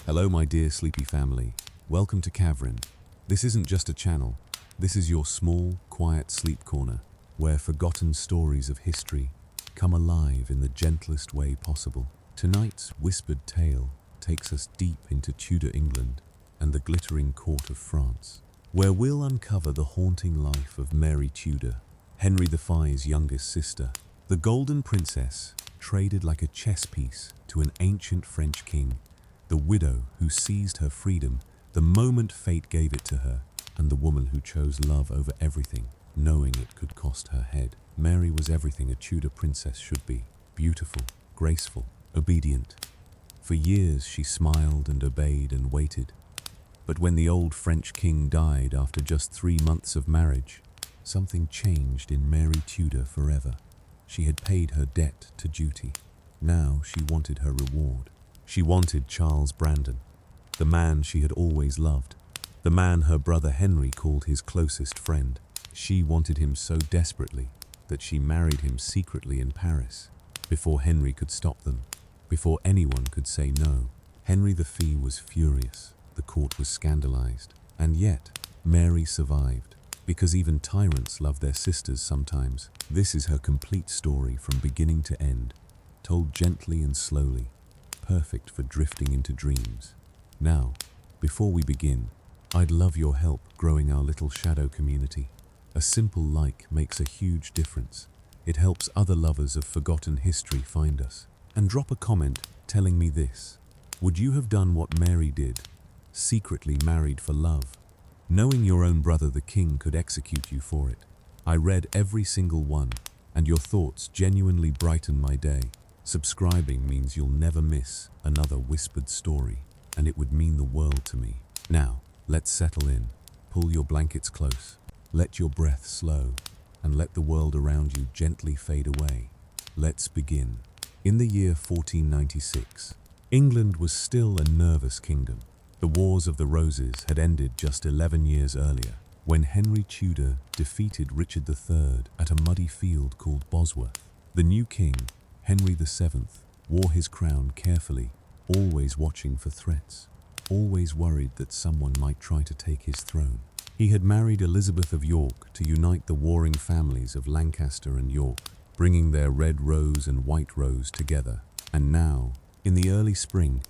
Hello my dear sleepy family, welcome to Kavrin. This isn't just a channel, this is your small, quiet sleep corner, where forgotten stories of history come alive in the gentlest way possible. Tonight's whispered tale takes us deep into Tudor England and the glittering court of France, where we'll uncover the haunting life of Mary Tudor, Henry VI's youngest sister. The Golden Princess, traded like a chess piece to an ancient French king, the widow who seized her freedom the moment fate gave it to her, and the woman who chose love over everything, knowing it could cost her head. Mary was everything a Tudor princess should be: beautiful, graceful, obedient. For years she smiled and obeyed and waited. But when the old French king died after just 3 months of marriage, something changed in Mary Tudor forever. She had paid her debt to duty. Now she wanted her reward. She wanted Charles Brandon, the man she had always loved, the man her brother Henry called his closest friend. She wanted him so desperately that she married him secretly in Paris, before Henry could stop them, before anyone could say no. Henry VI was furious, the court was scandalized, and yet Mary survived, because even tyrants love their sisters sometimes. This is her complete story from beginning to end, told gently and slowly, perfect for drifting into dreams. Now, before we begin, I'd love your help growing our little shadow community. A simple like makes a huge difference. It helps other lovers of forgotten history find us. And drop a comment telling me this: would you have done what Mary did, secretly married for love, knowing your own brother the king could execute you for it? I read every single one, and your thoughts genuinely brighten my day. Subscribing means you'll never miss another whispered story, and it would mean the world to me. Now, let's settle in. Pull your blankets close, let your breath slow, and let the world around you gently fade away. Let's begin. In the year 1496, England was still a nervous kingdom. The Wars of the Roses had ended just 11 years earlier, when Henry Tudor defeated Richard III at a muddy field called Bosworth. The new king, Henry VII, wore his crown carefully, always watching for threats, always worried that someone might try to take his throne. He had married Elizabeth of York to unite the warring families of Lancaster and York, bringing their red rose and white rose together. And now, in the early spring,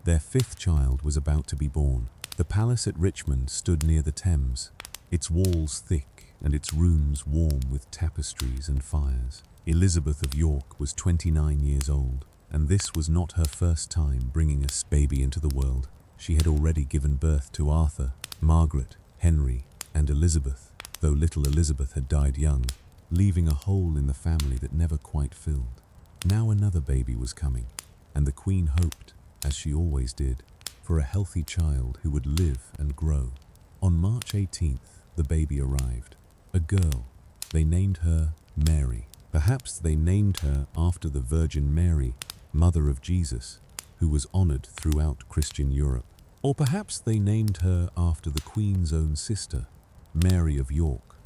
their 5th child was about to be born. The palace at Richmond stood near the Thames, its walls thick and its rooms warm with tapestries and fires. Elizabeth of York was 29 years old, and this was not her first time bringing a baby into the world. She had already given birth to Arthur, Margaret, Henry, and Elizabeth, though little Elizabeth had died young, leaving a hole in the family that never quite filled. Now another baby was coming, and the Queen hoped, as she always did, for a healthy child who would live and grow. On March 18th, the baby arrived. A girl. They named her Mary. Perhaps they named her after the Virgin Mary, mother of Jesus, who was honored throughout Christian Europe. Or perhaps they named her after the Queen's own sister, Mary of York,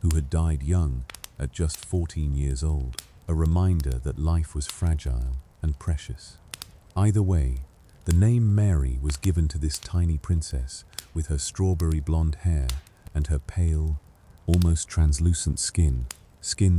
who had died young at just 14 years old, a reminder that life was fragile and precious. Either way, the name Mary was given to this tiny princess with her strawberry blonde hair and her pale, almost translucent skin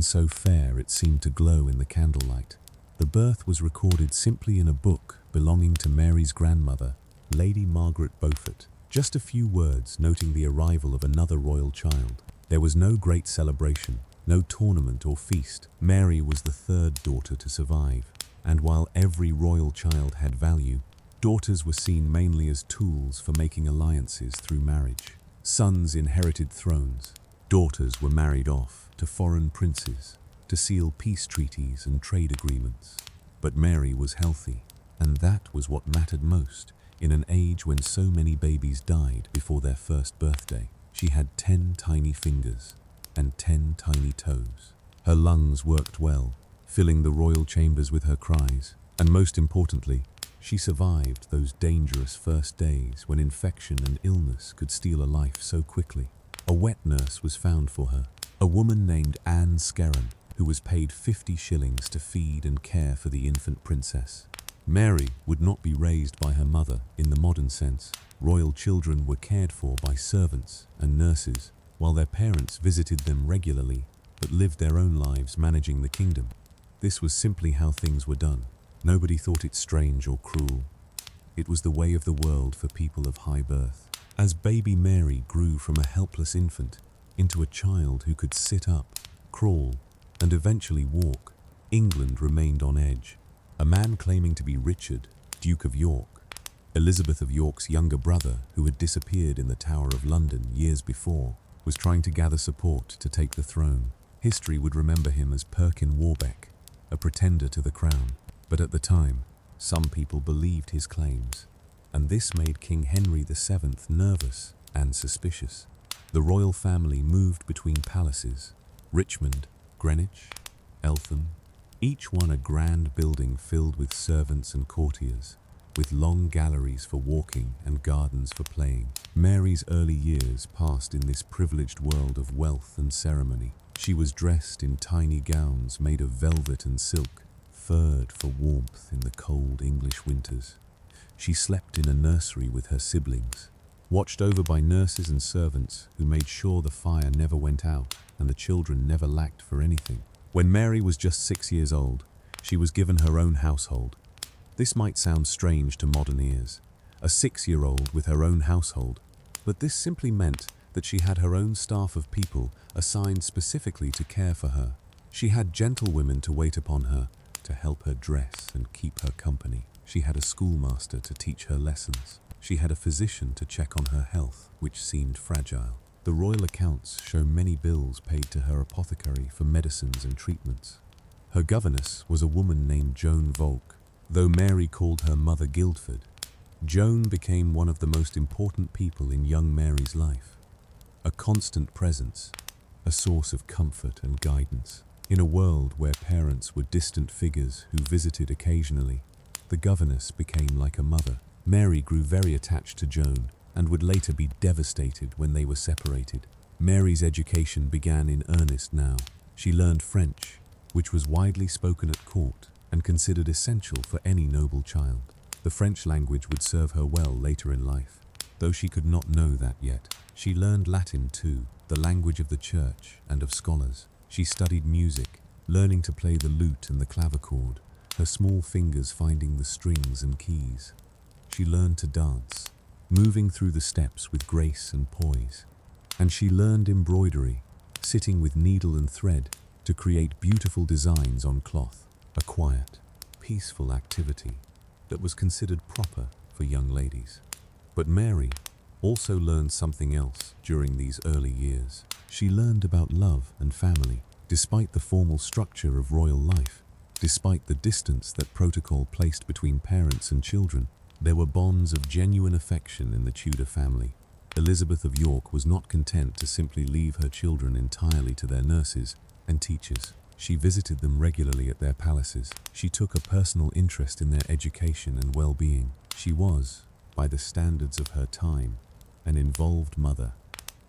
so fair it seemed to glow in the candlelight. The birth was recorded simply in a book belonging to Mary's grandmother, Lady Margaret Beaufort. Just a few words noting the arrival of another royal child. There was no great celebration, no tournament or feast. Mary was the 3rd daughter to survive, and while every royal child had value, daughters were seen mainly as tools for making alliances through marriage. Sons inherited thrones. Daughters were married off to foreign princes to seal peace treaties and trade agreements. But Mary was healthy, and that was what mattered most in an age when so many babies died before their first birthday. She had 10 tiny fingers and 10 tiny toes. Her lungs worked well, filling the royal chambers with her cries, and most importantly, she survived those dangerous first days when infection and illness could steal a life so quickly. A wet nurse was found for her, a woman named Anne Skerran, who was paid 50 shillings to feed and care for the infant princess. Mary would not be raised by her mother in the modern sense. Royal children were cared for by servants and nurses, while their parents visited them regularly but lived their own lives managing the kingdom. This was simply how things were done. Nobody thought it strange or cruel. It was the way of the world for people of high birth. As baby Mary grew from a helpless infant into a child who could sit up, crawl, and eventually walk, England remained on edge. A man claiming to be Richard, Duke of York, Elizabeth of York's younger brother, who had disappeared in the Tower of London years before, was trying to gather support to take the throne. History would remember him as Perkin Warbeck, a pretender to the crown. But at the time, some people believed his claims, and this made King Henry VII nervous and suspicious. The royal family moved between palaces, Richmond, Greenwich, Eltham, each one a grand building filled with servants and courtiers, with long galleries for walking and gardens for playing. Mary's early years passed in this privileged world of wealth and ceremony. She was dressed in tiny gowns made of velvet and silk, furred for warmth in the cold English winters. She slept in a nursery with her siblings, watched over by nurses and servants who made sure the fire never went out and the children never lacked for anything. When Mary was just 6 years old, she was given her own household. This might sound strange to modern ears, a 6-year-old with her own household, but this simply meant that she had her own staff of people assigned specifically to care for her. She had gentlewomen to wait upon her, to help her dress and keep her company. She had a schoolmaster to teach her lessons. She had a physician to check on her health, which seemed fragile. The royal accounts show many bills paid to her apothecary for medicines and treatments. Her governess was a woman named Joan Volk. Though Mary called her mother Guildford, Joan became one of the most important people in young Mary's life. A constant presence, a source of comfort and guidance. In a world where parents were distant figures who visited occasionally, the governess became like a mother. Mary grew very attached to Joan and would later be devastated when they were separated. Mary's education began in earnest now. She learned French, which was widely spoken at court and considered essential for any noble child. The French language would serve her well later in life, though she could not know that yet. She learned Latin too, the language of the church and of scholars. She studied music, learning to play the lute and the clavichord, her small fingers finding the strings and keys. She learned to dance, moving through the steps with grace and poise. And she learned embroidery, sitting with needle and thread to create beautiful designs on cloth, a quiet, peaceful activity that was considered proper for young ladies. But Mary also learned something else during these early years. She learned about love and family. Despite the formal structure of royal life, despite the distance that protocol placed between parents and children, there were bonds of genuine affection in the Tudor family. Elizabeth of York was not content to simply leave her children entirely to their nurses and teachers. She visited them regularly at their palaces. She took a personal interest in their education and well-being. She was, by the standards of her time, an involved mother,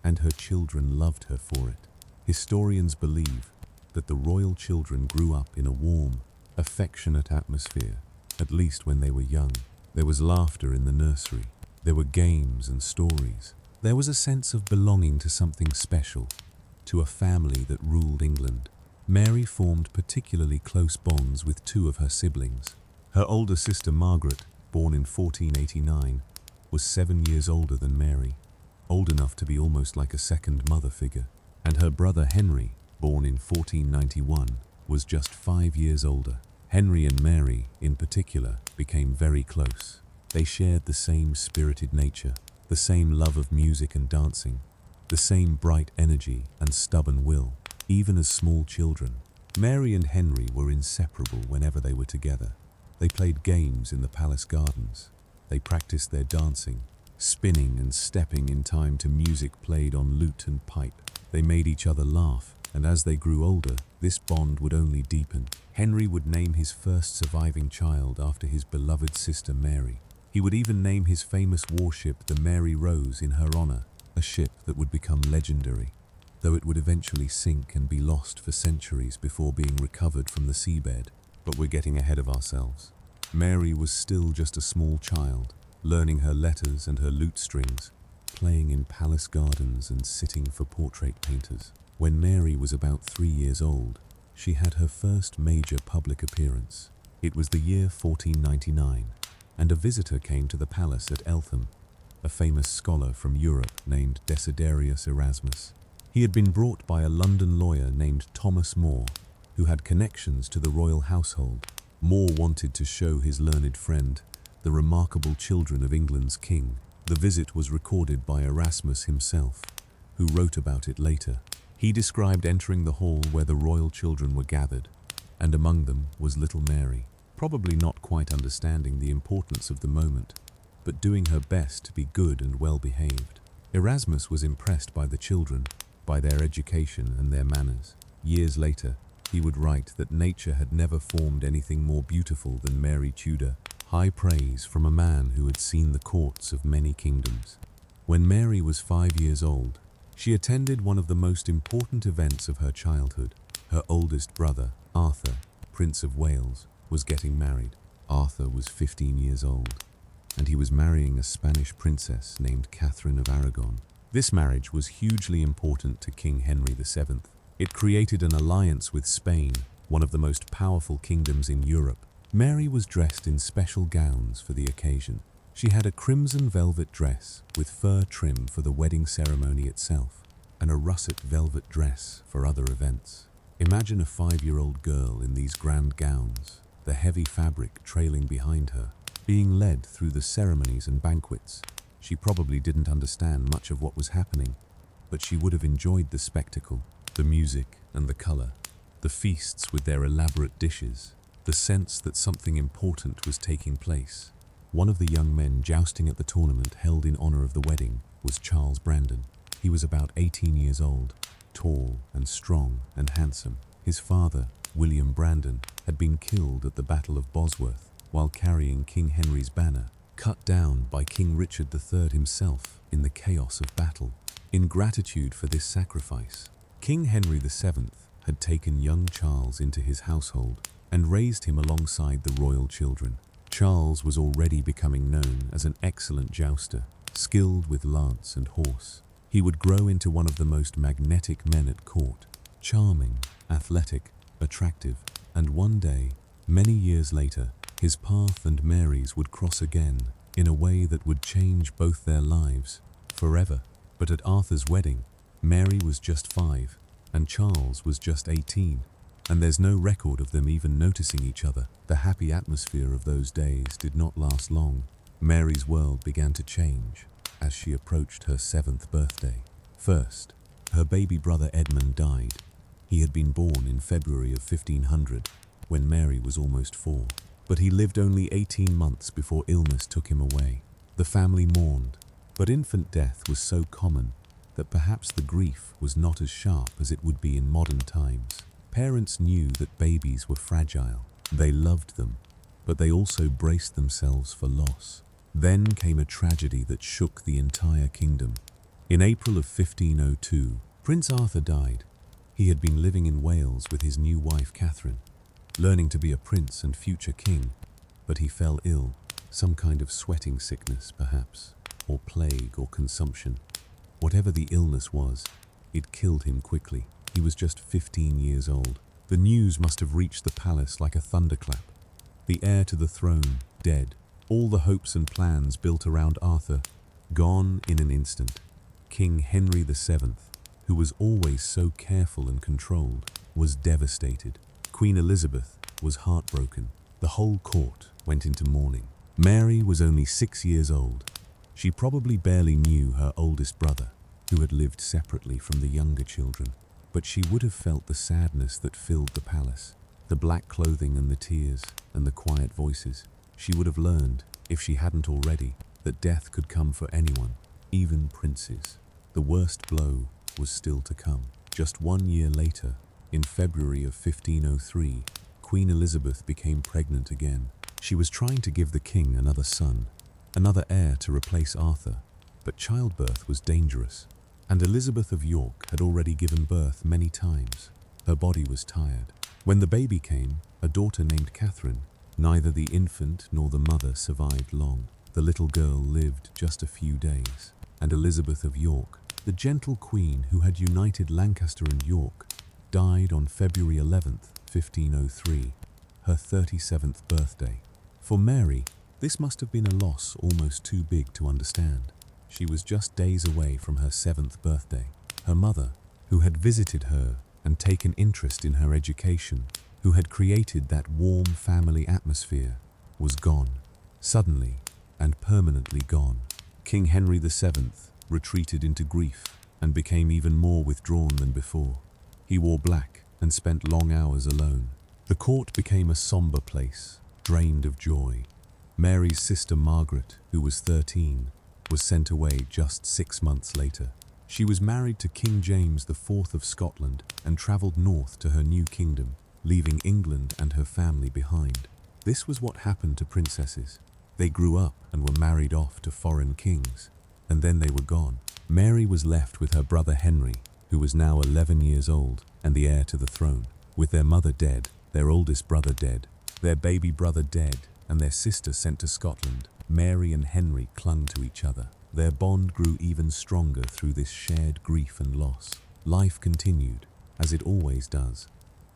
and her children loved her for it. Historians believe that the royal children grew up in a warm, affectionate atmosphere, at least when they were young. There was laughter in the nursery. There were games and stories. There was a sense of belonging to something special, to a family that ruled England. Mary formed particularly close bonds with two of her siblings. Her older sister Margaret, born in 1489, was 7 years older than Mary, old enough to be almost like a second mother figure. And her brother Henry, born in 1491, was just 5 years older. Henry and Mary, in particular, became very close. They shared the same spirited nature, the same love of music and dancing, the same bright energy and stubborn will. Even as small children, Mary and Henry were inseparable whenever they were together. They played games in the palace gardens. They practiced their dancing, spinning and stepping in time to music played on lute and pipe. They made each other laugh, and as they grew older, this bond would only deepen. Henry would name his first surviving child after his beloved sister Mary. He would even name his famous warship the Mary Rose in her honor, a ship that would become legendary, though it would eventually sink and be lost for centuries before being recovered from the seabed. But we're getting ahead of ourselves. Mary was still just a small child, learning her letters and her lute strings, playing in palace gardens and sitting for portrait painters. When Mary was about 3 years old, she had her first major public appearance. It was the year 1499, and a visitor came to the palace at Eltham, a famous scholar from Europe named Desiderius Erasmus. He had been brought by a London lawyer named Thomas More, who had connections to the royal household. More wanted to show his learned friend the remarkable children of England's king. The visit was recorded by Erasmus himself, who wrote about it later. He described entering the hall where the royal children were gathered, and among them was little Mary, probably not quite understanding the importance of the moment, but doing her best to be good and well behaved. Erasmus was impressed by the children, by their education and their manners. Years later, he would write that nature had never formed anything more beautiful than Mary Tudor, high praise from a man who had seen the courts of many kingdoms. When Mary was 5 years old, she attended one of the most important events of her childhood. Her oldest brother, Arthur, Prince of Wales, was getting married. Arthur was 15 years old, and he was marrying a Spanish princess named Kavrin of Aragon. This marriage was hugely important to King Henry VII. It created an alliance with Spain, one of the most powerful kingdoms in Europe. Mary was dressed in special gowns for the occasion. She had a crimson velvet dress with fur trim for the wedding ceremony itself, and a russet velvet dress for other events. Imagine a 5-year-old girl in these grand gowns, the heavy fabric trailing behind her, being led through the ceremonies and banquets. She probably didn't understand much of what was happening, but she would have enjoyed the spectacle, the music and the color, the feasts with their elaborate dishes, the sense that something important was taking place. One of the young men jousting at the tournament held in honor of the wedding was Charles Brandon. He was about 18 years old, tall and strong and handsome. His father, William Brandon, had been killed at the Battle of Bosworth while carrying King Henry's banner, cut down by King Richard III himself in the chaos of battle. In gratitude for this sacrifice, King Henry VII had taken young Charles into his household and raised him alongside the royal children. Charles was already becoming known as an excellent jouster, skilled with lance and horse. He would grow into one of the most magnetic men at court, charming, athletic, attractive, and one day, many years later, his path and Mary's would cross again in a way that would change both their lives forever. But at Arthur's wedding, Mary was just 5 and Charles was just 18. And there's no record of them even noticing each other. The happy atmosphere of those days did not last long. Mary's world began to change as she approached her 7th birthday. First, her baby brother Edmund died. He had been born in February of 1500, when Mary was almost 4. But he lived only 18 months before illness took him away. The family mourned, but infant death was so common that perhaps the grief was not as sharp as it would be in modern times. Parents knew that babies were fragile. They loved them, but they also braced themselves for loss. Then came a tragedy that shook the entire kingdom. In April of 1502, Prince Arthur died. He had been living in Wales with his new wife Kavrin, learning to be a prince and future king, but he fell ill, some kind of sweating sickness perhaps, or plague or consumption. Whatever the illness was, it killed him quickly. He was just 15 years old. The news must have reached the palace like a thunderclap. The heir to the throne, dead. All the hopes and plans built around Arthur, gone in an instant. King Henry VII, who was always so careful and controlled, was devastated. Queen Elizabeth was heartbroken. The whole court went into mourning. Mary was only 6 years old. She probably barely knew her oldest brother, who had lived separately from the younger children. But she would have felt the sadness that filled the palace, the black clothing and the tears and the quiet voices. She would have learned, if she hadn't already, that death could come for anyone, even princes. The worst blow was still to come. Just 1 year later, in February of 1503, Queen Elizabeth became pregnant again. She was trying to give the king another son, another heir to replace Arthur, but childbirth was dangerous. And Elizabeth of York had already given birth many times. Her body was tired. When the baby came, a daughter named Kavrin, Neither the infant nor the mother survived long. The little girl lived just a few days, and Elizabeth of York, the gentle queen who had united Lancaster and York, died on February 11th, 1503, her 37th birthday. For Mary, this must have been a loss almost too big to understand. She was just days away from her 7th birthday. Her mother, who had visited her and taken interest in her education, who had created that warm family atmosphere, was gone, suddenly and permanently gone. King Henry VII retreated into grief and became even more withdrawn than before. He wore black and spent long hours alone. The court became a somber place, drained of joy. Mary's sister Margaret, who was 13, was sent away just 6 months later. She was married to King James IV of Scotland and travelled north to her new kingdom, leaving England and her family behind. This was what happened to princesses. They grew up and were married off to foreign kings, and then they were gone. Mary was left with her brother Henry, who was now 11 years old and the heir to the throne. With their mother dead, their oldest brother dead, their baby brother dead, and their sister sent to Scotland, Mary and Henry clung to each other. Their bond grew even stronger through this shared grief and loss. Life continued, as it always does,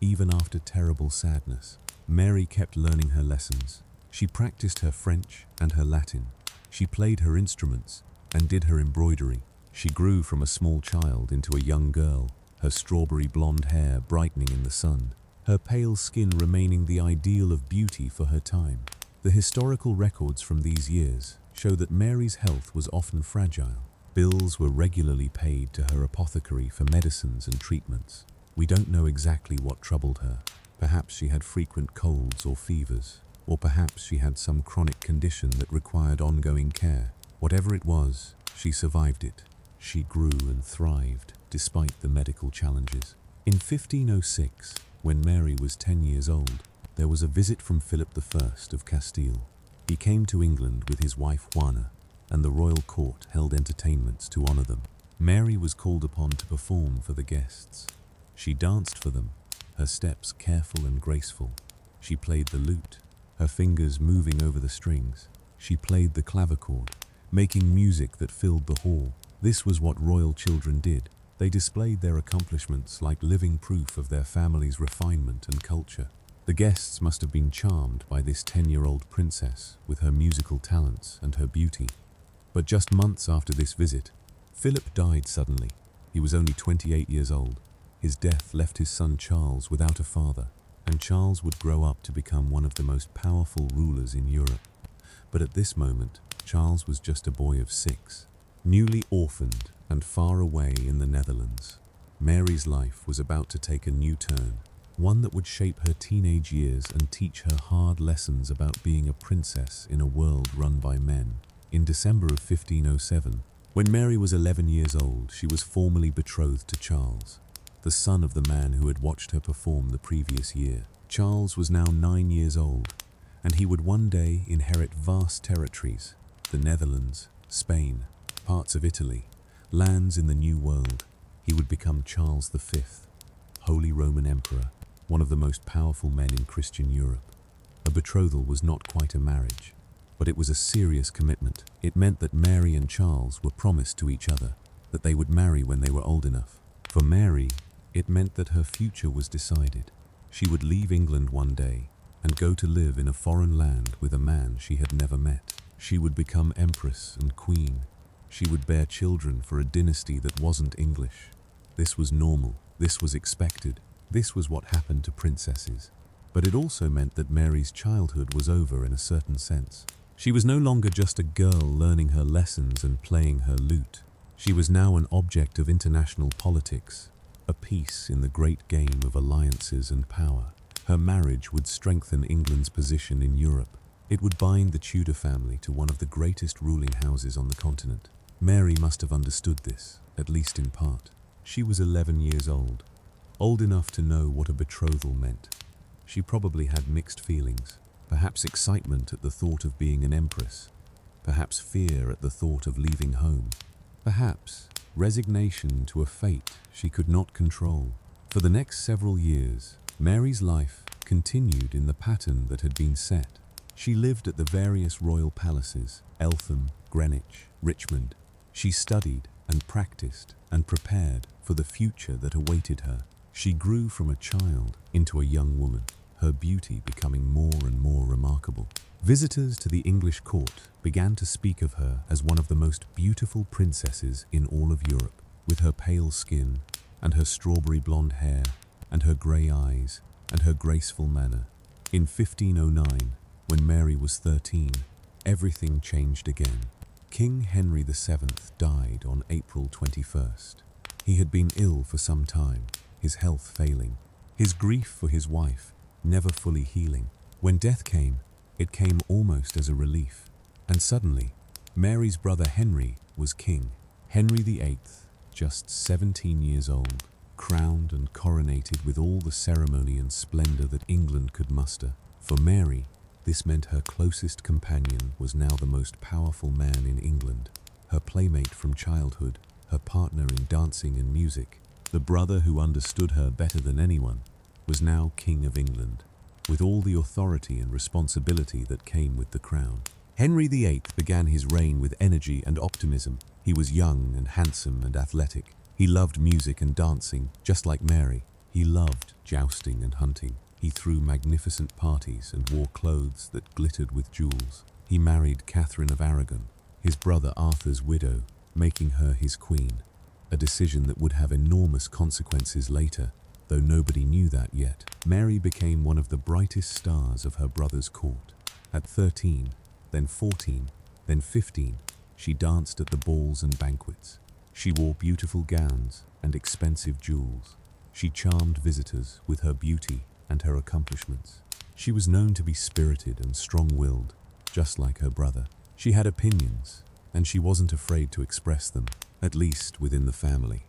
even after terrible sadness. Mary kept learning her lessons. She practiced her French and her Latin. She played her instruments and did her embroidery. She grew from a small child into a young girl, her strawberry blonde hair brightening in the sun, her pale skin remaining the ideal of beauty for her time. The historical records from these years show that Mary's health was often fragile. Bills were regularly paid to her apothecary for medicines and treatments. We don't know exactly what troubled her. Perhaps she had frequent colds or fevers, or perhaps she had some chronic condition that required ongoing care. Whatever it was, she survived it. She grew and thrived despite the medical challenges. In 1506, when Mary was 10 years old, there was a visit from Philip I of Castile. He came to England with his wife Juana, and the royal court held entertainments to honor them. Mary was called upon to perform for the guests. She danced for them, her steps careful and graceful. She played the lute, her fingers moving over the strings. She played the clavichord, making music that filled the hall. This was what royal children did. They displayed their accomplishments like living proof of their family's refinement and culture. The guests must have been charmed by this 10-year-old princess with her musical talents and her beauty. But just months after this visit, Philip died suddenly. He was only 28 years old. His death left his son Charles without a father, and Charles would grow up to become one of the most powerful rulers in Europe. But at this moment, Charles was just a boy of 6, newly orphaned and far away in the Netherlands. Mary's life was about to take a new turn, one that would shape her teenage years and teach her hard lessons about being a princess in a world run by men. In December of 1507, when Mary was 11 years old, she was formally betrothed to Charles, the son of the man who had watched her perform the previous year. Charles was now 9 years old, and he would one day inherit vast territories: the Netherlands, Spain, parts of Italy, lands in the New World. He would become Charles V, Holy Roman Emperor, one of the most powerful men in Christian Europe. A betrothal was not quite a marriage, but it was a serious commitment. It meant that Mary and Charles were promised to each other, that they would marry when they were old enough. For Mary, it meant that her future was decided. She would leave England one day and go to live in a foreign land with a man she had never met. She would become empress and queen. She would bear children for a dynasty that wasn't English. This was normal. This was expected. This was what happened to princesses. But it also meant that Mary's childhood was over in a certain sense. She was no longer just a girl learning her lessons and playing her lute. She was now an object of international politics, a piece in the great game of alliances and power. Her marriage would strengthen England's position in Europe. It would bind the Tudor family to one of the greatest ruling houses on the continent. Mary must have understood this, at least in part. She was 11 years old enough to know what a betrothal meant. She probably had mixed feelings, perhaps excitement at the thought of being an empress, perhaps fear at the thought of leaving home, perhaps resignation to a fate she could not control. For the next several years, Mary's life continued in the pattern that had been set. She lived at the various royal palaces, Eltham, Greenwich, Richmond. She studied and practiced and prepared for the future that awaited her. She grew from a child into a young woman, her beauty becoming more and more remarkable. Visitors to the English court began to speak of her as one of the most beautiful princesses in all of Europe, with her pale skin and her strawberry blonde hair and her grey eyes and her graceful manner. In 1509, when Mary was 13, everything changed again. King Henry VII died on April 21st. He had been ill for some time, his health failing, his grief for his wife never fully healing. When death came, it came almost as a relief. And suddenly, Mary's brother Henry was king. Henry VIII, just 17 years old, crowned and coronated with all the ceremony and splendor that England could muster. For Mary, this meant her closest companion was now the most powerful man in England, her playmate from childhood, her partner in dancing and music. The brother who understood her better than anyone was now King of England, with all the authority and responsibility that came with the crown. Henry VIII began his reign with energy and optimism. He was young and handsome and athletic. He loved music and dancing, just like Mary. He loved jousting and hunting. He threw magnificent parties and wore clothes that glittered with jewels. He married Kavrin of Aragon, his brother Arthur's widow, making her his queen, a decision that would have enormous consequences later, though nobody knew that yet. Mary became one of the brightest stars of her brother's court. At 13, then 14, then 15, she danced at the balls and banquets. She wore beautiful gowns and expensive jewels. She charmed visitors with her beauty and her accomplishments. She was known to be spirited and strong-willed, just like her brother. She had opinions, and she wasn't afraid to express them, at least within the family.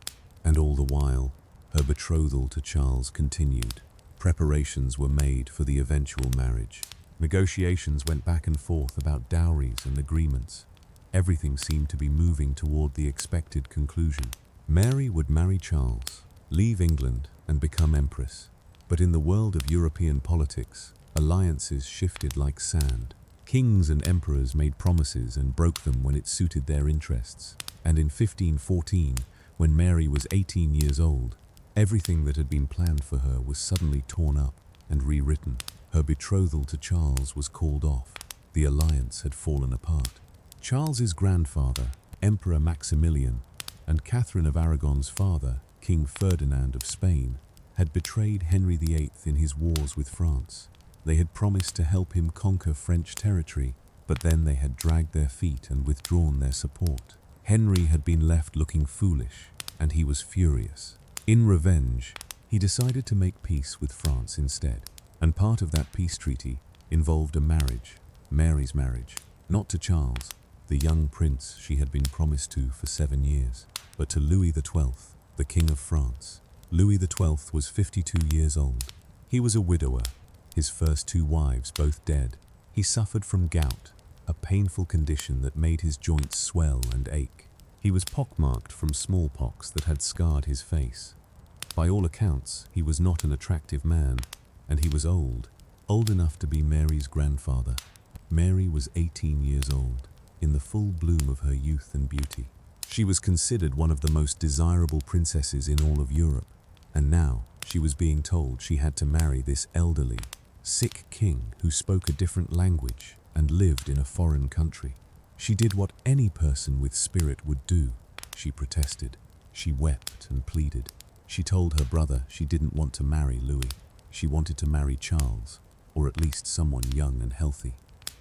And all the while, her betrothal to Charles continued. Preparations were made for the eventual marriage. Negotiations went back and forth about dowries and agreements. Everything seemed to be moving toward the expected conclusion. Mary would marry Charles, leave England, and become empress. But in the world of European politics, alliances shifted like sand. Kings and emperors made promises and broke them when it suited their interests. And in 1514, when Mary was 18 years old, everything that had been planned for her was suddenly torn up and rewritten. Her betrothal to Charles was called off. The alliance had fallen apart. Charles's grandfather, Emperor Maximilian, and Catherine of Aragon's father, King Ferdinand of Spain, had betrayed Henry VIII in his wars with France. They had promised to help him conquer French territory, but then they had dragged their feet and withdrawn their support. Henry had been left looking foolish, and he was furious. In revenge, he decided to make peace with France instead. And part of that peace treaty involved a marriage, Mary's marriage, not to Charles, the young prince she had been promised to for 7 years, but to Louis XII, the King of France. Louis XII was 52 years old. He was a widower, his first 2 wives both dead. He suffered from gout, a painful condition that made his joints swell and ache. He was pockmarked from smallpox that had scarred his face. By all accounts, he was not an attractive man, and he was old enough to be Mary's grandfather. Mary was 18 years old, in the full bloom of her youth and beauty. She was considered one of the most desirable princesses in all of Europe, and now she was being told she had to marry this elderly, sick king who spoke a different language and lived in a foreign country. She did what any person with spirit would do. She protested. She wept and pleaded. She told her brother she didn't want to marry Louis. She wanted to marry Charles, or at least someone young and healthy.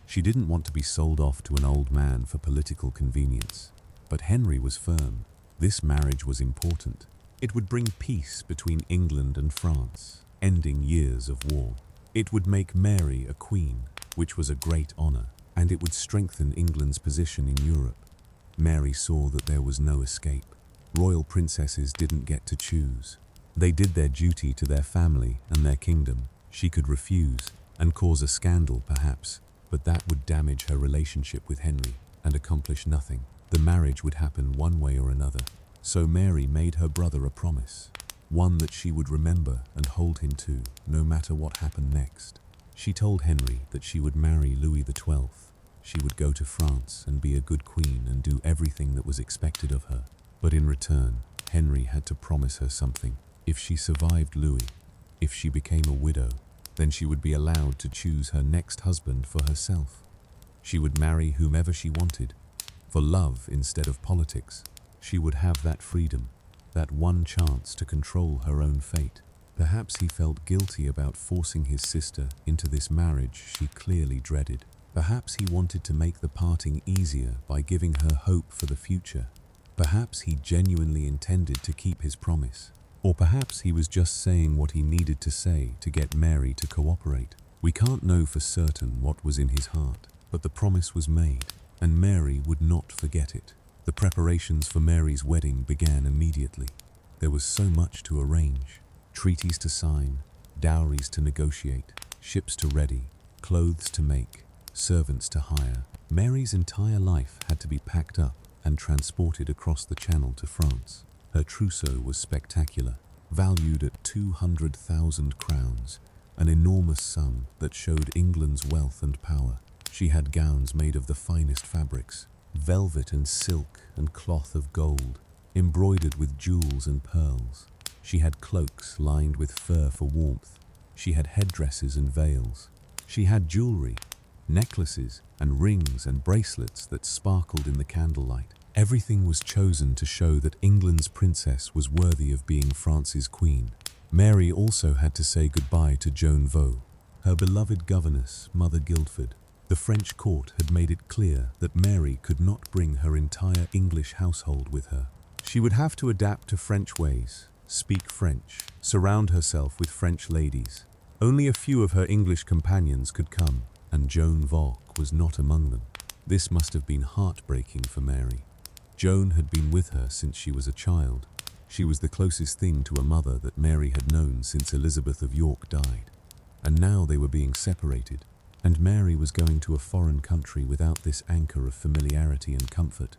She didn't want to be sold off to an old man for political convenience. But Henry was firm. This marriage was important. It would bring peace between England and France, ending years of war. It would make Mary a queen, which was a great honor, and it would strengthen England's position in Europe. Mary saw that there was no escape. Royal princesses didn't get to choose. They did their duty to their family and their kingdom. She could refuse and cause a scandal, perhaps, but that would damage her relationship with Henry and accomplish nothing. The marriage would happen one way or another. So Mary made her brother a promise, one that she would remember and hold him to, no matter what happened next. She told Henry that she would marry Louis XII. She would go to France and be a good queen and do everything that was expected of her. But in return, Henry had to promise her something. If she survived Louis, if she became a widow, then she would be allowed to choose her next husband for herself. She would marry whomever she wanted, for love instead of politics. She would have that freedom, that one chance to control her own fate. Perhaps he felt guilty about forcing his sister into this marriage she clearly dreaded. Perhaps he wanted to make the parting easier by giving her hope for the future. Perhaps he genuinely intended to keep his promise. Or perhaps he was just saying what he needed to say to get Mary to cooperate. We can't know for certain what was in his heart, but the promise was made, and Mary would not forget it. The preparations for Mary's wedding began immediately. There was so much to arrange. Treaties to sign, dowries to negotiate, ships to ready, clothes to make, servants to hire. Mary's entire life had to be packed up and transported across the Channel to France. Her trousseau was spectacular, valued at 200,000 crowns, an enormous sum that showed England's wealth and power. She had gowns made of the finest fabrics, velvet and silk and cloth of gold, embroidered with jewels and pearls. She had cloaks lined with fur for warmth. She had headdresses and veils. She had jewelry, necklaces and rings and bracelets that sparkled in the candlelight. Everything was chosen to show that England's princess was worthy of being France's queen. Mary also had to say goodbye to Joan Vaux, her beloved governess, Mother Guildford. The French court had made it clear that Mary could not bring her entire English household with her. She would have to adapt to French ways, speak French, surround herself with French ladies. Only a few of her English companions could come, and Joan Vaux was not among them. This must have been heartbreaking for Mary. Joan had been with her since she was a child. She was the closest thing to a mother that Mary had known since Elizabeth of York died. And now they were being separated, and Mary was going to a foreign country without this anchor of familiarity and comfort.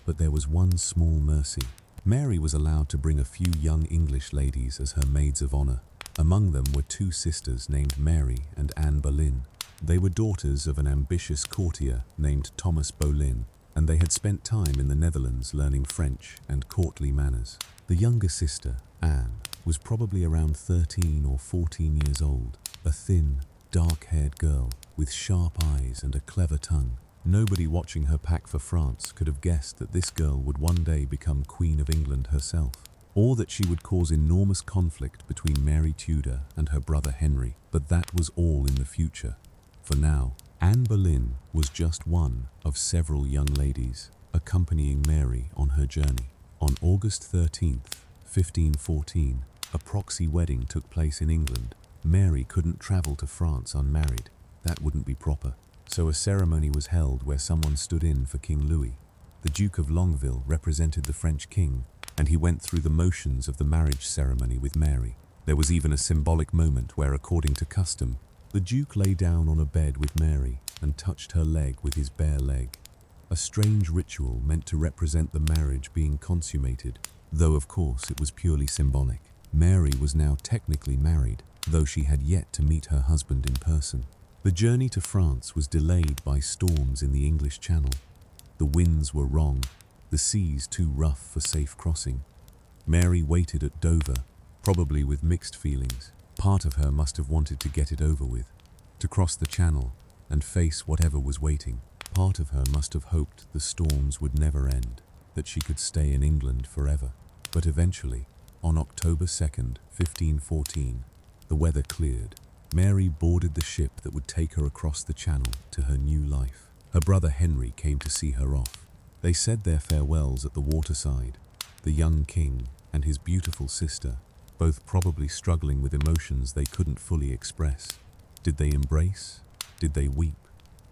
But there was one small mercy. Mary was allowed to bring a few young English ladies as her maids of honor. Among them were two sisters named Mary and Anne Boleyn. They were daughters of an ambitious courtier named Thomas Boleyn, and they had spent time in the Netherlands learning French and courtly manners. The younger sister, Anne, was probably around 13 or 14 years old, a thin, dark-haired girl with sharp eyes and a clever tongue. Nobody watching her pack for France could have guessed that this girl would one day become Queen of England herself, or that she would cause enormous conflict between Mary Tudor and her brother Henry. But that was all in the future. For now, Anne Boleyn was just one of several young ladies accompanying Mary on her journey. On August 13th, 1514, a proxy wedding took place in England. Mary couldn't travel to France unmarried. That wouldn't be proper. So a ceremony was held where someone stood in for King Louis. The Duke of Longueville represented the French king, and he went through the motions of the marriage ceremony with Mary. There was even a symbolic moment where, according to custom, the Duke lay down on a bed with Mary and touched her leg with his bare leg. A strange ritual meant to represent the marriage being consummated, though of course it was purely symbolic. Mary was now technically married, though she had yet to meet her husband in person. The journey to France was delayed by storms in the English Channel. The winds were wrong, the seas too rough for safe crossing. Mary waited at Dover, probably with mixed feelings. Part of her must have wanted to get it over with, to cross the Channel and face whatever was waiting. Part of her must have hoped the storms would never end, that she could stay in England forever. But eventually, on October 2nd, 1514, the weather cleared. Mary boarded the ship that would take her across the Channel to her new life. Her brother Henry came to see her off. They said their farewells at the waterside, the young king and his beautiful sister, both probably struggling with emotions they couldn't fully express. Did they embrace? Did they weep?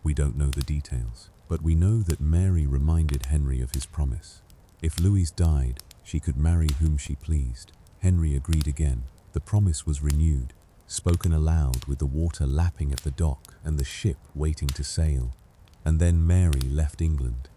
We don't know the details, but we know that Mary reminded Henry of his promise. If Louis died, she could marry whom she pleased. Henry agreed again. The promise was renewed, spoken aloud with the water lapping at the dock and the ship waiting to sail. And then Mary left England.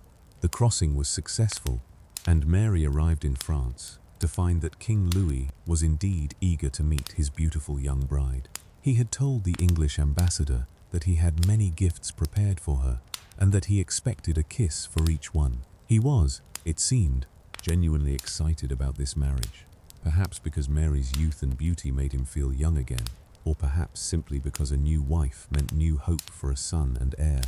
The crossing was successful, and Mary arrived in France to find that King Louis was indeed eager to meet his beautiful young bride. He had told the English ambassador that he had many gifts prepared for her and that he expected a kiss for each one. He was, it seemed, genuinely excited about this marriage. Perhaps because Mary's youth and beauty made him feel young again, or perhaps simply because a new wife meant new hope for a son and heir.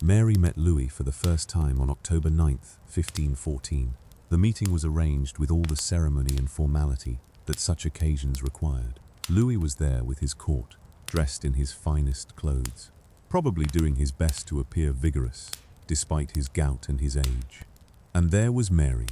Mary met Louis for the first time on October 9th, 1514. The meeting was arranged with all the ceremony and formality that such occasions required. Louis was there with his court, dressed in his finest clothes, probably doing his best to appear vigorous, despite his gout and his age. And there was Mary,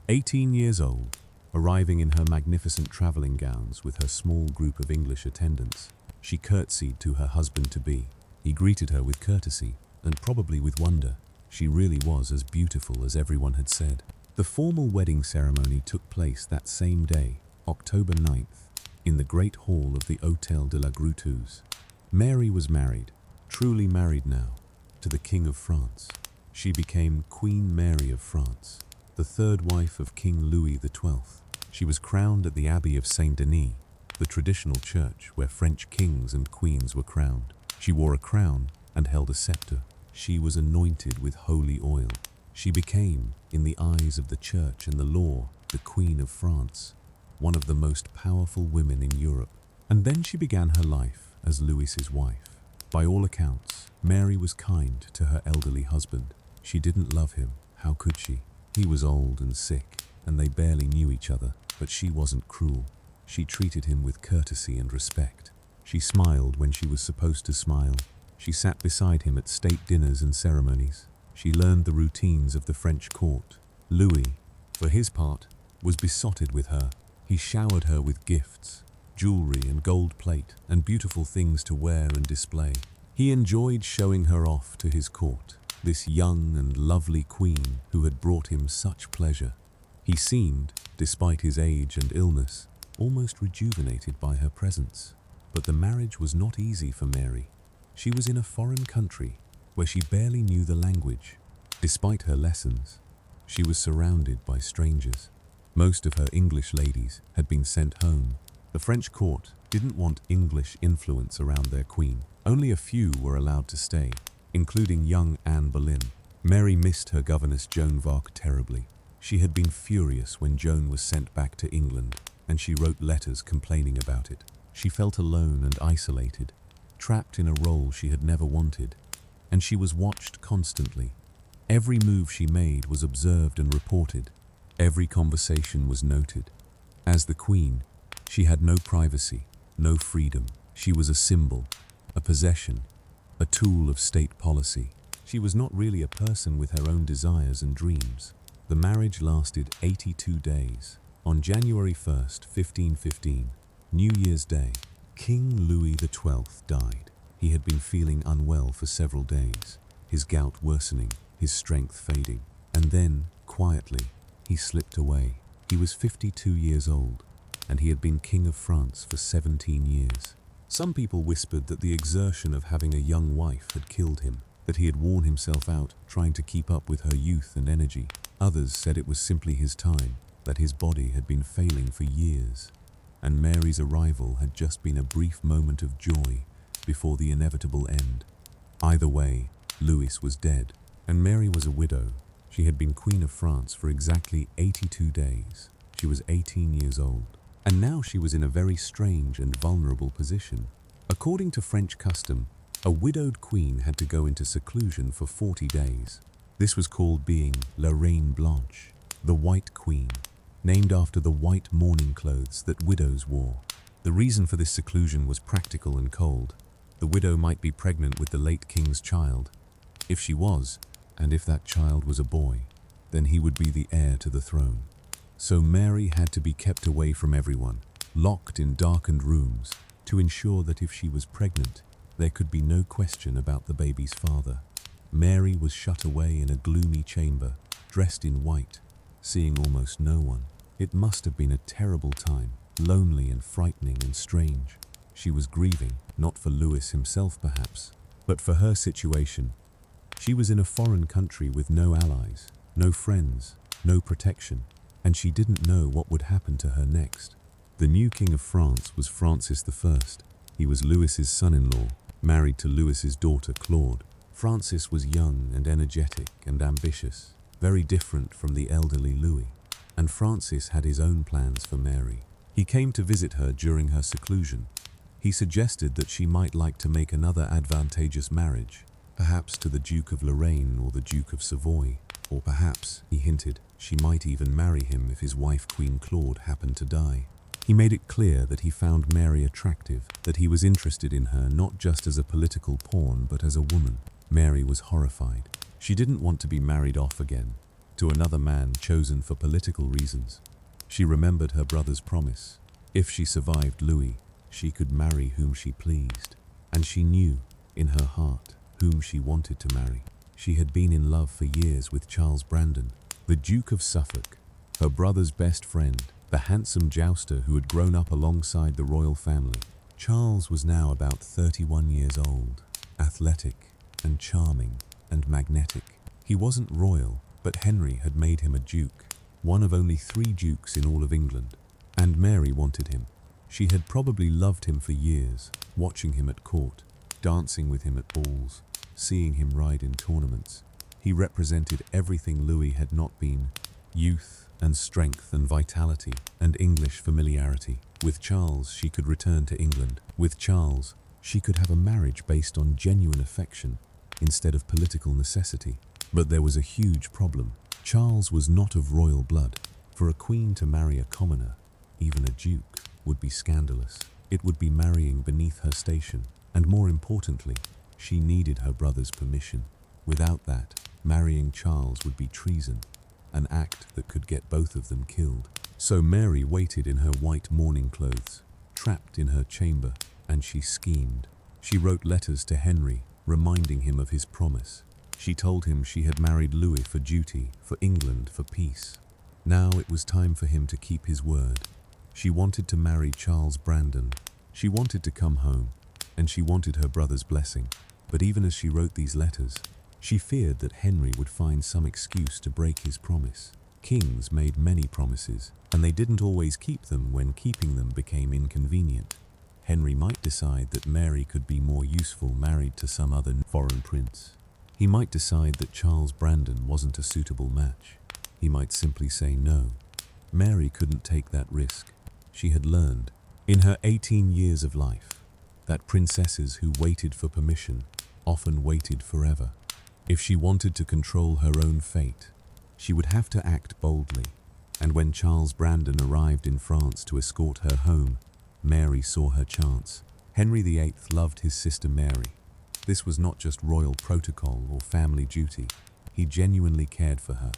18 years old, arriving in her magnificent traveling gowns with her small group of English attendants. She curtsied to her husband-to-be. He greeted her with courtesy, and probably with wonder. She really was as beautiful as everyone had said. The formal wedding ceremony took place that same day, October 9th, in the great hall of the Hôtel de la Gruteuse. Mary was married, truly married now, to the King of France. She became Queen Mary of France, the third wife of King Louis XII. She was crowned at the Abbey of Saint-Denis, the traditional church where French kings and queens were crowned. She wore a crown and held a scepter. She was anointed with holy oil. She became, in the eyes of the church and the law, the Queen of France, one of the most powerful women in Europe. And then she began her life as Louis's wife. By all accounts, Mary was kind to her elderly husband. She didn't love him. How could she? He was old and sick, and they barely knew each other, but she wasn't cruel. She treated him with courtesy and respect. She smiled when she was supposed to smile. She sat beside him at state dinners and ceremonies. She learned the routines of the French court. Louis, for his part, was besotted with her. He showered her with gifts, jewelry and gold plate, and beautiful things to wear and display. He enjoyed showing her off to his court, this young and lovely queen who had brought him such pleasure. He seemed, despite his age and illness, almost rejuvenated by her presence. But the marriage was not easy for Mary. She was in a foreign country where she barely knew the language. Despite her lessons, she was surrounded by strangers. Most of her English ladies had been sent home. The French court didn't want English influence around their queen. Only a few were allowed to stay, including young Anne Boleyn. Mary missed her governess Joan of Arc terribly. She had been furious when Joan was sent back to England, and she wrote letters complaining about it. She felt alone and isolated, trapped in a role she had never wanted, and she was watched constantly. Every move she made was observed and reported. Every conversation was noted. As the queen, she had no privacy, no freedom. She was a symbol, a possession, a tool of state policy. She was not really a person with her own desires and dreams. The marriage lasted 82 days. On January 1st, 1515, New Year's Day, King Louis XII died. He had been feeling unwell for several days, his gout worsening, his strength fading. And then, quietly, he slipped away. He was 52 years old, and he had been King of France for 17 years. Some people whispered that the exertion of having a young wife had killed him, that he had worn himself out trying to keep up with her youth and energy. Others said it was simply his time, that his body had been failing for years, and Mary's arrival had just been a brief moment of joy before the inevitable end. Either way, Louis was dead, and Mary was a widow. She had been Queen of France for exactly 82 days. She was 18 years old, and now she was in a very strange and vulnerable position. According to French custom, a widowed queen had to go into seclusion for 40 days. This was called being La Reine Blanche, the White Queen, named after the white mourning clothes that widows wore. The reason for this seclusion was practical and cold. The widow might be pregnant with the late king's child. If she was, and if that child was a boy, then he would be the heir to the throne. So Mary had to be kept away from everyone, locked in darkened rooms, to ensure that if she was pregnant, there could be no question about the baby's father. Mary was shut away in a gloomy chamber, dressed in white, seeing almost no one. It must have been a terrible time, lonely and frightening and strange. She was grieving, not for Louis himself perhaps, but for her situation. She was in a foreign country with no allies, no friends, no protection, and she didn't know what would happen to her next. The new King of France was Francis I, He was Louis's son-in-law, married to Louis's daughter Claude. Francis was young and energetic and ambitious, very different from the elderly Louis. And Francis had his own plans for Mary. He came to visit her during her seclusion. He suggested that she might like to make another advantageous marriage, perhaps to the Duke of Lorraine or the Duke of Savoy, or perhaps, he hinted, she might even marry him if his wife Queen Claude happened to die. He made it clear that he found Mary attractive, that he was interested in her not just as a political pawn but as a woman. Mary was horrified. She didn't want to be married off again, to another man chosen for political reasons. She remembered her brother's promise. If she survived Louis, she could marry whom she pleased. And she knew, in her heart, whom she wanted to marry. She had been in love for years with Charles Brandon, the Duke of Suffolk, her brother's best friend, the handsome jouster who had grown up alongside the royal family. Charles was now about 31 years old, athletic and charming and magnetic. He wasn't royal, but Henry had made him a duke, one of only 3 dukes in all of England. And Mary wanted him. She had probably loved him for years, watching him at court, dancing with him at balls, seeing him ride in tournaments. He represented everything Louis had not been: youth and strength and vitality and English familiarity. With Charles, she could return to England. With Charles, she could have a marriage based on genuine affection instead of political necessity. But there was a huge problem. Charles was not of royal blood. For a queen to marry a commoner, even a duke, would be scandalous. It would be marrying beneath her station. And more importantly, she needed her brother's permission. Without that, marrying Charles would be treason, an act that could get both of them killed. So Mary waited in her white mourning clothes, trapped in her chamber, and she schemed. She wrote letters to Henry, reminding him of his promise. She told him she had married Louis for duty, for England, for peace. Now it was time for him to keep his word. She wanted to marry Charles Brandon. She wanted to come home, and she wanted her brother's blessing. But even as she wrote these letters, she feared that Henry would find some excuse to break his promise. Kings made many promises, and they didn't always keep them when keeping them became inconvenient. Henry might decide that Mary could be more useful married to some other foreign prince. He might decide that Charles Brandon wasn't a suitable match. He might simply say no. Mary couldn't take that risk. She had learned, in her 18 years of life, that princesses who waited for permission often waited forever. If she wanted to control her own fate, she would have to act boldly. And when Charles Brandon arrived in France to escort her home, Mary saw her chance. Henry VIII loved his sister Mary. This was not just royal protocol or family duty. He genuinely cared for her.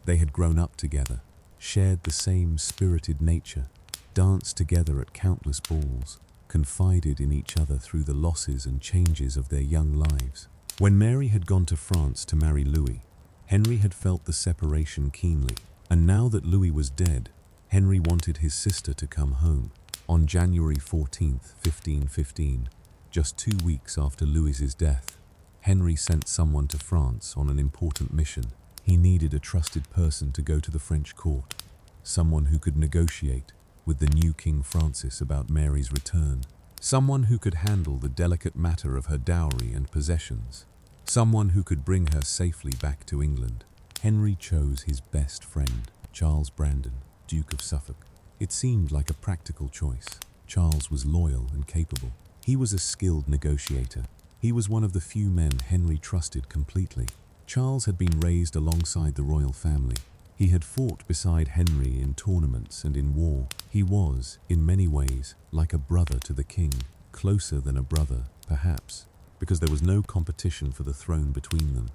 They had grown up together, shared the same spirited nature, danced together at countless balls, confided in each other through the losses and changes of their young lives. When Mary had gone to France to marry Louis, Henry had felt the separation keenly. And now that Louis was dead, Henry wanted his sister to come home. On January 14th, 1515, just 2 weeks after Louis's death, Henry sent someone to France on an important mission. He needed a trusted person to go to the French court, someone who could negotiate with the new King Francis about Mary's return, someone who could handle the delicate matter of her dowry and possessions, someone who could bring her safely back to England. Henry chose his best friend, Charles Brandon, Duke of Suffolk. It seemed like a practical choice. Charles was loyal and capable. He was a skilled negotiator. He was one of the few men Henry trusted completely. Charles had been raised alongside the royal family. He had fought beside Henry in tournaments and in war. He was, in many ways, like a brother to the king, closer than a brother, perhaps, because there was no competition for the throne between them,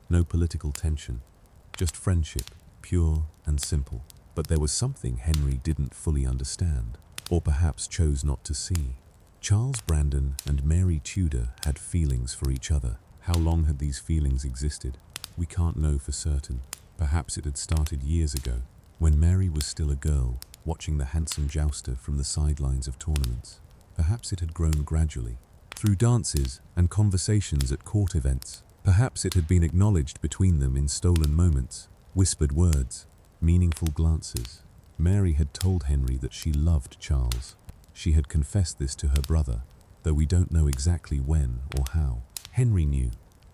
no political tension, just friendship, pure and simple. But there was something Henry didn't fully understand, or perhaps chose not to see. Charles Brandon and Mary Tudor had feelings for each other. How long had these feelings existed? We can't know for certain. Perhaps it had started years ago, when Mary was still a girl, watching the handsome jouster from the sidelines of tournaments. Perhaps it had grown gradually, through dances and conversations at court events. Perhaps it had been acknowledged between them in stolen moments, whispered words, meaningful glances. Mary had told Henry that she loved Charles. She had confessed this to her brother, though we don't know exactly when or how. Henry knew.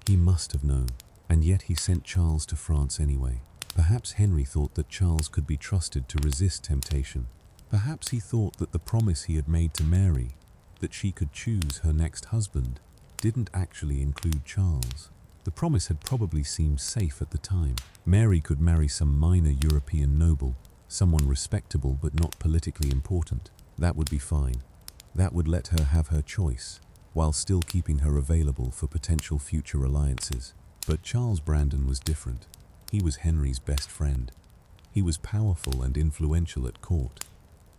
He must have known. And yet he sent Charles to France anyway. Perhaps Henry thought that Charles could be trusted to resist temptation. Perhaps he thought that the promise he had made to Mary, that she could choose her next husband, didn't actually include Charles. The promise had probably seemed safe at the time. Mary could marry some minor European noble, someone respectable but not politically important. That would be fine. That would let her have her choice, while still keeping her available for potential future alliances. But Charles Brandon was different. He was Henry's best friend. He was powerful and influential at court,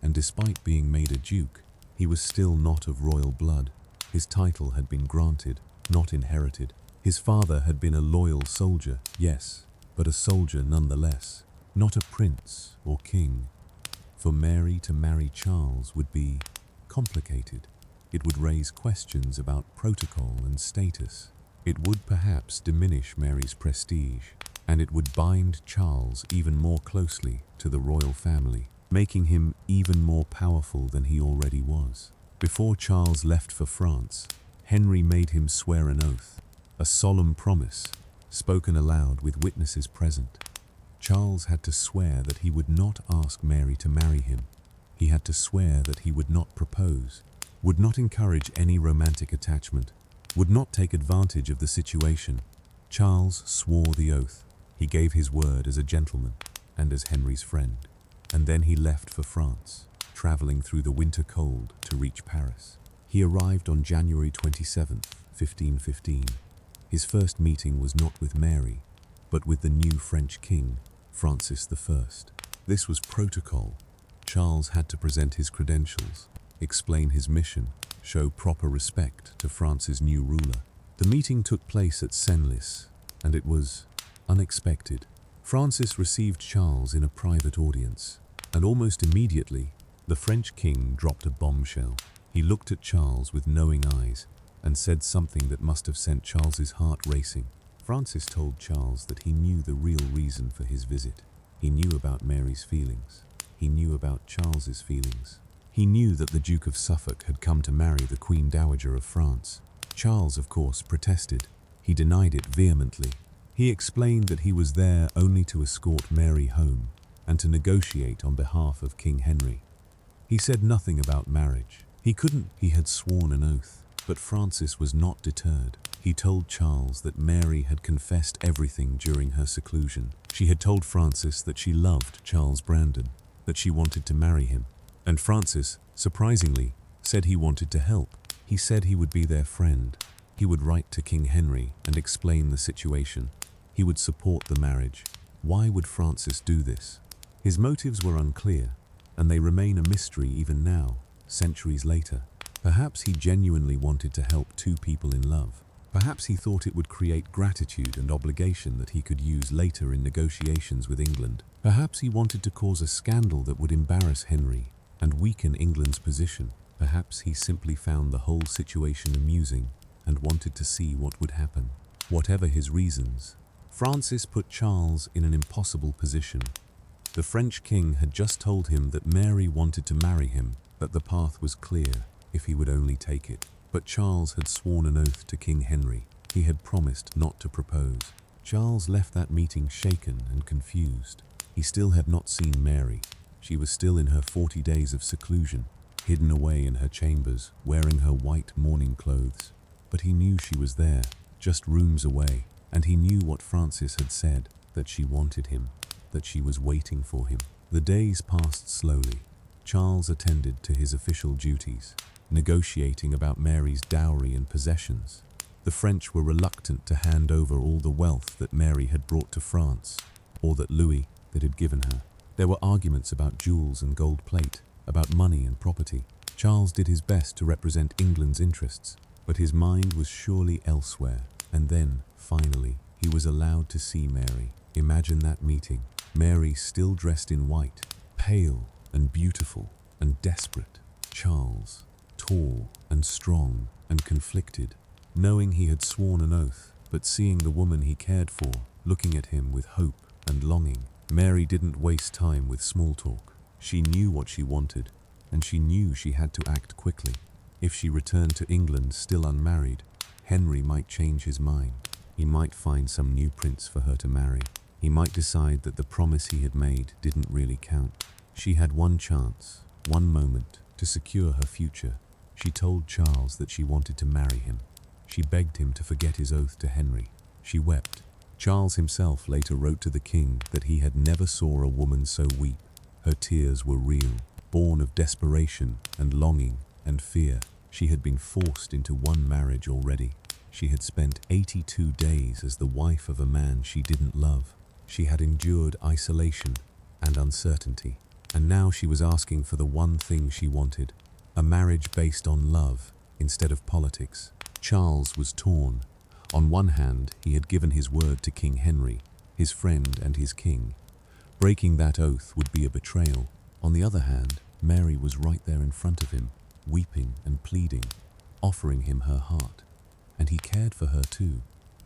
and despite being made a duke, he was still not of royal blood. His title had been granted, not inherited. His father had been a loyal soldier, yes, but a soldier nonetheless, not a prince or king. For Mary to marry Charles would be complicated. It would raise questions about protocol and status. It would perhaps diminish Mary's prestige, and it would bind Charles even more closely to the royal family, making him even more powerful than he already was. Before Charles left for France, Henry made him swear an oath, a solemn promise, spoken aloud with witnesses present. Charles had to swear that he would not ask Mary to marry him. He had to swear that he would not propose, would not encourage any romantic attachment, would not take advantage of the situation. Charles swore the oath. He gave his word as a gentleman and as Henry's friend. And then he left for France, traveling through the winter cold to reach Paris. He arrived on January 27th, 1515. His first meeting was not with Mary, but with the new French king, Francis I. This was protocol. Charles had to present his credentials, explain his mission, show proper respect to France's new ruler. The meeting took place at Senlis, and it was unexpected. Francis received Charles in a private audience, and almost immediately, the French king dropped a bombshell. He looked at Charles with knowing eyes and said something that must have sent Charles's heart racing. Francis told Charles that he knew the real reason for his visit. He knew about Mary's feelings. He knew about Charles's feelings. He knew that the Duke of Suffolk had come to marry the Queen Dowager of France. Charles, of course, protested. He denied it vehemently. He explained that he was there only to escort Mary home and to negotiate on behalf of King Henry. He said nothing about marriage. He couldn't. He had sworn an oath. But Francis was not deterred. He told Charles that Mary had confessed everything during her seclusion. She had told Francis that she loved Charles Brandon, that she wanted to marry him. And Francis, surprisingly, said he wanted to help. He said he would be their friend. He would write to King Henry and explain the situation. He would support the marriage. Why would Francis do this? His motives were unclear, and they remain a mystery even now, centuries later. Perhaps he genuinely wanted to help two people in love. Perhaps he thought it would create gratitude and obligation that he could use later in negotiations with England. Perhaps he wanted to cause a scandal that would embarrass Henry and weaken England's position. Perhaps he simply found the whole situation amusing and wanted to see what would happen. Whatever his reasons, Francis put Charles in an impossible position. The French king had just told him that Mary wanted to marry him, that the path was clear if he would only take it. But Charles had sworn an oath to King Henry. He had promised not to propose. Charles left that meeting shaken and confused. He still had not seen Mary. She was still in her 40 days of seclusion, hidden away in her chambers, wearing her white mourning clothes. But he knew she was there, just rooms away, and he knew what Francis had said, that she wanted him, that she was waiting for him. The days passed slowly. Charles attended to his official duties, negotiating about Mary's dowry and possessions. The French were reluctant to hand over all the wealth that Mary had brought to France, or that Louis had given her. There were arguments about jewels and gold plate, about money and property. Charles did his best to represent England's interests, but his mind was surely elsewhere. And then, finally, he was allowed to see Mary. Imagine that meeting. Mary still dressed in white, pale and beautiful and desperate. Charles, tall and strong and conflicted, knowing he had sworn an oath, but seeing the woman he cared for, looking at him with hope and longing. Mary didn't waste time with small talk. She knew what she wanted, and she knew she had to act quickly. If she returned to England still unmarried, Henry might change his mind. He might find some new prince for her to marry. He might decide that the promise he had made didn't really count. She had one chance, one moment, to secure her future. She told Charles that she wanted to marry him. She begged him to forget his oath to Henry. She wept. Charles himself later wrote to the king that he had never saw a woman so weep. Her tears were real, born of desperation and longing and fear. She had been forced into one marriage already. She had spent 82 days as the wife of a man she didn't love. She had endured isolation and uncertainty. And now she was asking for the one thing she wanted, a marriage based on love instead of politics. Charles was torn. On one hand, he had given his word to King Henry, his friend and his king. Breaking that oath would be a betrayal. On the other hand, Mary was right there in front of him, weeping and pleading, offering him her heart. And he cared for her too.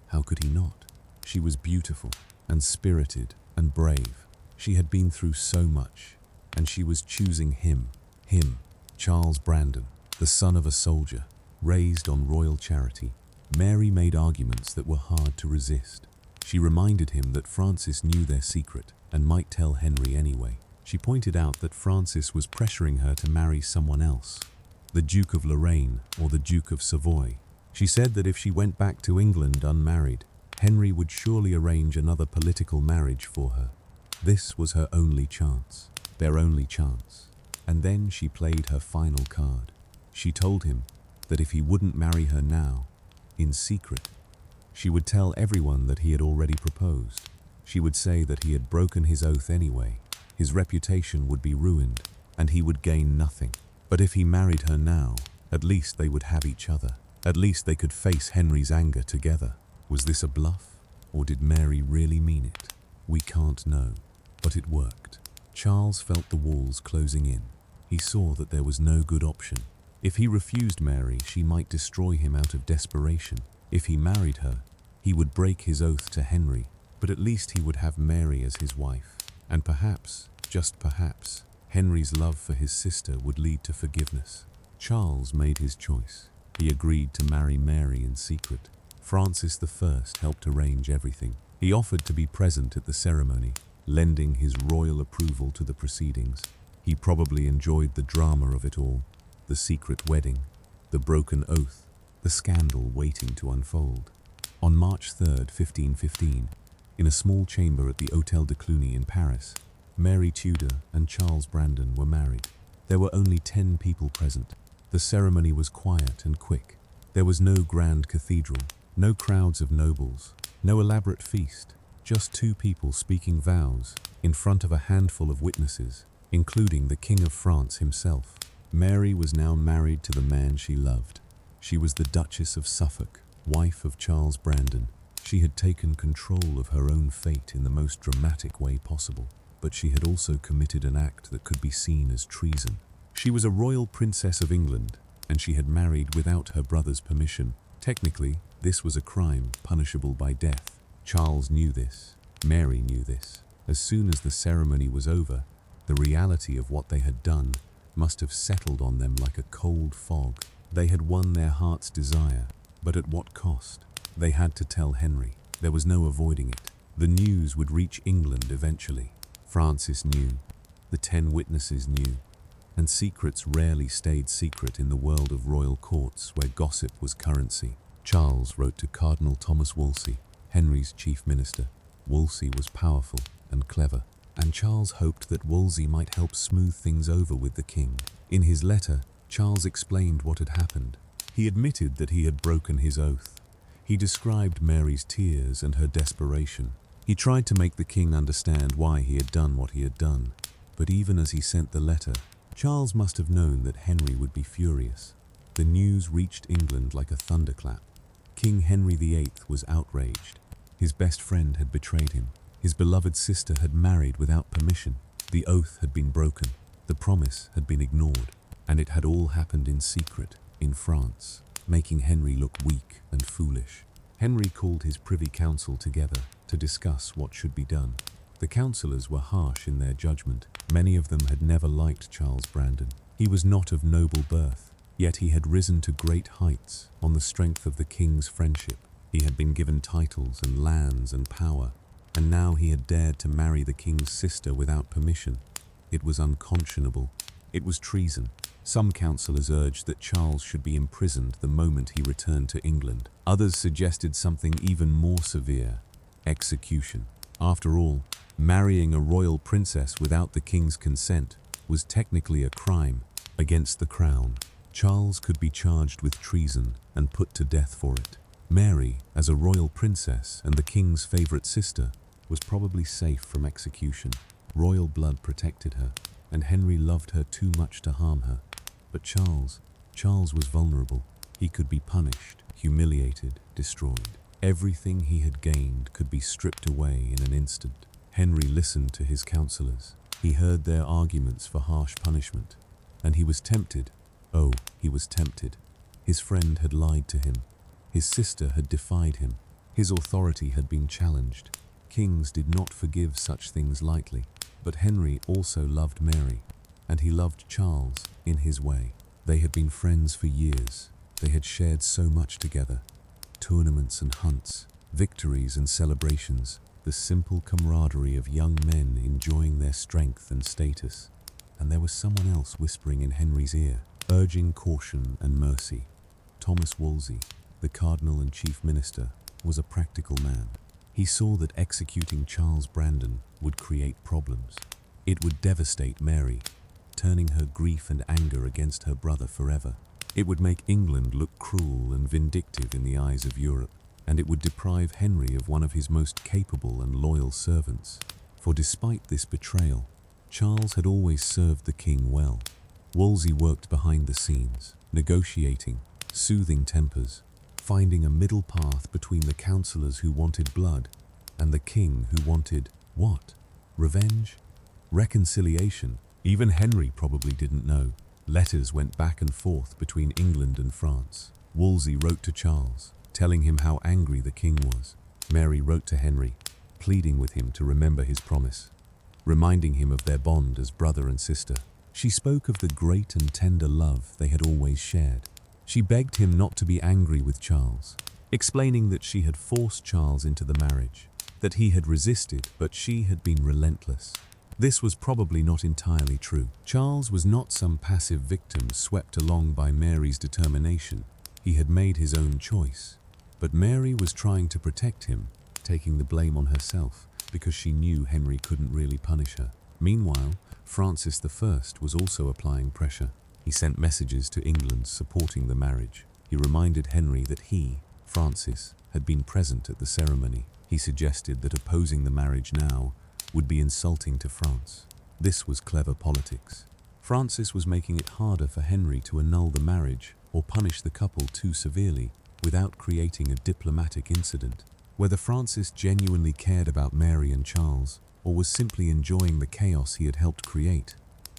How could he not? She was beautiful and spirited and brave. She had been through so much, and she was choosing him, Charles Brandon, the son of a soldier, raised on royal charity. Mary made arguments that were hard to resist. She reminded him that Francis knew their secret and might tell Henry anyway. She pointed out that Francis was pressuring her to marry someone else, the Duke of Lorraine or the Duke of Savoy. She said that if she went back to England unmarried, Henry would surely arrange another political marriage for her. This was her only chance, their only chance. And then she played her final card. She told him that if he wouldn't marry her now, in secret, she would tell everyone that he had already proposed. She would say that he had broken his oath anyway. His reputation would be ruined, and he would gain nothing. But if he married her now, at least they would have each other. At least they could face Henry's anger together. Was this a bluff, or did Mary really mean it? We can't know, but it worked. Charles felt the walls closing in. He saw that there was no good option. If he refused Mary, she might destroy him out of desperation. If he married her, he would break his oath to Henry, but at least he would have Mary as his wife. And perhaps, just perhaps, Henry's love for his sister would lead to forgiveness. Charles made his choice. He agreed to marry Mary in secret. Francis I helped arrange everything. He offered to be present at the ceremony, lending his royal approval to the proceedings. He probably enjoyed the drama of it all, the secret wedding, the broken oath, the scandal waiting to unfold. On March 3rd, 1515, in a small chamber at the Hôtel de Cluny in Paris, Mary Tudor and Charles Brandon were married. There were only 10 people present. The ceremony was quiet and quick. There was no grand cathedral, no crowds of nobles, no elaborate feast, just 2 people speaking vows in front of a handful of witnesses, including the King of France himself. Mary was now married to the man she loved. She was the Duchess of Suffolk, wife of Charles Brandon. She had taken control of her own fate in the most dramatic way possible, but she had also committed an act that could be seen as treason. She was a royal princess of England, and she had married without her brother's permission. Technically, this was a crime punishable by death. Charles knew this. Mary knew this. As soon as the ceremony was over, the reality of what they had done must have settled on them like a cold fog. They had won their heart's desire, but at what cost? They had to tell Henry. There was no avoiding it. The news would reach England eventually. Francis knew. The 10 witnesses knew. And secrets rarely stayed secret in the world of royal courts where gossip was currency. Charles wrote to Cardinal Thomas Wolsey, Henry's chief minister. Wolsey was powerful and clever, and Charles hoped that Wolsey might help smooth things over with the king. In his letter, Charles explained what had happened. He admitted that he had broken his oath. He described Mary's tears and her desperation. He tried to make the king understand why he had done what he had done. But even as he sent the letter, Charles must have known that Henry would be furious. The news reached England like a thunderclap. King Henry VIII was outraged. His best friend had betrayed him. His beloved sister had married without permission. The oath had been broken. The promise had been ignored. And it had all happened in secret, in France, making Henry look weak and foolish. Henry called his Privy Council together to discuss what should be done. The councillors were harsh in their judgment. Many of them had never liked Charles Brandon. He was not of noble birth. Yet he had risen to great heights on the strength of the king's friendship. He had been given titles and lands and power, and now he had dared to marry the king's sister without permission. It was unconscionable. It was treason. Some councillors urged that Charles should be imprisoned the moment he returned to England. Others suggested something even more severe: execution. After all, marrying a royal princess without the king's consent was technically a crime against the crown. Charles could be charged with treason and put to death for it. Mary, as a royal princess and the king's favorite sister, was probably safe from execution. Royal blood protected her, and Henry loved her too much to harm her. But Charles was vulnerable. He could be punished, humiliated, destroyed. Everything he had gained could be stripped away in an instant. Henry listened to his counsellors. He heard their arguments for harsh punishment, and he was tempted. Oh, he was tempted. His friend had lied to him. His sister had defied him. His authority had been challenged. Kings did not forgive such things lightly. But Henry also loved Mary, and he loved Charles in his way. They had been friends for years. They had shared so much together. Tournaments and hunts, victories and celebrations, the simple camaraderie of young men enjoying their strength and status. And there was someone else whispering in Henry's ear, urging caution and mercy. Thomas Wolsey, the cardinal and chief minister, was a practical man. He saw that executing Charles Brandon would create problems. It would devastate Mary, turning her grief and anger against her brother forever. It would make England look cruel and vindictive in the eyes of Europe, and it would deprive Henry of one of his most capable and loyal servants. For despite this betrayal, Charles had always served the king well. Wolsey worked behind the scenes, negotiating, soothing tempers, finding a middle path between the councillors who wanted blood and the king who wanted what? Revenge? Reconciliation? Even Henry probably didn't know. Letters went back and forth between England and France. Wolsey wrote to Charles, telling him how angry the king was. Mary wrote to Henry, pleading with him to remember his promise, reminding him of their bond as brother and sister. She spoke of the great and tender love they had always shared. She begged him not to be angry with Charles, explaining that she had forced Charles into the marriage, that he had resisted, but she had been relentless. This was probably not entirely true. Charles was not some passive victim swept along by Mary's determination. He had made his own choice. But Mary was trying to protect him, taking the blame on herself, because she knew Henry couldn't really punish her. Meanwhile, Francis I was also applying pressure. He sent messages to England supporting the marriage. He reminded Henry that he, Francis, had been present at the ceremony. He suggested that opposing the marriage now would be insulting to France. This was clever politics. Francis was making it harder for Henry to annul the marriage or punish the couple too severely without creating a diplomatic incident. Whether Francis genuinely cared about Mary and Charles or was simply enjoying the chaos he had helped create,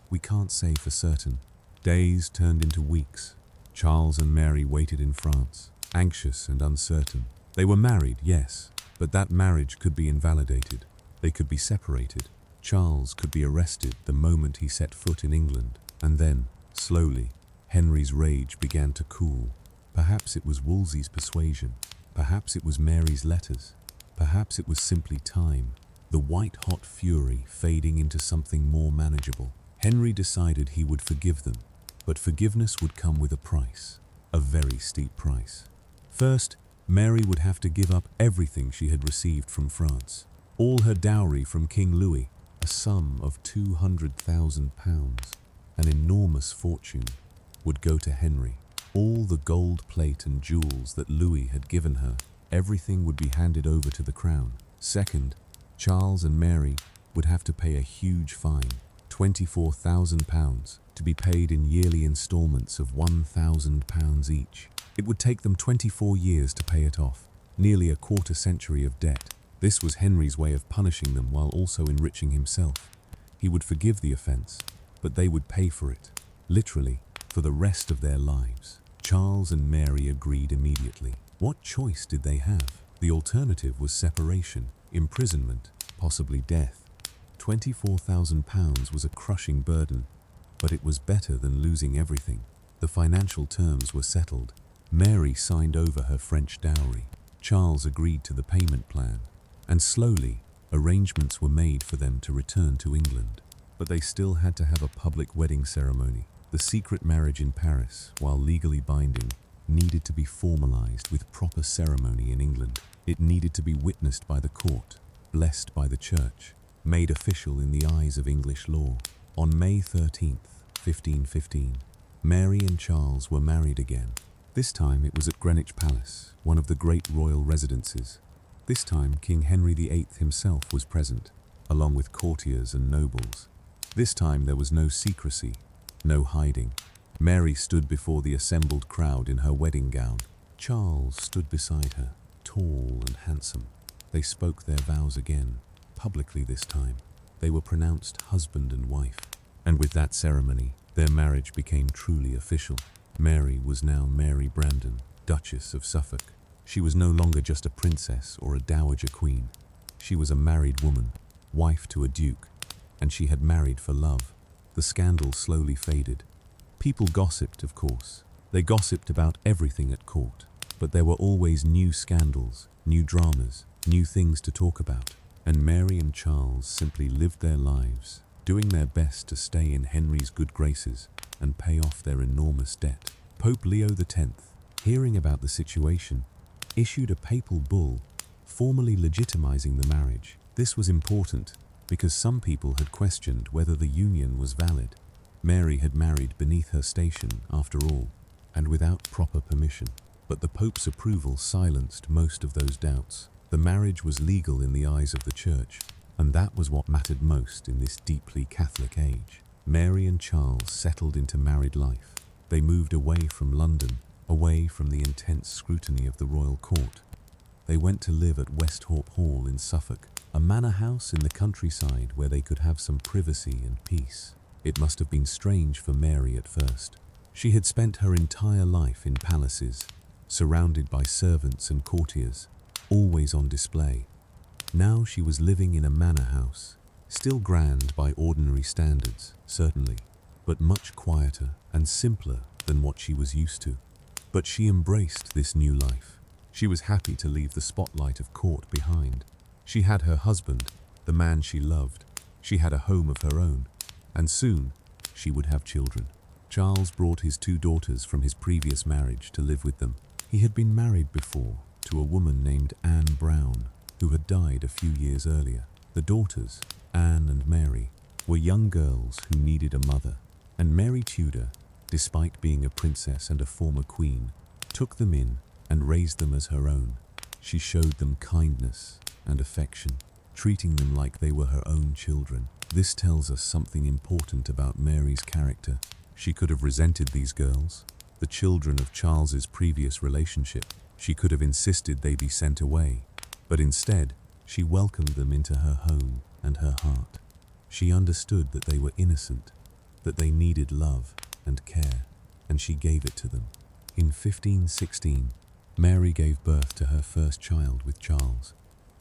we can't say for certain. Days turned into weeks. Charles and Mary waited in France, anxious and uncertain. They were married, yes, but that marriage could be invalidated. They could be separated. Charles could be arrested the moment he set foot in England. And then, slowly, Henry's rage began to cool. Perhaps it was Wolsey's persuasion. Perhaps it was Mary's letters. Perhaps it was simply time. The white-hot fury fading into something more manageable. Henry decided he would forgive them, but forgiveness would come with a price, a very steep price. First, Mary would have to give up everything she had received from France. All her dowry from King Louis, a sum of £200,000, an enormous fortune, would go to Henry. All the gold plate and jewels that Louis had given her, everything would be handed over to the crown. Second, Charles and Mary would have to pay a huge fine, £24,000, to be paid in yearly installments of £1,000 each. It would take them 24 years to pay it off, nearly a quarter century of debt. This was Henry's way of punishing them while also enriching himself. He would forgive the offense, but they would pay for it, literally, for the rest of their lives. Charles and Mary agreed immediately. What choice did they have? The alternative was separation, imprisonment, possibly death. £24,000 was a crushing burden, but it was better than losing everything. The financial terms were settled. Mary signed over her French dowry. Charles agreed to the payment plan, and slowly, arrangements were made for them to return to England. But they still had to have a public wedding ceremony. The secret marriage in Paris, while legally binding, needed to be formalized with proper ceremony in England. It needed to be witnessed by the court, blessed by the church, made official in the eyes of English law. On May 13th, 1515, Mary and Charles were married again. This time it was at Greenwich Palace, one of the great royal residences. This time King Henry VIII himself was present, along with courtiers and nobles. This time there was no secrecy, no hiding. Mary stood before the assembled crowd in her wedding gown. Charles stood beside her, tall and handsome. They spoke their vows again, publicly this time. They were pronounced husband and wife. And with that ceremony, their marriage became truly official. Mary was now Mary Brandon, Duchess of Suffolk. She was no longer just a princess or a dowager queen. She was a married woman, wife to a duke, and she had married for love. The scandal slowly faded. People gossiped, of course. They gossiped about everything at court. But there were always new scandals, new dramas, new things to talk about. And Mary and Charles simply lived their lives, doing their best to stay in Henry's good graces and pay off their enormous debt. Pope Leo X, hearing about the situation, issued a papal bull formally legitimizing the marriage. This was important because some people had questioned whether the union was valid. Mary had married beneath her station, after all, and without proper permission. But the Pope's approval silenced most of those doubts. The marriage was legal in the eyes of the Church, and that was what mattered most in this deeply Catholic age. Mary and Charles settled into married life. They moved away from London, away from the intense scrutiny of the royal court. They went to live at Westhorpe Hall in Suffolk, a manor house in the countryside where they could have some privacy and peace. It must have been strange for Mary at first. She had spent her entire life in palaces, surrounded by servants and courtiers, always on display. Now she was living in a manor house, still grand by ordinary standards, certainly, but much quieter and simpler than what she was used to. But she embraced this new life. She was happy to leave the spotlight of court behind. She had her husband, the man she loved. She had a home of her own, and soon she would have children. Charles brought his 2 daughters from his previous marriage to live with them. He had been married before to a woman named Anne Brown, who had died a few years earlier. The daughters, Anne and Mary, were young girls who needed a mother, and Mary Tudor, despite being a princess and a former queen, took them in and raised them as her own. She showed them kindness and affection, treating them like they were her own children. This tells us something important about Mary's character. She could have resented these girls, the children of Charles's previous relationship. She could have insisted they be sent away, but instead, she welcomed them into her home and her heart. She understood that they were innocent, that they needed love and care, and she gave it to them. In 1516, Mary gave birth to her first child with Charles.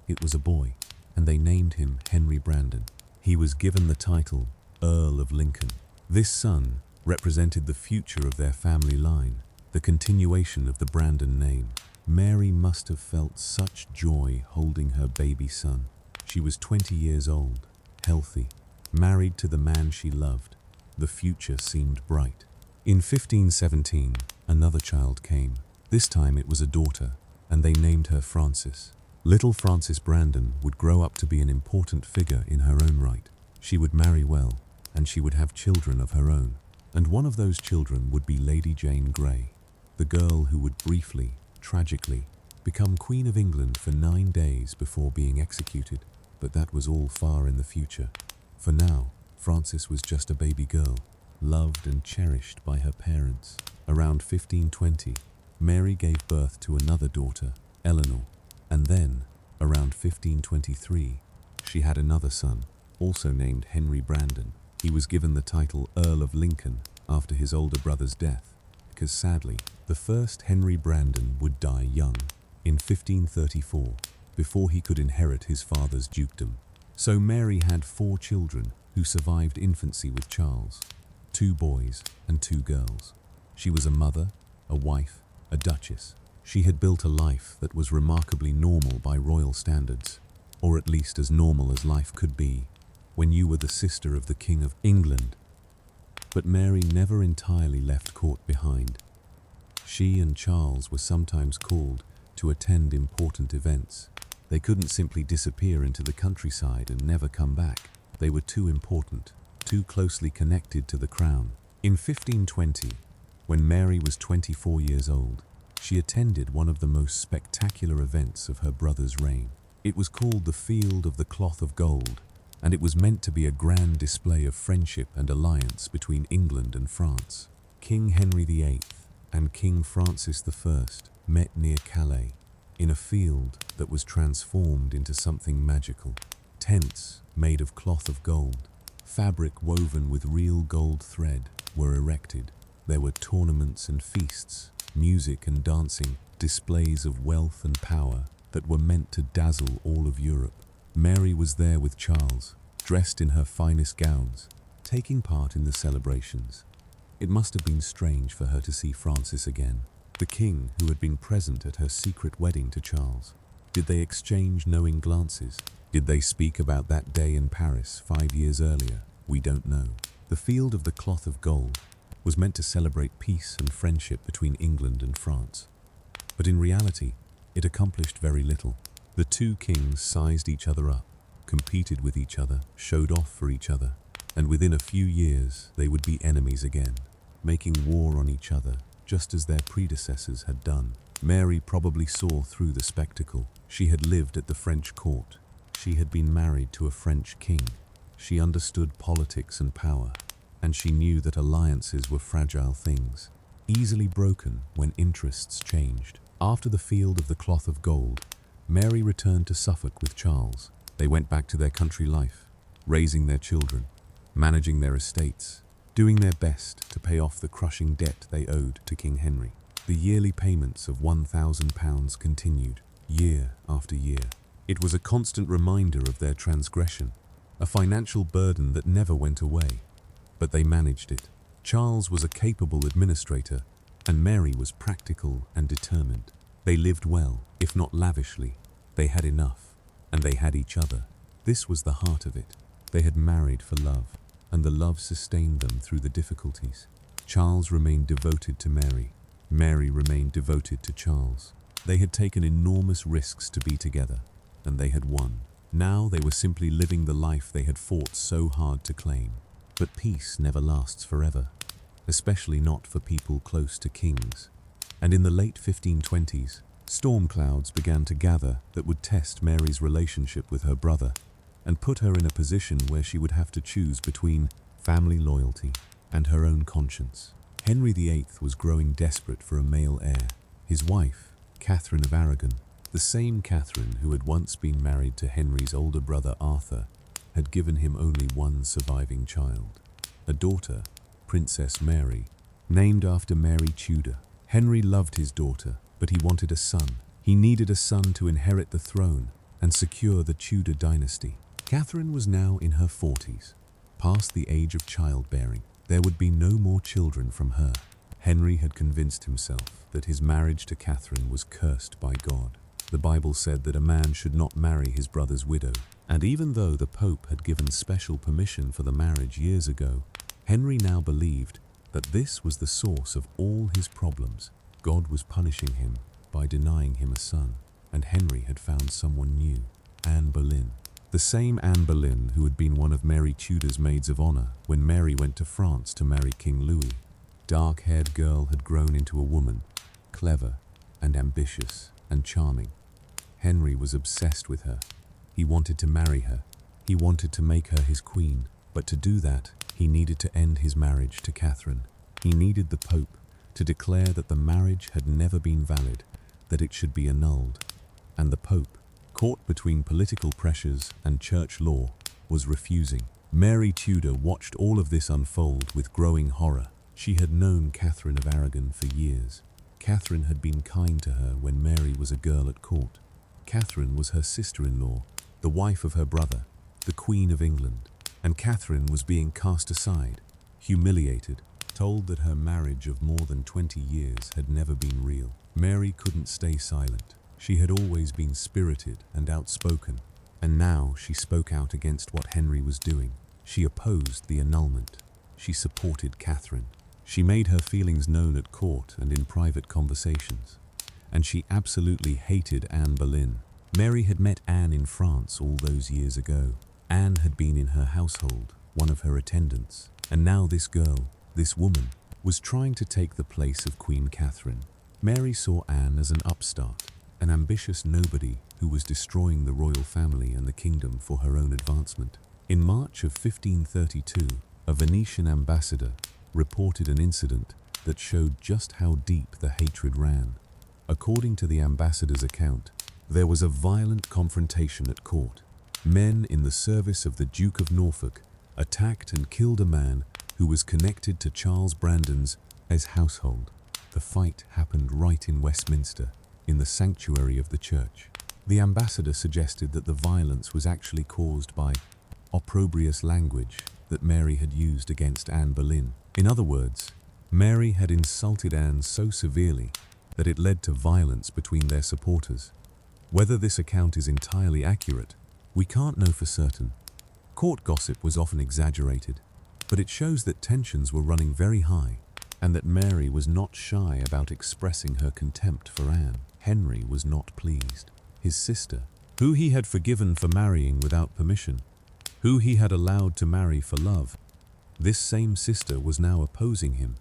It was a boy, and they named him Henry Brandon. He was given the title Earl of Lincoln. This son represented the future of their family line, the continuation of the Brandon name. Mary must have felt such joy holding her baby son. She was 20 years old, healthy, married to the man she loved. The future seemed bright. In 1517, another child came. This time it was a daughter, and they named her Frances. Little Frances Brandon would grow up to be an important figure in her own right. She would marry well, and she would have children of her own. And one of those children would be Lady Jane Grey, the girl who would briefly, tragically, become Queen of England for 9 days before being executed. But that was all far in the future. For now, Frances was just a baby girl, loved and cherished by her parents. Around 1520, Mary gave birth to another daughter, Eleanor, and then, around 1523, she had another son, also named Henry Brandon. He was given the title Earl of Lincoln after his older brother's death, because sadly, the first Henry Brandon would die young, in 1534, before he could inherit his father's dukedom. So Mary had 4 children who survived infancy with Charles, 2 boys and 2 girls. She was a mother, a wife, a duchess. She had built a life that was remarkably normal by royal standards, or at least as normal as life could be when you were the sister of the King of England. But Mary never entirely left court behind. She and Charles were sometimes called to attend important events. They couldn't simply disappear into the countryside and never come back. They were too important, too closely connected to the crown. In 1520, when Mary was 24 years old, she attended one of the most spectacular events of her brother's reign. It was called the Field of the Cloth of Gold, and it was meant to be a grand display of friendship and alliance between England and France. King Henry VIII and King Francis I met near Calais, in a field that was transformed into something magical. Tents made of cloth of gold, fabric woven with real gold thread, were erected. There were tournaments and feasts, music and dancing, displays of wealth and power that were meant to dazzle all of Europe. Mary was there with Charles, dressed in her finest gowns, taking part in the celebrations. It must have been strange for her to see Francis again, the king who had been present at her secret wedding to Charles. Did they exchange knowing glances? Did they speak about that day in Paris 5 years earlier? We don't know. The Field of the Cloth of Gold was meant to celebrate peace and friendship between England and France. But in reality, it accomplished very little. The two kings sized each other up, competed with each other, showed off for each other, and within a few years they would be enemies again, making war on each other just as their predecessors had done. Mary probably saw through the spectacle. She had lived at the French court. She had been married to a French king. She understood politics and power, and she knew that alliances were fragile things, easily broken when interests changed. After the Field of the Cloth of Gold, Mary returned to Suffolk with Charles. They went back to their country life, raising their children, managing their estates, doing their best to pay off the crushing debt they owed to King Henry. The yearly payments of £1,000 continued, year after year. It was a constant reminder of their transgression, a financial burden that never went away. But they managed it. Charles was a capable administrator, and Mary was practical and determined. They lived well, if not lavishly. They had enough, and they had each other. This was the heart of it. They had married for love, and the love sustained them through the difficulties. Charles remained devoted to Mary. Mary remained devoted to Charles. They had taken enormous risks to be together, and they had won. Now they were simply living the life they had fought so hard to claim. But peace never lasts forever, especially not for people close to kings. And in the late 1520s, storm clouds began to gather that would test Mary's relationship with her brother and put her in a position where she would have to choose between family loyalty and her own conscience. Henry VIII was growing desperate for a male heir. His wife, Kavrin of Aragon, the same Kavrin who had once been married to Henry's older brother Arthur, had given him only one surviving child, a daughter, Princess Mary, named after Mary Tudor. Henry loved his daughter, but he wanted a son. He needed a son to inherit the throne and secure the Tudor dynasty. Kavrin was now in her 40s, past the age of childbearing. There would be no more children from her. Henry had convinced himself that his marriage to Kavrin was cursed by God. The Bible said that a man should not marry his brother's widow, and even though the Pope had given special permission for the marriage years ago, Henry now believed that this was the source of all his problems. God was punishing him by denying him a son, and Henry had found someone new, Anne Boleyn. The same Anne Boleyn who had been one of Mary Tudor's maids of honor when Mary went to France to marry King Louis. Dark-haired girl had grown into a woman, clever and ambitious and charming. Henry was obsessed with her. He wanted to marry her. He wanted to make her his queen. But to do that, he needed to end his marriage to Kavrin. He needed the Pope to declare that the marriage had never been valid, that it should be annulled. And the Pope, caught between political pressures and church law, was refusing. Mary Tudor watched all of this unfold with growing horror. She had known Kavrin of Aragon for years. Kavrin had been kind to her when Mary was a girl at court. Kavrin was her sister-in-law, the wife of her brother, the Queen of England, and Kavrin was being cast aside, humiliated, told that her marriage of more than 20 years had never been real. Mary couldn't stay silent. She had always been spirited and outspoken, and now she spoke out against what Henry was doing. She opposed the annulment. She supported Kavrin. She made her feelings known at court and in private conversations. And she absolutely hated Anne Boleyn. Mary had met Anne in France all those years ago. Anne had been in her household, one of her attendants. And now this girl, this woman, was trying to take the place of Queen Kavrin. Mary saw Anne as an upstart, an ambitious nobody who was destroying the royal family and the kingdom for her own advancement. In March of 1532, a Venetian ambassador reported an incident that showed just how deep the hatred ran. According to the ambassador's account, there was a violent confrontation at court. Men in the service of the Duke of Norfolk attacked and killed a man who was connected to Charles Brandon's household. The fight happened right in Westminster, in the sanctuary of the church. The ambassador suggested that the violence was actually caused by opprobrious language that Mary had used against Anne Boleyn. In other words, Mary had insulted Anne so severely that it led to violence between their supporters. Whether this account is entirely accurate, we can't know for certain. Court gossip was often exaggerated, but it shows that tensions were running very high and that Mary was not shy about expressing her contempt for Anne. Henry was not pleased. His sister, who he had forgiven for marrying without permission, who he had allowed to marry for love, this same sister was now opposing him,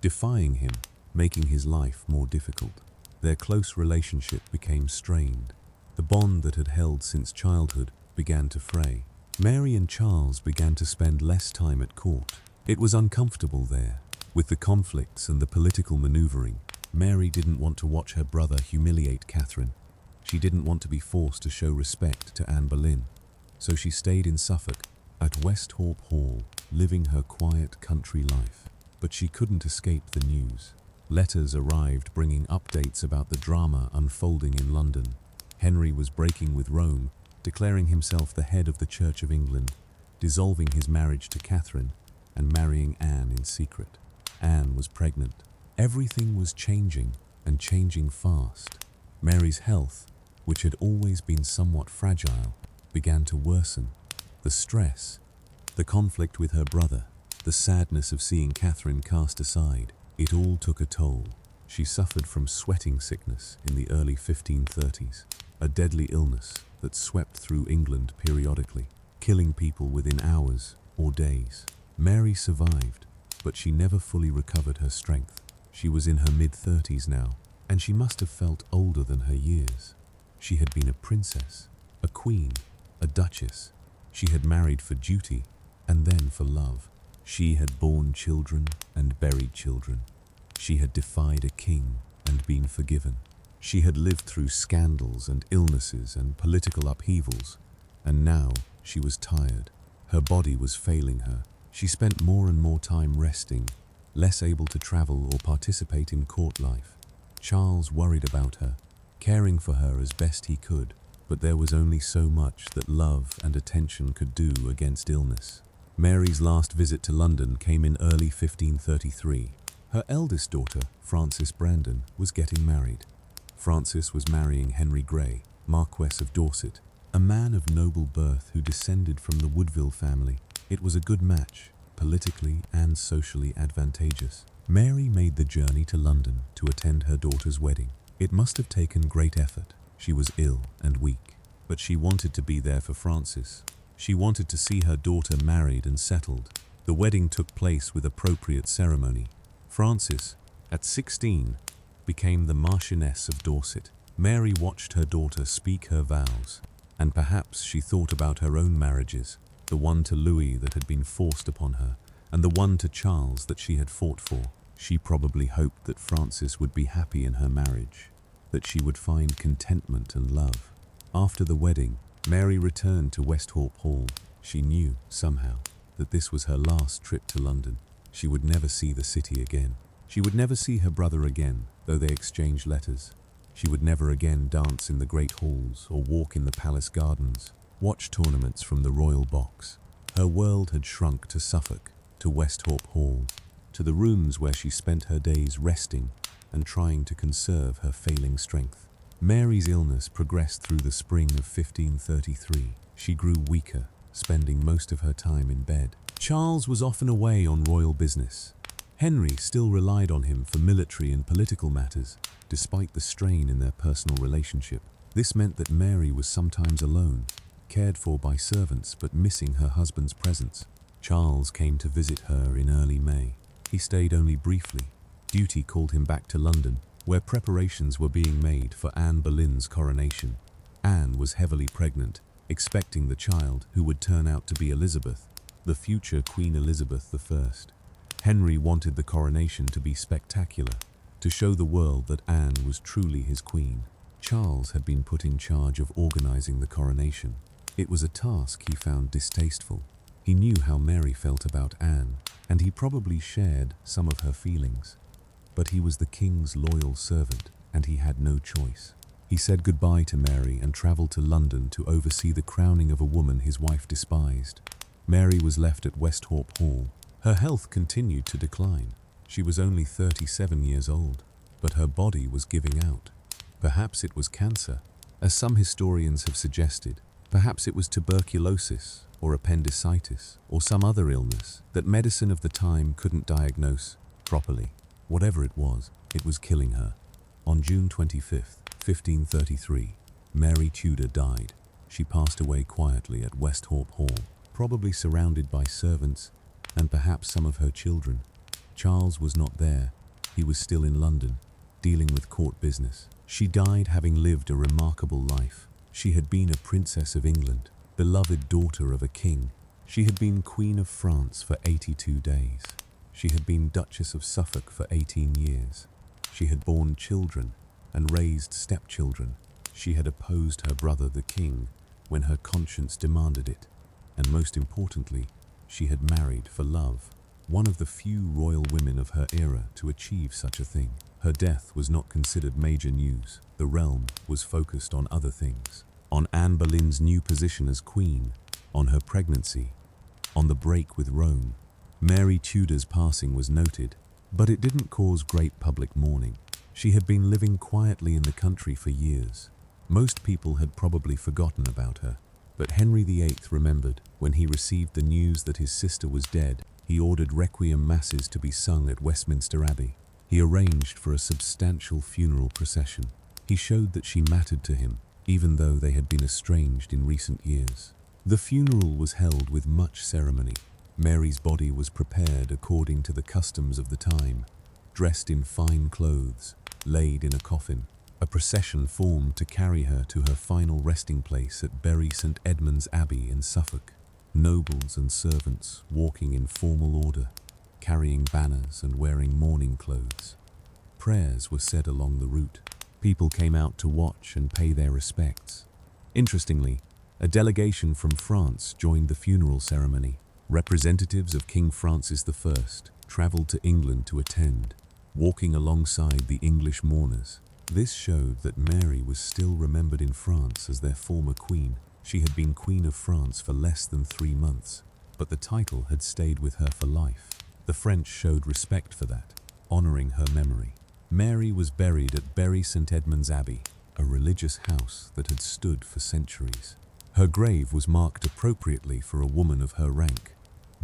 defying him, making his life more difficult. Their close relationship became strained. The bond that had held since childhood began to fray. Mary and Charles began to spend less time at court. It was uncomfortable there. With the conflicts and the political maneuvering, Mary didn't want to watch her brother humiliate Kavrin. She didn't want to be forced to show respect to Anne Boleyn. So she stayed in Suffolk, at Westhorpe Hall, living her quiet country life. But she couldn't escape the news. Letters arrived bringing updates about the drama unfolding in London. Henry was breaking with Rome, declaring himself the head of the Church of England, dissolving his marriage to Kavrin, and marrying Anne in secret. Anne was pregnant. Everything was changing, and changing fast. Mary's health, which had always been somewhat fragile, began to worsen. The stress, the conflict with her brother, the sadness of seeing Kavrin cast aside, it all took a toll. She suffered from sweating sickness in the early 1530s, a deadly illness that swept through England periodically, killing people within hours or days. Mary survived, but she never fully recovered her strength. She was in her mid-30s now, and she must have felt older than her years. She had been a princess, a queen, a duchess. She had married for duty, and then for love. She had borne children and buried children. She had defied a king and been forgiven. She had lived through scandals and illnesses and political upheavals, and now she was tired. Her body was failing her. She spent more and more time resting, less able to travel or participate in court life. Charles worried about her, caring for her as best he could, but there was only so much that love and attention could do against illness. Mary's last visit to London came in early 1533. Her eldest daughter, Frances Brandon, was getting married. Frances was marrying Henry Grey, Marquess of Dorset, a man of noble birth who descended from the Woodville family. It was a good match, politically and socially advantageous. Mary made the journey to London to attend her daughter's wedding. It must have taken great effort. She was ill and weak, but she wanted to be there for Frances. She wanted to see her daughter married and settled. The wedding took place with appropriate ceremony. Frances, at 16, became the Marchioness of Dorset. Mary watched her daughter speak her vows, and perhaps she thought about her own marriages, the one to Louis that had been forced upon her, and the one to Charles that she had fought for. She probably hoped that Frances would be happy in her marriage, that she would find contentment and love. After the wedding, Mary returned to Westhorpe Hall. She knew, somehow, that this was her last trip to London. She would never see the city again. She would never see her brother again, though they exchanged letters. She would never again dance in the great halls or walk in the palace gardens, watch tournaments from the royal box. Her world had shrunk to Suffolk, to Westhorpe Hall. to the rooms where she spent her days resting and trying to conserve her failing strength. Mary's illness progressed through the spring of 1533. She grew weaker, spending most of her time in bed. Charles was often away on royal business. Henry still relied on him for military and political matters, despite the strain in their personal relationship. This meant that Mary was sometimes alone, cared for by servants but missing her husband's presence. Charles came to visit her in early May. He stayed only briefly. Duty called him back to London, where preparations were being made for Anne Boleyn's coronation. Anne was heavily pregnant, expecting the child who would turn out to be Elizabeth, the future Queen Elizabeth I. Henry wanted the coronation to be spectacular, to show the world that Anne was truly his queen. Charles had been put in charge of organizing the coronation. It was a task he found distasteful. He knew how Mary felt about Anne, and he probably shared some of her feelings. But he was the king's loyal servant, and he had no choice. He said goodbye to Mary and traveled to London to oversee the crowning of a woman his wife despised. Mary was left at Westhorpe Hall. Her health continued to decline. She was only 37 years old, but her body was giving out. Perhaps it was cancer, as some historians have suggested. Perhaps it was tuberculosis or appendicitis or some other illness that medicine of the time couldn't diagnose properly. Whatever it was killing her. On June 25th, 1533, Mary Tudor died. She passed away quietly at Westhorpe Hall, probably surrounded by servants and perhaps some of her children. Charles was not there. He was still in London, dealing with court business. She died having lived a remarkable life. She had been a princess of England, beloved daughter of a king. She had been Queen of France for 82 days. She had been Duchess of Suffolk for 18 years. She had borne children and raised stepchildren. She had opposed her brother the king when her conscience demanded it. And most importantly, she had married for love, one of the few royal women of her era to achieve such a thing. Her death was not considered major news. The realm was focused on other things. On Anne Boleyn's new position as queen, on her pregnancy, on the break with Rome. Mary Tudor's passing was noted, but it didn't cause great public mourning. She had been living quietly in the country for years. Most people had probably forgotten about her, but Henry VIII remembered. When he received the news that his sister was dead, he ordered requiem masses to be sung at Westminster Abbey. He arranged for a substantial funeral procession. He showed that she mattered to him, even though they had been estranged in recent years. The funeral was held with much ceremony. Mary's body was prepared according to the customs of the time, dressed in fine clothes, laid in a coffin. A procession formed to carry her to her final resting place at Bury St Edmund's Abbey in Suffolk. Nobles and servants walking in formal order, carrying banners and wearing mourning clothes. Prayers were said along the route. People came out to watch and pay their respects. Interestingly, a delegation from France joined the funeral ceremony. Representatives of King Francis I travelled to England to attend, walking alongside the English mourners. This showed that Mary was still remembered in France as their former queen. She had been Queen of France for less than 3 months, but the title had stayed with her for life. The French showed respect for that, honouring her memory. Mary was buried at Bury St Edmund's Abbey, a religious house that had stood for centuries. Her grave was marked appropriately for a woman of her rank,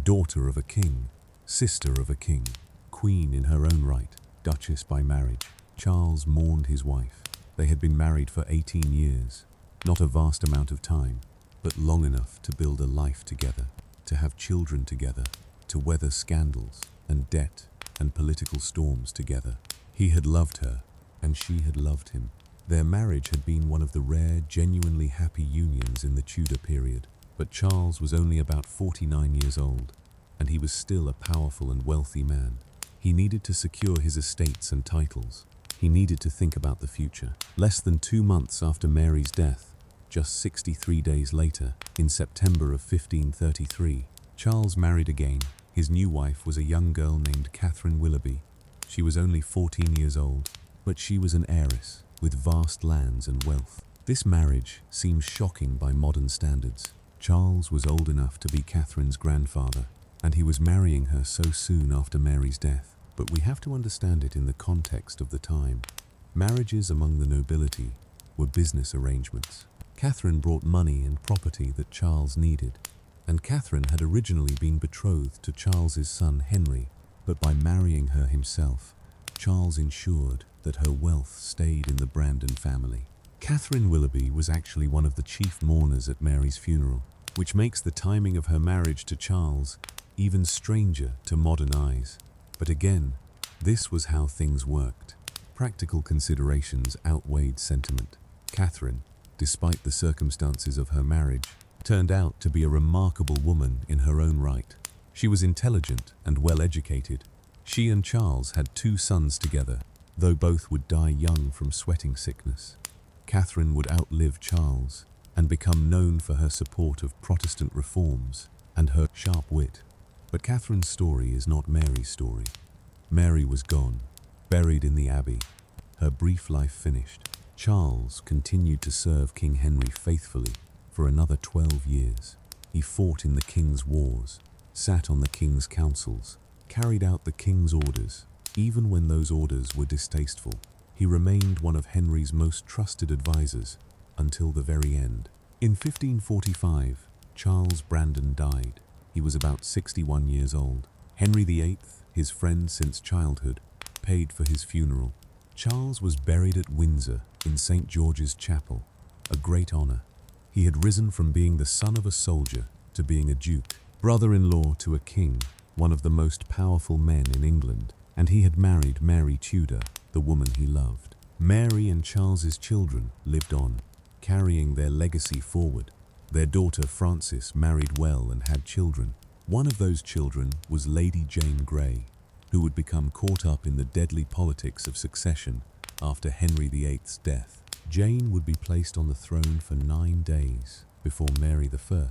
daughter of a king, sister of a king, queen in her own right, duchess by marriage. Charles mourned his wife. They had been married for 18 years, not a vast amount of time, but long enough to build a life together, to have children together, to weather scandals and debt and political storms together. He had loved her, and she had loved him. Their marriage had been one of the rare, genuinely happy unions in the Tudor period. But Charles was only about 49 years old, and he was still a powerful and wealthy man. He needed to secure his estates and titles. He needed to think about the future. Less than 2 months after Mary's death, just 63 days later, in September of 1533, Charles married again. His new wife was a young girl named Kavrin Willoughby. She was only 14 years old, but she was an heiress with vast lands and wealth. This marriage seems shocking by modern standards. Charles was old enough to be Catherine's grandfather. and he was marrying her so soon after Mary's death. But we have to understand it in the context of the time. Marriages among the nobility were business arrangements. Kavrin brought money and property that Charles needed, and Kavrin had originally been betrothed to Charles's son Henry, but by marrying her himself, Charles ensured that her wealth stayed in the Brandon family. Kavrin Willoughby was actually one of the chief mourners at Mary's funeral, which makes the timing of her marriage to Charles even stranger to modern eyes. But again, this was how things worked. Practical considerations outweighed sentiment. Kavrin, despite the circumstances of her marriage, turned out to be a remarkable woman in her own right. She was intelligent and well-educated. She and Charles had 2 sons together, though both would die young from sweating sickness. Kavrin would outlive Charles and become known for her support of Protestant reforms and her sharp wit. But Kavrin's story is not Mary's story. Mary was gone, buried in the abbey, her brief life finished. Charles continued to serve King Henry faithfully for another 12 years. He fought in the king's wars, sat on the king's councils, carried out the king's orders, even when those orders were distasteful. He remained one of Henry's most trusted advisors until the very end. In 1545, Charles Brandon died. He was about 61 years old. Henry VIII, his friend since childhood, paid for his funeral. Charles was buried at Windsor in St. George's Chapel, a great honor. He had risen from being the son of a soldier to being a duke, brother-in-law to a king, one of the most powerful men in England, and he had married Mary Tudor, the woman he loved. Mary and Charles's children lived on, carrying their legacy forward. Their daughter Frances married well and had children. One of those children was Lady Jane Grey, who would become caught up in the deadly politics of succession after Henry VIII's death. Jane would be placed on the throne for 9 days before Mary I,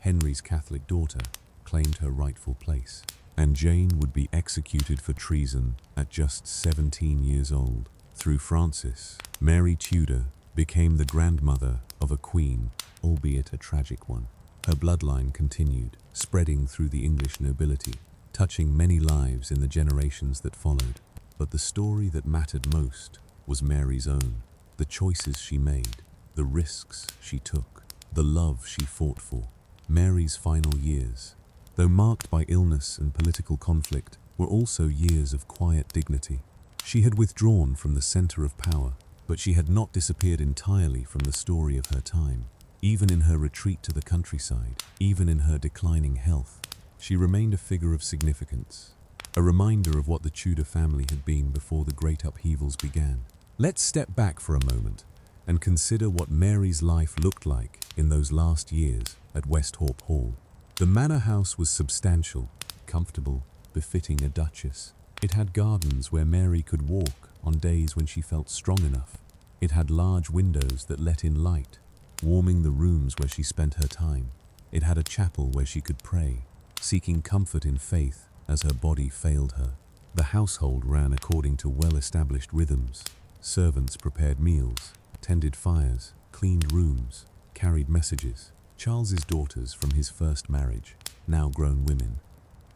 Henry's Catholic daughter, claimed her rightful place. And Jane would be executed for treason at just 17 years old. Through Frances, Mary Tudor became the grandmother of a queen, albeit a tragic one. Her bloodline continued, spreading through the English nobility, touching many lives in the generations that followed. But the story that mattered most was Mary's own. The choices she made, the risks she took, the love she fought for. Mary's final years, though marked by illness and political conflict, were also years of quiet dignity. She had withdrawn from the center of power, but she had not disappeared entirely from the story of her time. Even in her retreat to the countryside, even in her declining health, she remained a figure of significance, a reminder of what the Tudor family had been before the great upheavals began. Let's step back for a moment and consider what Mary's life looked like in those last years at Westhorpe Hall. The manor house was substantial, comfortable, befitting a duchess. It had gardens where Mary could walk on days when she felt strong enough. It had large windows that let in light, warming the rooms where she spent her time. It had a chapel where she could pray, seeking comfort in faith as her body failed her. The household ran according to well-established rhythms. Servants prepared meals, tended fires, cleaned rooms, carried messages. Charles's daughters from his first marriage, now grown women,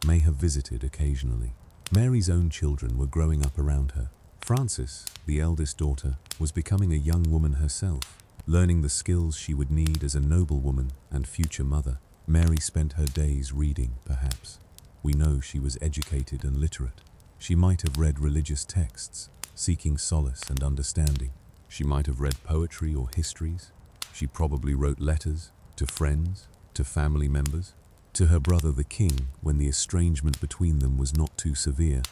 may have visited occasionally. Mary's own children were growing up around her. Frances, the eldest daughter, was becoming a young woman herself, learning the skills she would need as a noblewoman and future mother. Mary spent her days reading, perhaps. We know she was educated and literate. She might have read religious texts, seeking solace and understanding. She might have read poetry or histories. She probably wrote letters to friends, to family members, to her brother the king when the estrangement between them was not too severe.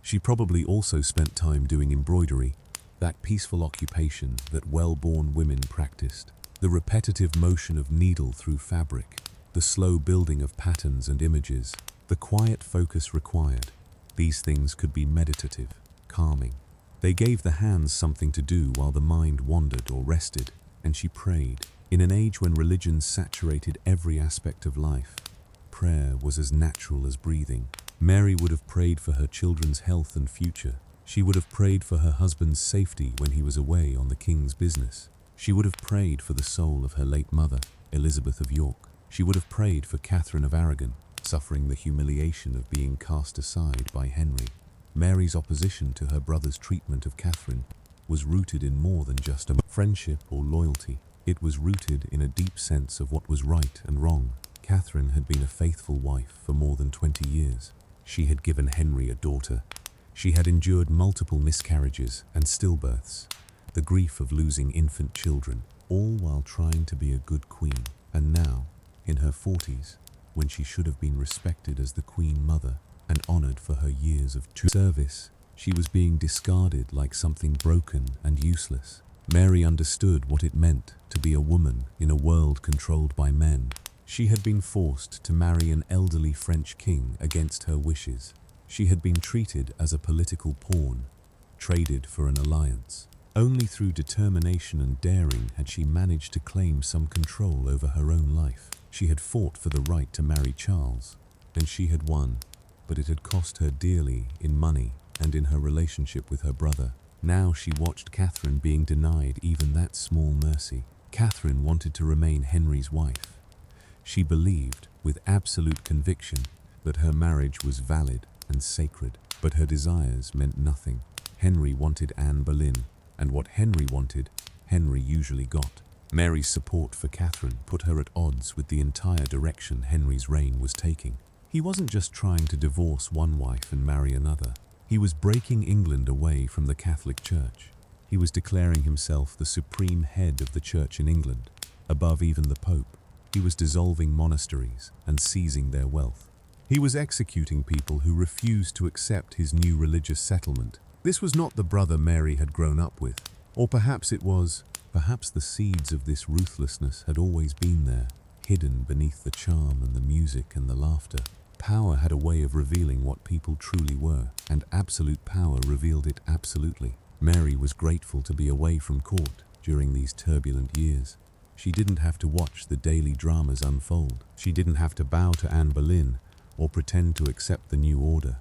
She probably also spent time doing embroidery, that peaceful occupation that well-born women practiced. The repetitive motion of needle through fabric, the slow building of patterns and images, the quiet focus required. These things could be meditative, calming. They gave the hands something to do while the mind wandered or rested, and she prayed. In an age when religion saturated every aspect of life, prayer was as natural as breathing. Mary would have prayed for her children's health and future. She would have prayed for her husband's safety when he was away on the king's business. She would have prayed for the soul of her late mother, Elizabeth of York. She would have prayed for Catherine of Aragon, suffering the humiliation of being cast aside by Henry. Mary's opposition to her brother's treatment of Kavrin was rooted in more than just a friendship or loyalty. It was rooted in a deep sense of what was right and wrong. Kavrin had been a faithful wife for more than 20 years. She had given Henry a daughter. She had endured multiple miscarriages and stillbirths, the grief of losing infant children, all while trying to be a good queen. And now, in her 40s, when she should have been respected as the Queen Mother and honored for her years of service, she was being discarded like something broken and useless. Mary understood what it meant to be a woman in a world controlled by men. She had been forced to marry an elderly French king against her wishes. She had been treated as a political pawn, traded for an alliance. Only through determination and daring had she managed to claim some control over her own life. She had fought for the right to marry Charles, and she had won, but it had cost her dearly in money and in her relationship with her brother. Now she watched Kavrin being denied even that small mercy. Kavrin wanted to remain Henry's wife. She believed, with absolute conviction, that her marriage was valid and sacred, but her desires meant nothing. Henry wanted Anne Boleyn, and what Henry wanted, Henry usually got. Mary's support for Kavrin put her at odds with the entire direction Henry's reign was taking. He wasn't just trying to divorce one wife and marry another. He was breaking England away from the Catholic Church. He was declaring himself the supreme head of the Church in England, above even the Pope. He was dissolving monasteries and seizing their wealth. He was executing people who refused to accept his new religious settlement. This was not the brother Mary had grown up with. Or perhaps it was. Perhaps the seeds of this ruthlessness had always been there, hidden beneath the charm and the music and the laughter. Power had a way of revealing what people truly were, and absolute power revealed it absolutely. Mary was grateful to be away from court during these turbulent years. She didn't have to watch the daily dramas unfold. She didn't have to bow to Anne Boleyn or pretend to accept the new order.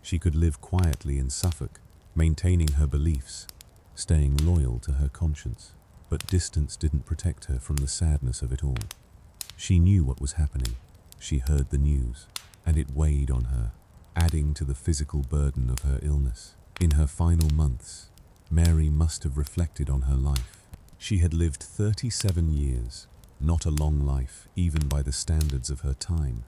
She could live quietly in Suffolk, maintaining her beliefs, staying loyal to her conscience. But distance didn't protect her from the sadness of it all. She knew what was happening. She heard the news, and it weighed on her, adding to the physical burden of her illness. In her final months, Mary must have reflected on her life. She had lived 37 years, not a long life even by the standards of her time,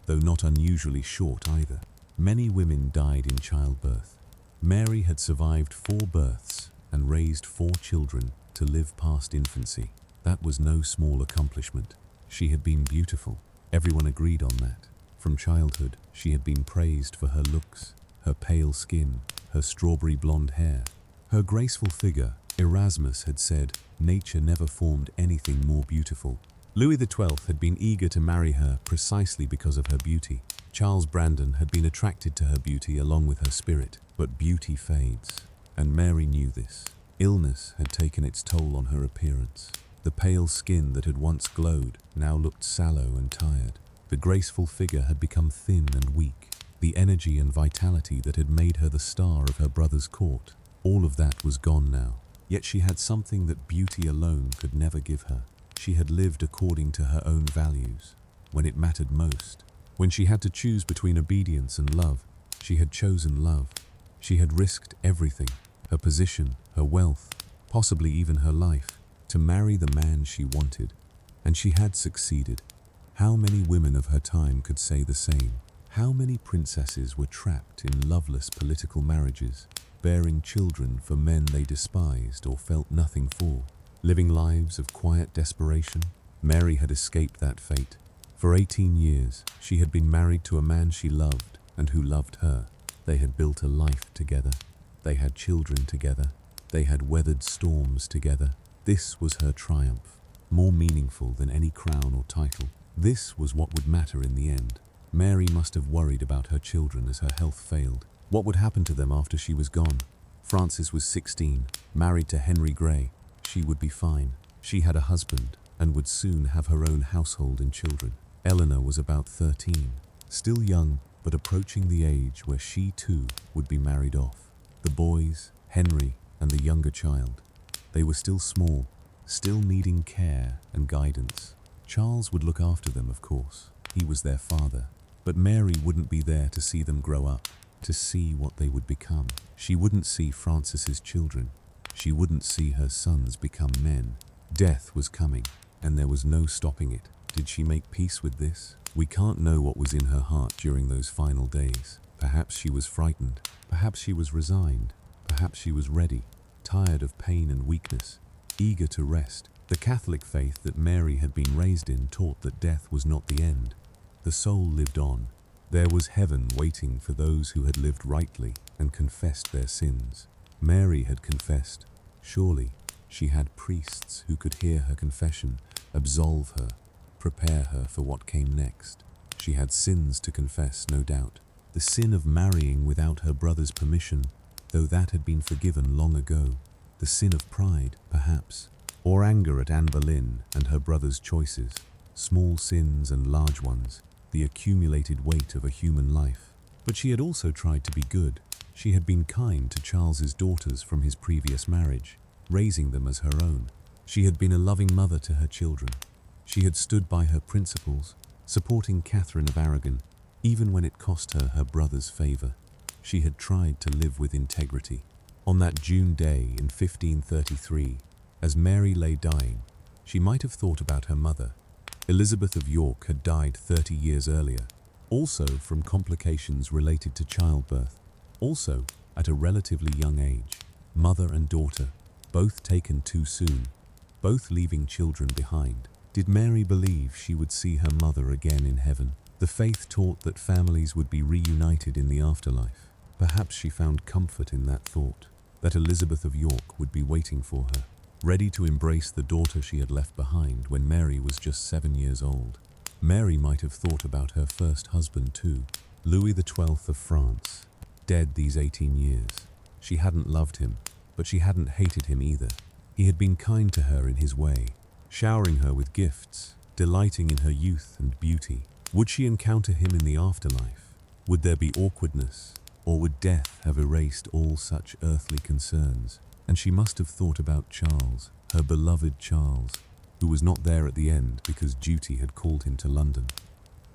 though not unusually short either. Many women died in childbirth. Mary had survived 4 births and raised 4 children to live past infancy. That was no small accomplishment. She had been beautiful. Everyone agreed on that. From childhood, she had been praised for her looks, her pale skin, her strawberry blonde hair, her graceful figure. Erasmus had said, "Nature never formed anything more beautiful." Louis XII had been eager to marry her precisely because of her beauty. Charles Brandon had been attracted to her beauty along with her spirit. But beauty fades, and Mary knew this. Illness had taken its toll on her appearance. The pale skin that had once glowed now looked sallow and tired. The graceful figure had become thin and weak. The energy and vitality that had made her the star of her brother's court, all of that was gone now. Yet she had something that beauty alone could never give her. She had lived according to her own values. When it mattered most, when she had to choose between obedience and love, she had chosen love. She had risked everything, her position, her wealth, possibly even her life, to marry the man she wanted. And she had succeeded. How many women of her time could say the same? How many princesses were trapped in loveless political marriages, bearing children for men they despised or felt nothing for, living lives of quiet desperation? Mary had escaped that fate. For 18 years, she had been married to a man she loved and who loved her. They had built a life together. They had children together. They had weathered storms together. This was her triumph, more meaningful than any crown or title. This was what would matter in the end. Mary must have worried about her children as her health failed. What would happen to them after she was gone? Frances was 16, married to Henry Grey. She would be fine. She had a husband and would soon have her own household and children. Eleanor was about 13, still young, but approaching the age where she too would be married off. The boys, Henry, and the younger child, they were still small, still needing care and guidance. Charles would look after them, of course. He was their father. But Mary wouldn't be there to see them grow up, to see what they would become. She wouldn't see Francis's children. She wouldn't see her sons become men. Death was coming, and there was no stopping it. Did she make peace with this? We can't know what was in her heart during those final days. Perhaps she was frightened. Perhaps she was resigned. Perhaps she was ready, tired of pain and weakness, eager to rest. The Catholic faith that Mary had been raised in taught that death was not the end. The soul lived on. There was heaven waiting for those who had lived rightly and confessed their sins. Mary had confessed. Surely she had priests who could hear her confession, absolve her, prepare her for what came next. She had sins to confess, no doubt. The sin of marrying without her brother's permission, though that had been forgiven long ago. The sin of pride, perhaps, or anger at Anne Boleyn and her brother's choices. Small sins and large ones, the accumulated weight of a human life. But she had also tried to be good. She had been kind to Charles's daughters from his previous marriage, raising them as her own. She had been a loving mother to her children. She had stood by her principles, supporting Kavrin of Aragon, even when it cost her her brother's favour. She had tried to live with integrity. On that June day in 1533, as Mary lay dying, she might have thought about her mother. Elizabeth of York had died 30 years earlier, also from complications related to childbirth, also at a relatively young age. Mother and daughter, both taken too soon, both leaving children behind. Did Mary believe she would see her mother again in heaven? The faith taught that families would be reunited in the afterlife. Perhaps she found comfort in that thought, that Elizabeth of York would be waiting for her, ready to embrace the daughter she had left behind when Mary was just 7 years old. Mary might have thought about her first husband too, Louis XII of France, dead these 18 years. She hadn't loved him, but she hadn't hated him either. He had been kind to her in his way, showering her with gifts, delighting in her youth and beauty. Would she encounter him in the afterlife? Would there be awkwardness, or would death have erased all such earthly concerns? And she must have thought about Charles, her beloved Charles, who was not there at the end because duty had called him to London.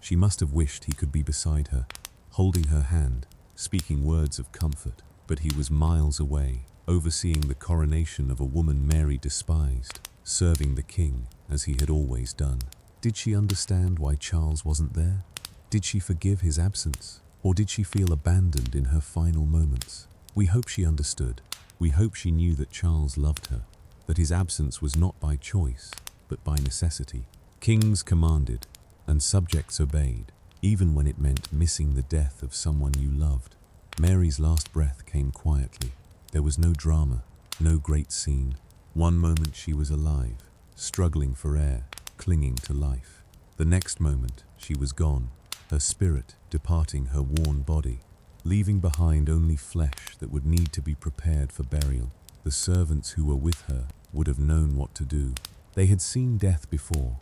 She must have wished he could be beside her, holding her hand, speaking words of comfort. But he was miles away, overseeing the coronation of a woman Mary despised, serving the king as he had always done. Did she understand why Charles wasn't there? Did she forgive his absence? Or did she feel abandoned in her final moments? We hope she understood. We hope she knew that Charles loved her, that his absence was not by choice, but by necessity. Kings commanded, and subjects obeyed, even when it meant missing the death of someone you loved. Mary's last breath came quietly. There was no drama, no great scene. One moment she was alive, struggling for air, clinging to life. The next moment she was gone, her spirit departing her worn body, leaving behind only flesh that would need to be prepared for burial. The servants who were with her would have known what to do. They had seen death before.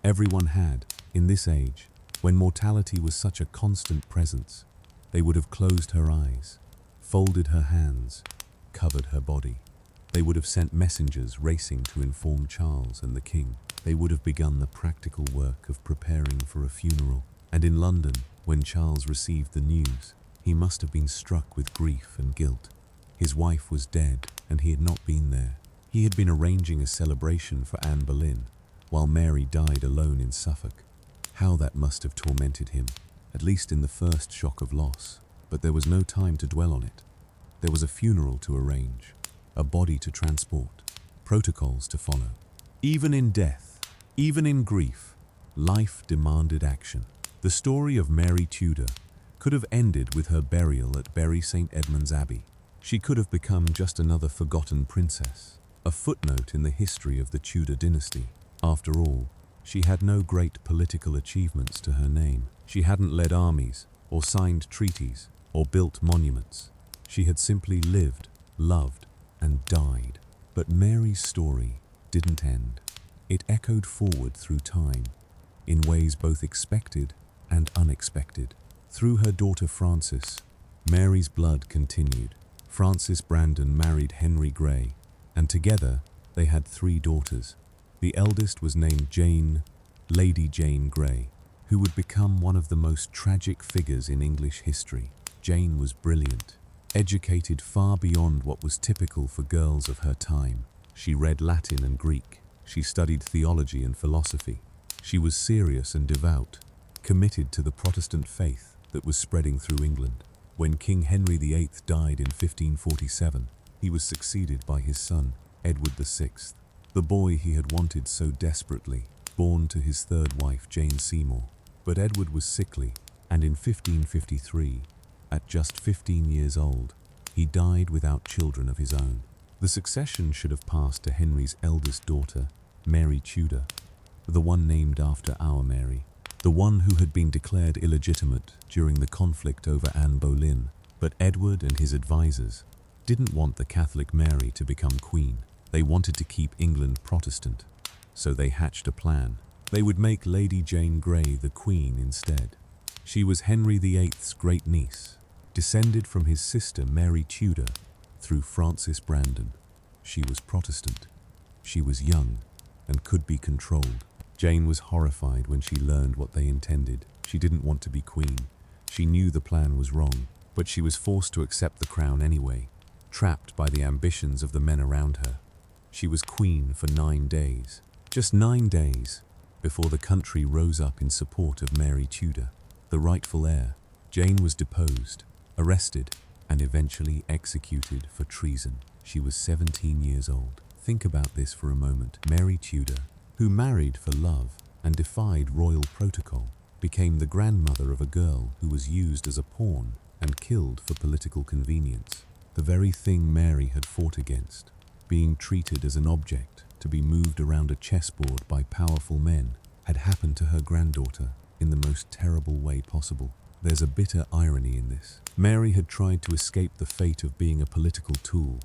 Everyone had, in this age, when mortality was such a constant presence. They would have closed her eyes, folded her hands, covered her body. They would have sent messengers racing to inform Charles and the king. They would have begun the practical work of preparing for a funeral. And in London, when Charles received the news, he must have been struck with grief and guilt. His wife was dead, and he had not been there. He had been arranging a celebration for Anne Boleyn, while Mary died alone in Suffolk. How that must have tormented him, at least in the first shock of loss. But there was no time to dwell on it. There was a funeral to arrange, a body to transport, protocols to follow. Even in death, even in grief, life demanded action. The story of Mary Tudor could have ended with her burial at Bury St. Edmund's Abbey. She could have become just another forgotten princess, a footnote in the history of the Tudor dynasty. After all, she had no great political achievements to her name. She hadn't led armies, or signed treaties, or built monuments. She had simply lived, loved, and died. But Mary's story didn't end. It echoed forward through time, in ways both expected and unexpected. Through her daughter Frances, Mary's blood continued. Frances Brandon married Henry Grey, and together they had 3 daughters. The eldest was named Jane, Lady Jane Grey, who would become one of the most tragic figures in English history. Jane was brilliant, educated far beyond what was typical for girls of her time. She read Latin and Greek. She studied theology and philosophy. She was serious and devout, committed to the Protestant faith that was spreading through England. When King Henry VIII died in 1547, he was succeeded by his son, Edward VI, the boy he had wanted so desperately, born to his third wife, Jane Seymour. But Edward was sickly, and in 1553, at just 15 years old, he died without children of his own. The succession should have passed to Henry's eldest daughter, Mary Tudor, the one named after our Mary, the one who had been declared illegitimate during the conflict over Anne Boleyn. But Edward and his advisors didn't want the Catholic Mary to become queen. They wanted to keep England Protestant, so they hatched a plan. They would make Lady Jane Grey the queen instead. She was Henry VIII's great niece, descended from his sister Mary Tudor through Frances Brandon. She was Protestant. She was young and could be controlled. Jane was horrified when she learned what they intended. She didn't want to be queen. She knew the plan was wrong, but she was forced to accept the crown anyway, trapped by the ambitions of the men around her. She was queen for 9 days, just 9 days, before the country rose up in support of Mary Tudor, the rightful heir. Jane was deposed, arrested, and eventually executed for treason. She was 17 years old. Think about this for a moment. Mary Tudor, who married for love and defied royal protocol, became the grandmother of a girl who was used as a pawn and killed for political convenience. The very thing Mary had fought against, being treated as an object to be moved around a chessboard by powerful men, had happened to her granddaughter in the most terrible way possible. There's a bitter irony in this. Mary had tried to escape the fate of being a political tool.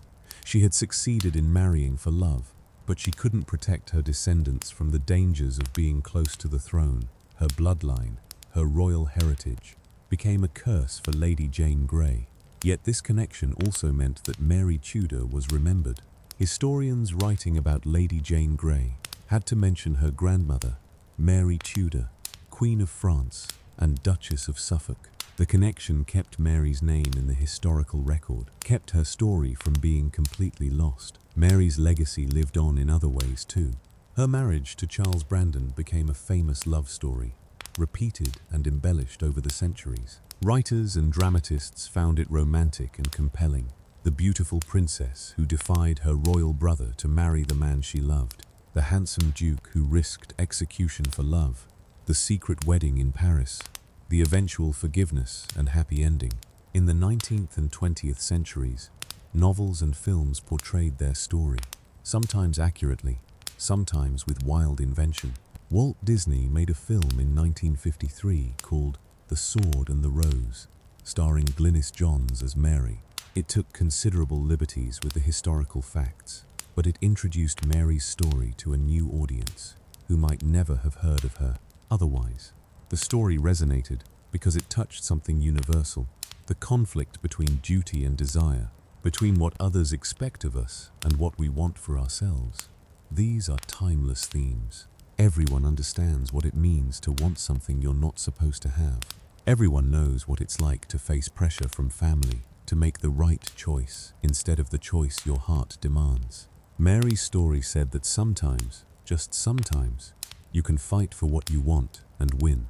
She had succeeded in marrying for love, but she couldn't protect her descendants from the dangers of being close to the throne. Her bloodline, her royal heritage, became a curse for Lady Jane Grey. Yet this connection also meant that Mary Tudor was remembered. Historians writing about Lady Jane Grey had to mention her grandmother, Mary Tudor, Queen of France and Duchess of Suffolk. The connection kept Mary's name in the historical record, kept her story from being completely lost. Mary's legacy lived on in other ways too. Her marriage to Charles Brandon became a famous love story, repeated and embellished over the centuries. Writers and dramatists found it romantic and compelling. The beautiful princess who defied her royal brother to marry the man she loved, the handsome duke who risked execution for love, the secret wedding in Paris, the eventual forgiveness and happy ending. In the 19th and 20th centuries, novels and films portrayed their story, sometimes accurately, sometimes with wild invention. Walt Disney made a film in 1953 called The Sword and the Rose, starring Glynis Johns as Mary. It took considerable liberties with the historical facts, but it introduced Mary's story to a new audience who might never have heard of her otherwise. The story resonated because it touched something universal, the conflict between duty and desire, between what others expect of us and what we want for ourselves. These are timeless themes. Everyone understands what it means to want something you're not supposed to have. Everyone knows what it's like to face pressure from family, to make the right choice instead of the choice your heart demands. Mary's story said that sometimes, just sometimes, you can fight for what you want and win.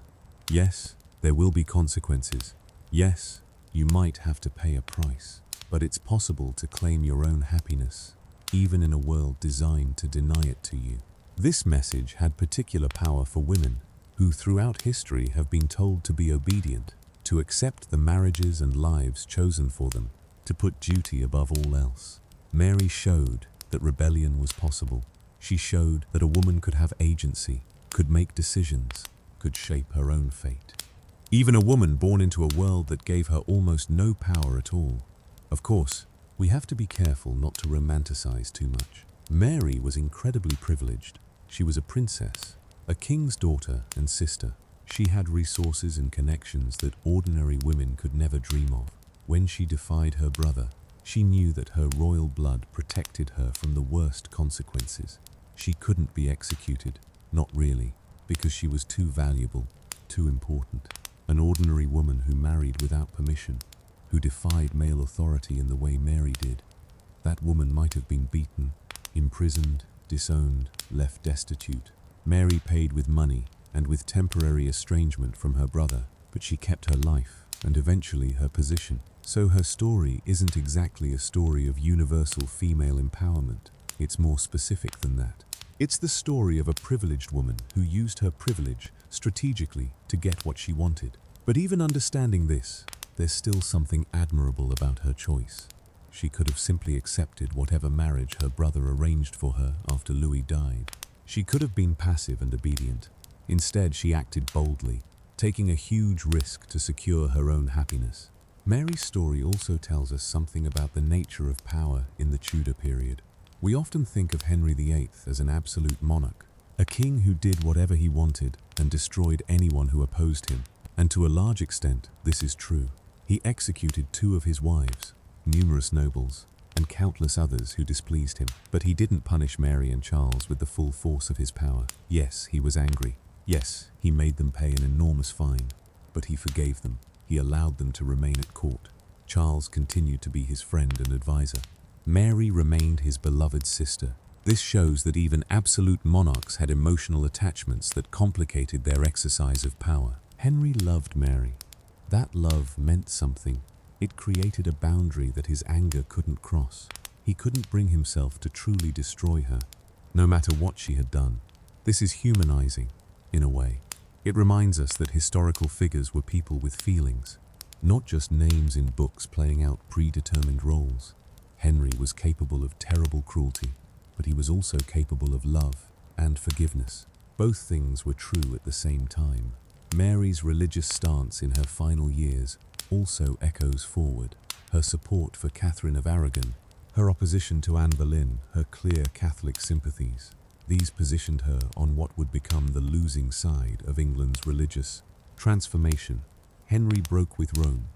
Yes, there will be consequences. Yes, you might have to pay a price. But it's possible to claim your own happiness, even in a world designed to deny it to you. This message had particular power for women, who throughout history have been told to be obedient, to accept the marriages and lives chosen for them, to put duty above all else. Mary showed that rebellion was possible. She showed that a woman could have agency, could make decisions, could shape her own fate. Even a woman born into a world that gave her almost no power at all. Of course, we have to be careful not to romanticize too much. Mary was incredibly privileged. She was a princess, a king's daughter and sister. She had resources and connections that ordinary women could never dream of. When she defied her brother, she knew that her royal blood protected her from the worst consequences. She couldn't be executed, not really, because she was too valuable, too important. An ordinary woman who married without permission, who defied male authority in the way Mary did. That woman might have been beaten, imprisoned, disowned, left destitute. Mary paid with money and with temporary estrangement from her brother, but she kept her life and eventually her position. So her story isn't exactly a story of universal female empowerment. It's more specific than that. It's the story of a privileged woman who used her privilege strategically to get what she wanted. But even understanding this, there's still something admirable about her choice. She could have simply accepted whatever marriage her brother arranged for her after Louis died. She could have been passive and obedient. Instead, she acted boldly, taking a huge risk to secure her own happiness. Mary's story also tells us something about the nature of power in the Tudor period. We often think of Henry VIII as an absolute monarch, a king who did whatever he wanted and destroyed anyone who opposed him. And to a large extent, this is true. He executed 2 of his wives, numerous nobles, and countless others who displeased him. But he didn't punish Mary and Charles with the full force of his power. Yes, he was angry. Yes, he made them pay an enormous fine. But he forgave them. He allowed them to remain at court. Charles continued to be his friend and advisor. Mary remained his beloved sister. This shows that even absolute monarchs had emotional attachments that complicated their exercise of power. Henry loved Mary. That love meant something. It created a boundary that his anger couldn't cross. He couldn't bring himself to truly destroy her, no matter what she had done. This is humanizing, in a way. It reminds us that historical figures were people with feelings, not just names in books playing out predetermined roles. Henry was capable of terrible cruelty, but he was also capable of love and forgiveness. Both things were true at the same time. Mary's religious stance in her final years also echoes forward. Her support for Catherine of Aragon, her opposition to Anne Boleyn, her clear Catholic sympathies. These positioned her on what would become the losing side of England's religious transformation. Henry broke with Rome.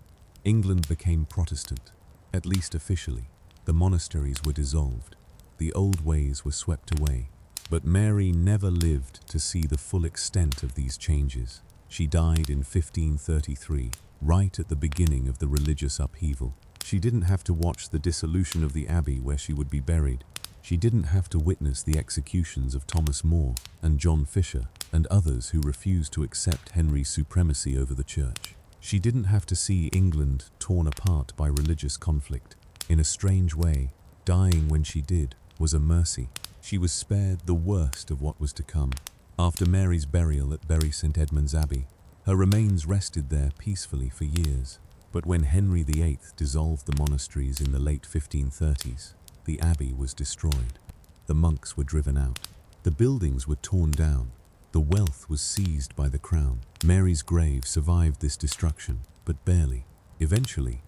England became Protestant, at least officially. The monasteries were dissolved. The old ways were swept away. But Mary never lived to see the full extent of these changes. She died in 1533, right at the beginning of the religious upheaval. She didn't have to watch the dissolution of the abbey where she would be buried. She didn't have to witness the executions of Thomas More and John Fisher and others who refused to accept Henry's supremacy over the church. She didn't have to see England torn apart by religious conflict. In a strange way, dying when she did was a mercy. She was spared the worst of what was to come. After Mary's burial at Bury St Edmund's Abbey, her remains rested there peacefully for years. But when Henry VIII dissolved the monasteries in the late 1530s, the abbey was destroyed. The monks were driven out. The buildings were torn down. The wealth was seized by the crown. Mary's grave survived this destruction, but barely. Eventually,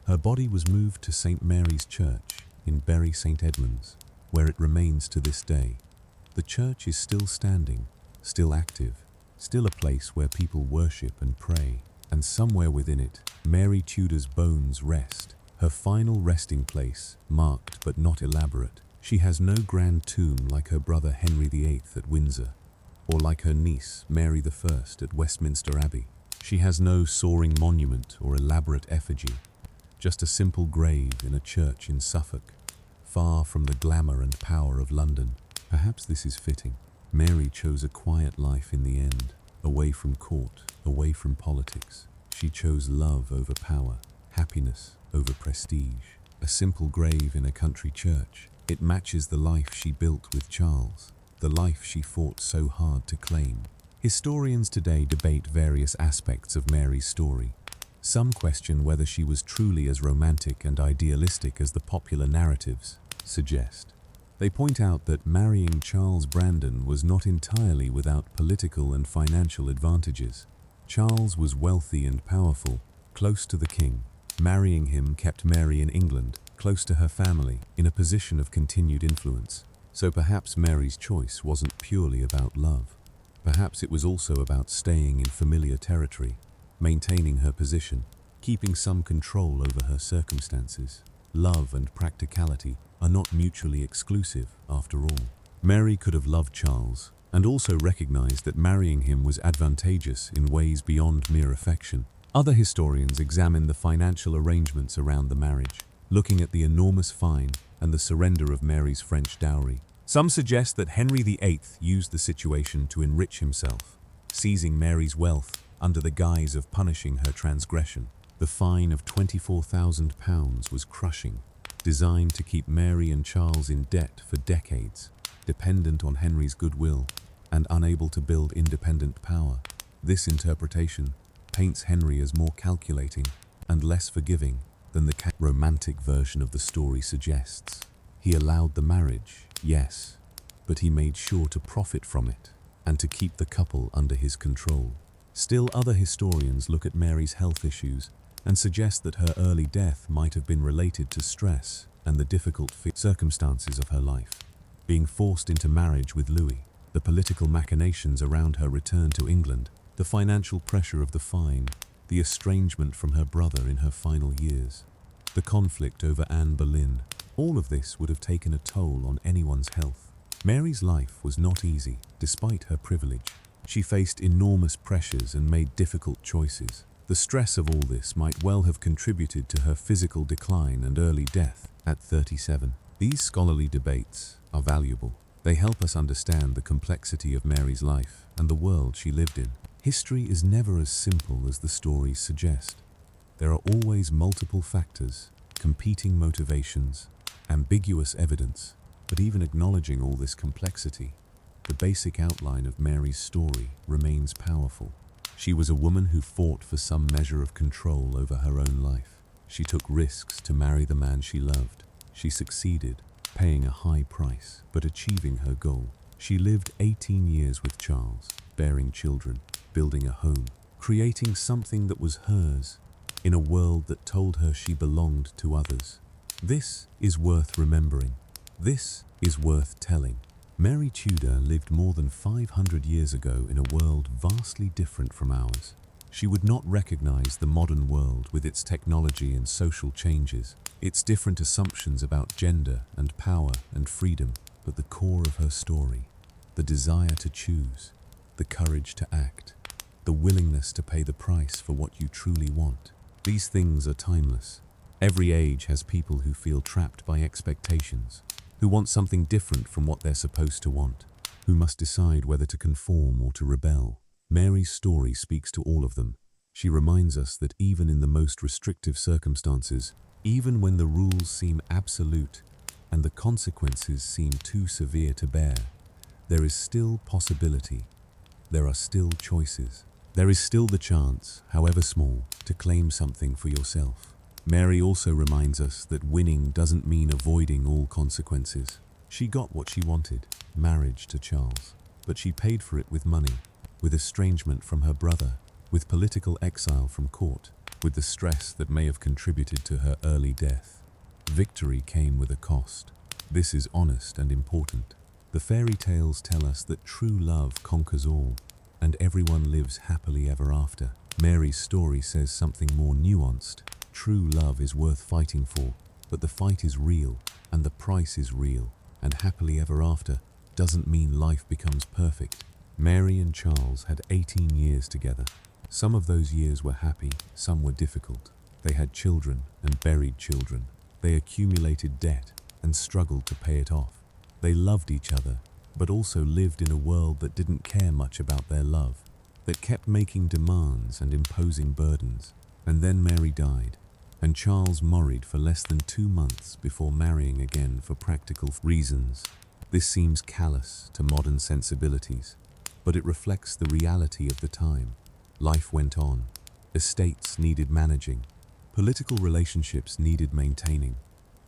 her body was moved to St Mary's Church in Bury St Edmunds, where it remains to this day. The church is still standing, still active, still a place where people worship and pray. And somewhere within it, Mary Tudor's bones rest, her final resting place, marked but not elaborate. She has no grand tomb like her brother Henry VIII at Windsor, or like her niece Mary I at Westminster Abbey. She has no soaring monument or elaborate effigy, just a simple grave in a church in Suffolk, far from the glamour and power of London. Perhaps this is fitting. Mary chose a quiet life in the end, away from court, away from politics. She chose love over power, happiness over prestige. A simple grave in a country church. It matches the life she built with Charles, the life she fought so hard to claim. Historians today debate various aspects of Mary's story. Some question whether she was truly as romantic and idealistic as the popular narratives suggest. They point out that marrying Charles Brandon was not entirely without political and financial advantages. Charles was wealthy and powerful, close to the king. Marrying him kept Mary in England, close to her family, in a position of continued influence. So perhaps Mary's choice wasn't purely about love. Perhaps it was also about staying in familiar territory, maintaining her position, keeping some control over her circumstances. Love and practicality are not mutually exclusive, after all. Mary could have loved Charles, and also recognized that marrying him was advantageous in ways beyond mere affection. Other historians examine the financial arrangements around the marriage, looking at the enormous fine and the surrender of Mary's French dowry. Some suggest that Henry VIII used the situation to enrich himself, seizing Mary's wealth under the guise of punishing her transgression. The fine of £24,000 was crushing, designed to keep Mary and Charles in debt for decades, dependent on Henry's goodwill and unable to build independent power. This interpretation paints Henry as more calculating and less forgiving than the romantic version of the story suggests. He allowed the marriage, yes, but he made sure to profit from it and to keep the couple under his control. Still, other historians look at Mary's health issues and suggest that her early death might have been related to stress and the difficult circumstances of her life. Being forced into marriage with Louis, the political machinations around her return to England, the financial pressure of the fine, the estrangement from her brother in her final years, the conflict over Anne Boleyn, all of this would have taken a toll on anyone's health. Mary's life was not easy, despite her privilege. She faced enormous pressures and made difficult choices. The stress of all this might well have contributed to her physical decline and early death at 37. These scholarly debates are valuable. They help us understand the complexity of Mary's life and the world she lived in. History is never as simple as the stories suggest. There are always multiple factors, competing motivations, ambiguous evidence, but even acknowledging all this complexity, the basic outline of Mary's story remains powerful. She was a woman who fought for some measure of control over her own life. She took risks to marry the man she loved. She succeeded, paying a high price, but achieving her goal. She lived 18 years with Charles, bearing children, building a home, creating something that was hers, in a world that told her she belonged to others. This is worth remembering. This is worth telling. Mary Tudor lived more than 500 years ago in a world vastly different from ours. She would not recognize the modern world with its technology and social changes, its different assumptions about gender and power and freedom, but the core of her story, the desire to choose, the courage to act, the willingness to pay the price for what you truly want. These things are timeless. Every age has people who feel trapped by expectations, who want something different from what they're supposed to want, who must decide whether to conform or to rebel. Mary's story speaks to all of them. She reminds us that even in the most restrictive circumstances, even when the rules seem absolute and the consequences seem too severe to bear, there is still possibility. There are still choices. There is still the chance, however small, to claim something for yourself. Mary also reminds us that winning doesn't mean avoiding all consequences. She got what she wanted, marriage to Charles, but she paid for it with money, with estrangement from her brother, with political exile from court, with the stress that may have contributed to her early death. Victory came with a cost. This is honest and important. The fairy tales tell us that true love conquers all, and everyone lives happily ever after. Mary's story says something more nuanced. True love is worth fighting for, but the fight is real, and the price is real, and happily ever after doesn't mean life becomes perfect. Mary and Charles had 18 years together. Some of those years were happy, some were difficult. They had children and buried children. They accumulated debt and struggled to pay it off. They loved each other, but also lived in a world that didn't care much about their love, that kept making demands and imposing burdens. And then Mary died, and Charles married for less than 2 months before marrying again for practical reasons. This seems callous to modern sensibilities, but it reflects the reality of the time. Life went on. Estates needed managing. Political relationships needed maintaining.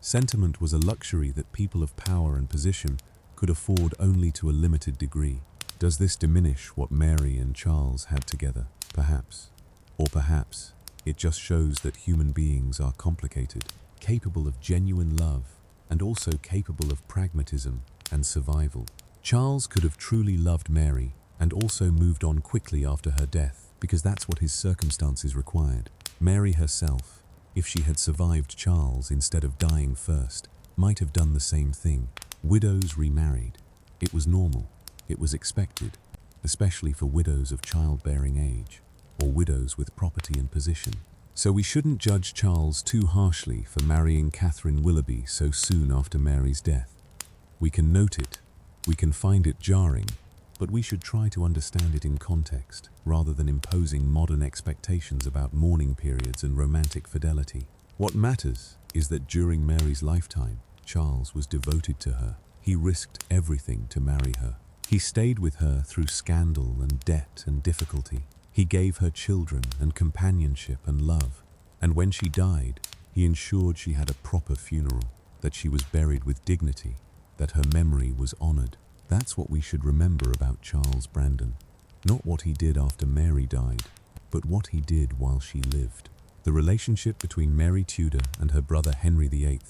Sentiment was a luxury that people of power and position could afford only to a limited degree. Does this diminish what Mary and Charles had together? Perhaps. Or perhaps it just shows that human beings are complicated, capable of genuine love, and also capable of pragmatism and survival. Charles could have truly loved Mary and also moved on quickly after her death, because that's what his circumstances required. Mary herself, if she had survived Charles instead of dying first, might have done the same thing. Widows remarried. It was normal. It was expected, especially for widows of childbearing age, or widows with property and position. So we shouldn't judge Charles too harshly for marrying Catherine Willoughby so soon after Mary's death. We can note it, we can find it jarring, but we should try to understand it in context, rather than imposing modern expectations about mourning periods and romantic fidelity. What matters is that during Mary's lifetime, Charles was devoted to her. He risked everything to marry her. He stayed with her through scandal and debt and difficulty. He gave her children and companionship and love. And when she died, he ensured she had a proper funeral, that she was buried with dignity, that her memory was honored. That's what we should remember about Charles Brandon. Not what he did after Mary died, but what he did while she lived. The relationship between Mary Tudor and her brother Henry VIII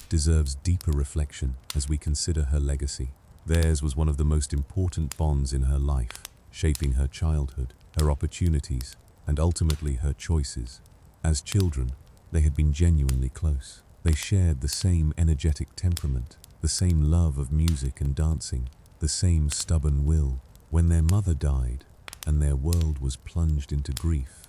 deserves deeper reflection as we consider her legacy. Theirs was one of the most important bonds in her life, shaping her childhood, her opportunities, and ultimately her choices. As children, they had been genuinely close. They shared the same energetic temperament, the same love of music and dancing, the same stubborn will. When their mother died and their world was plunged into grief,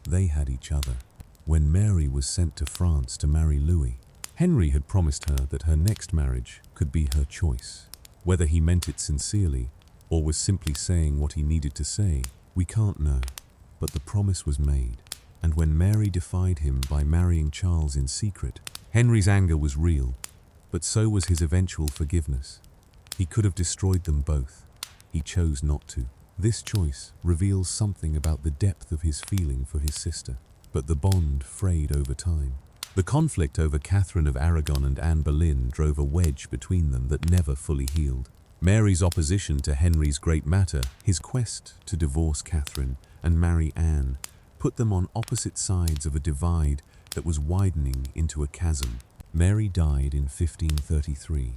they had each other. When Mary was sent to France to marry Louis, Henry had promised her that her next marriage could be her choice. Whether he meant it sincerely or was simply saying what he needed to say, we can't know. But the promise was made, and when Mary defied him by marrying Charles in secret, Henry's anger was real, but so was his eventual forgiveness. He could have destroyed them both. He chose not to. This choice reveals something about the depth of his feeling for his sister, but the bond frayed over time. The conflict over Catherine of Aragon and Anne Boleyn drove a wedge between them that never fully healed. Mary's opposition to Henry's great matter, his quest to divorce Catherine and marry Anne, put them on opposite sides of a divide that was widening into a chasm. Mary died in 1533,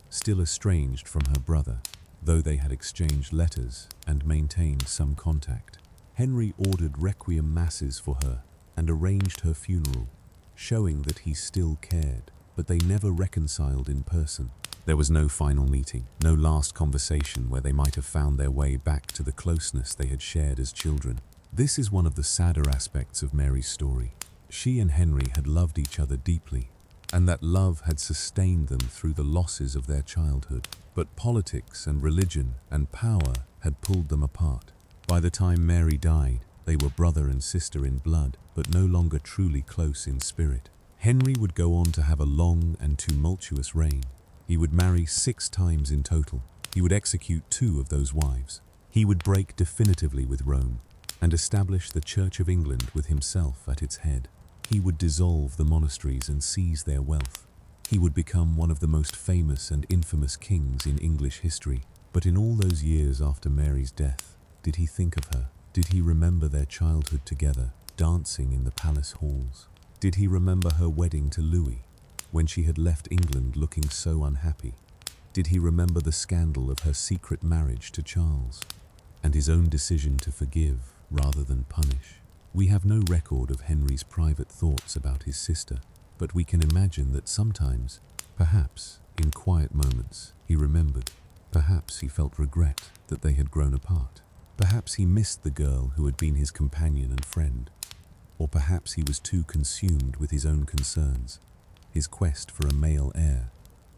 still estranged from her brother, though they had exchanged letters and maintained some contact. Henry ordered requiem masses for her and arranged her funeral, showing that he still cared, but they never reconciled in person. There was no final meeting, no last conversation where they might have found their way back to the closeness they had shared as children. This is one of the sadder aspects of Mary's story. She and Henry had loved each other deeply, and that love had sustained them through the losses of their childhood. But politics and religion and power had pulled them apart. By the time Mary died, they were brother and sister in blood, but no longer truly close in spirit. Henry would go on to have a long and tumultuous reign. He would marry 6 times in total. He would execute 2 of those wives. He would break definitively with Rome and establish the Church of England with himself at its head. He would dissolve the monasteries and seize their wealth. He would become one of the most famous and infamous kings in English history. But in all those years after Mary's death, did he think of her? Did he remember their childhood together, dancing in the palace halls? Did he remember her wedding to Louis, when she had left England looking so unhappy? Did he remember the scandal of her secret marriage to Charles, and his own decision to forgive rather than punish? We have no record of Henry's private thoughts about his sister, but we can imagine that sometimes, perhaps in quiet moments, he remembered. Perhaps he felt regret that they had grown apart. Perhaps he missed the girl who had been his companion and friend. Or perhaps he was too consumed with his own concerns, his quest for a male heir,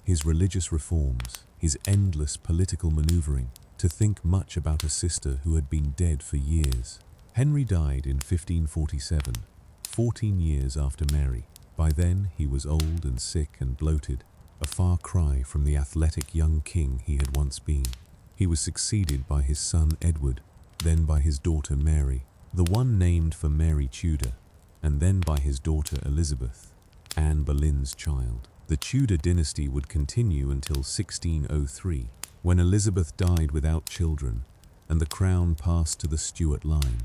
his religious reforms, his endless political maneuvering, to think much about a sister who had been dead for years. Henry died in 1547, 14 years after Mary. By then he was old and sick and bloated, a far cry from the athletic young king he had once been. He was succeeded by his son Edward, then by his daughter Mary, the one named for Mary Tudor, and then by his daughter Elizabeth, Anne Boleyn's child. The Tudor dynasty would continue until 1603, when Elizabeth died without children, and the crown passed to the Stuart line.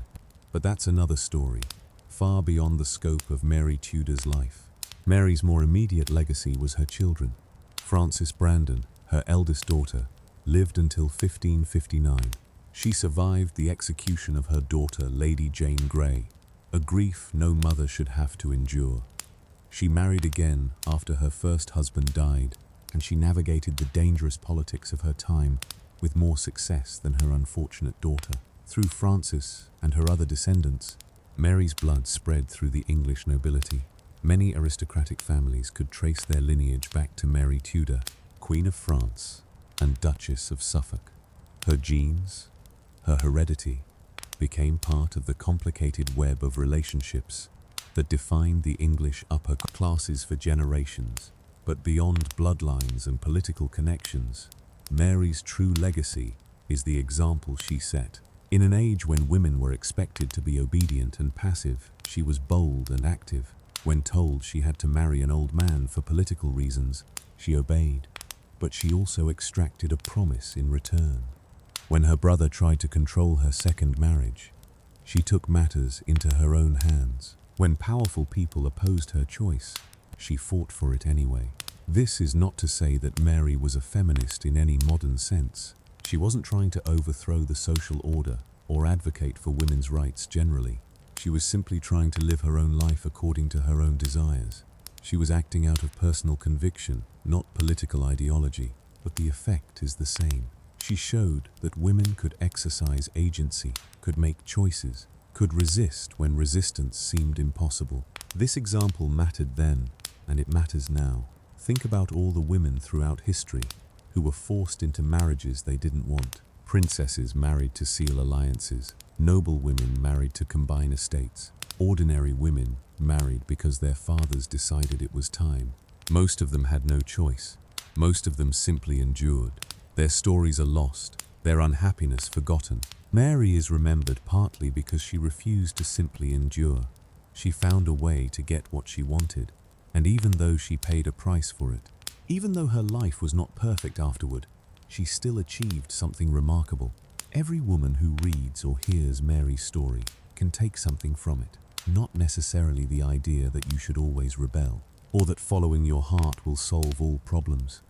But that's another story, far beyond the scope of Mary Tudor's life. Mary's more immediate legacy was her children. Frances Brandon, her eldest daughter, lived until 1559. She survived the execution of her daughter, Lady Jane Grey, a grief no mother should have to endure. She married again after her first husband died, and she navigated the dangerous politics of her time with more success than her unfortunate daughter. Through Francis and her other descendants, Mary's blood spread through the English nobility. Many aristocratic families could trace their lineage back to Mary Tudor, Queen of France and Duchess of Suffolk. Her genes, her heredity, became part of the complicated web of relationships that defined the English upper classes for generations. But beyond bloodlines and political connections, Mary's true legacy is the example she set. In an age when women were expected to be obedient and passive, she was bold and active. When told she had to marry an old man for political reasons, she obeyed. But she also extracted a promise in return. When her brother tried to control her second marriage, she took matters into her own hands. When powerful people opposed her choice, she fought for it anyway. This is not to say that Mary was a feminist in any modern sense. She wasn't trying to overthrow the social order or advocate for women's rights generally. She was simply trying to live her own life according to her own desires. She was acting out of personal conviction, not political ideology, but the effect is the same. She showed that women could exercise agency, could make choices, could resist when resistance seemed impossible. This example mattered then, and it matters now. Think about all the women throughout history who were forced into marriages they didn't want. Princesses married to seal alliances, noble women married to combine estates, ordinary women married because their fathers decided it was time. Most of them had no choice. Most of them simply endured. Their stories are lost, their unhappiness forgotten. Mary is remembered partly because she refused to simply endure. She found a way to get what she wanted, and even though she paid a price for it, even though her life was not perfect afterward, she still achieved something remarkable. Every woman who reads or hears Mary's story can take something from it. Not necessarily the idea that you should always rebel, or that following your heart will solve all problems,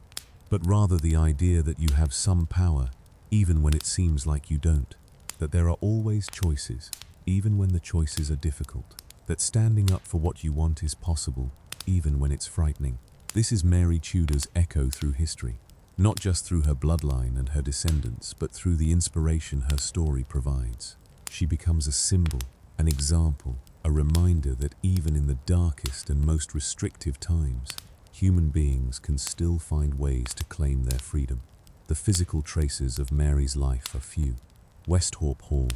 but rather the idea that you have some power, even when it seems like you don't, that there are always choices, even when the choices are difficult, that standing up for what you want is possible, even when it's frightening. This is Mary Tudor's echo through history, not just through her bloodline and her descendants, but through the inspiration her story provides. She becomes a symbol, an example, a reminder that even in the darkest and most restrictive times, human beings can still find ways to claim their freedom. The physical traces of Mary's life are few. Westhorpe Hall,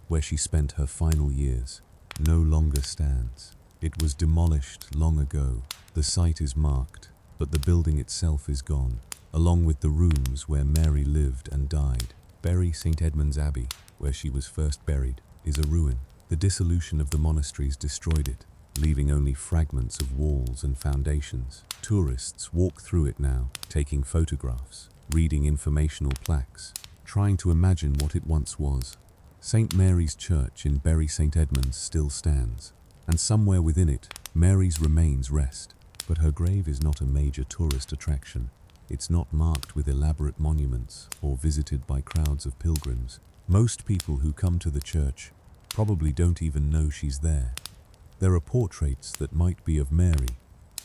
where she spent her final years, no longer stands. It was demolished long ago. The site is marked, but the building itself is gone, along with the rooms where Mary lived and died. Bury St. Edmund's Abbey, where she was first buried, is a ruin. The dissolution of the monasteries destroyed it, leaving only fragments of walls and foundations. Tourists walk through it now, taking photographs, reading informational plaques, trying to imagine what it once was. St. Mary's Church in Bury St. Edmunds still stands, and somewhere within it, Mary's remains rest. But her grave is not a major tourist attraction. It's not marked with elaborate monuments or visited by crowds of pilgrims. Most people who come to the church probably don't even know she's there. There are portraits that might be of Mary,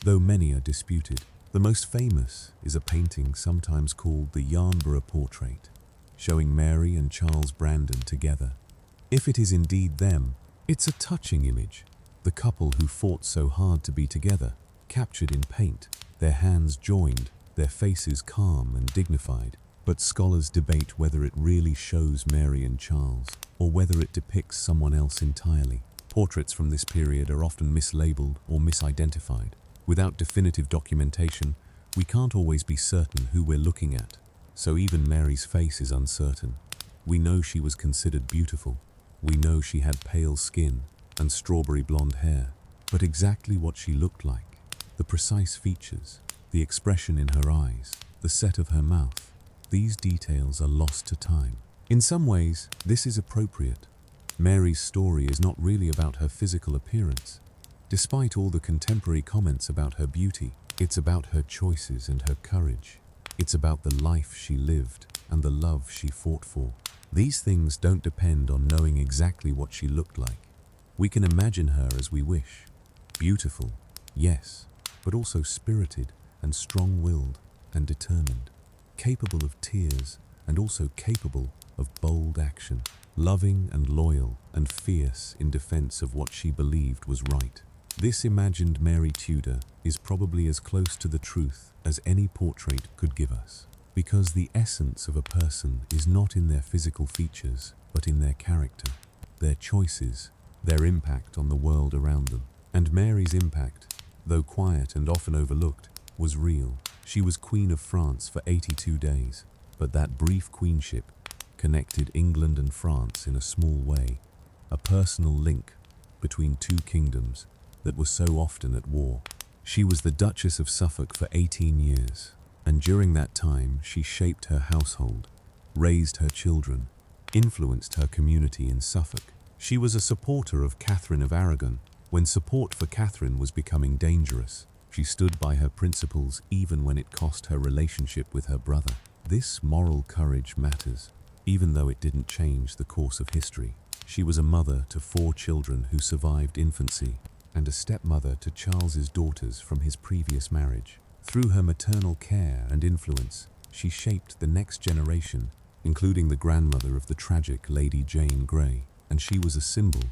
though many are disputed. The most famous is a painting sometimes called the Yarnborough Portrait, showing Mary and Charles Brandon together. If it is indeed them, it's a touching image. The couple who fought so hard to be together, captured in paint, their hands joined, their faces calm and dignified. But scholars debate whether it really shows Mary and Charles, or whether it depicts someone else entirely. Portraits from this period are often mislabeled or misidentified. Without definitive documentation, we can't always be certain who we're looking at. So even Mary's face is uncertain. We know she was considered beautiful. We know she had pale skin and strawberry blonde hair. But exactly what she looked like, the precise features, the expression in her eyes, the set of her mouth, these details are lost to time. In some ways, this is appropriate. Mary's story is not really about her physical appearance. Despite all the contemporary comments about her beauty, it's about her choices and her courage. It's about the life she lived and the love she fought for. These things don't depend on knowing exactly what she looked like. We can imagine her as we wish. Beautiful, yes, but also spirited and strong-willed and determined. Capable of tears and also capable of bold action, loving and loyal and fierce in defense of what she believed was right. This imagined Mary Tudor is probably as close to the truth as any portrait could give us, because the essence of a person is not in their physical features, but in their character, their choices, their impact on the world around them. And Mary's impact, though quiet and often overlooked, was real. She was Queen of France for 82 days, but that brief queenship connected England and France in a small way, a personal link between two kingdoms that were so often at war. She was the Duchess of Suffolk for 18 years, and during that time she shaped her household, raised her children, influenced her community in Suffolk. She was a supporter of Kavrin of Aragon. When support for Kavrin was becoming dangerous, she stood by her principles even when it cost her relationship with her brother. This moral courage matters, even though it didn't change the course of history. She was a mother to 4 children who survived infancy, and a stepmother to Charles's daughters from his previous marriage. Through her maternal care and influence, she shaped the next generation, including the grandmother of the tragic Lady Jane Grey, and she was a symbol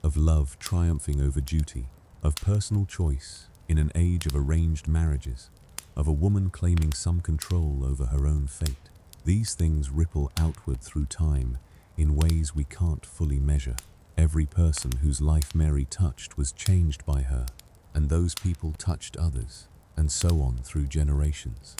of love triumphing over duty, of personal choice in an age of arranged marriages, of a woman claiming some control over her own fate. These things ripple outward through time in ways we can't fully measure. Every person whose life Mary touched was changed by her, and those people touched others, and so on through generations.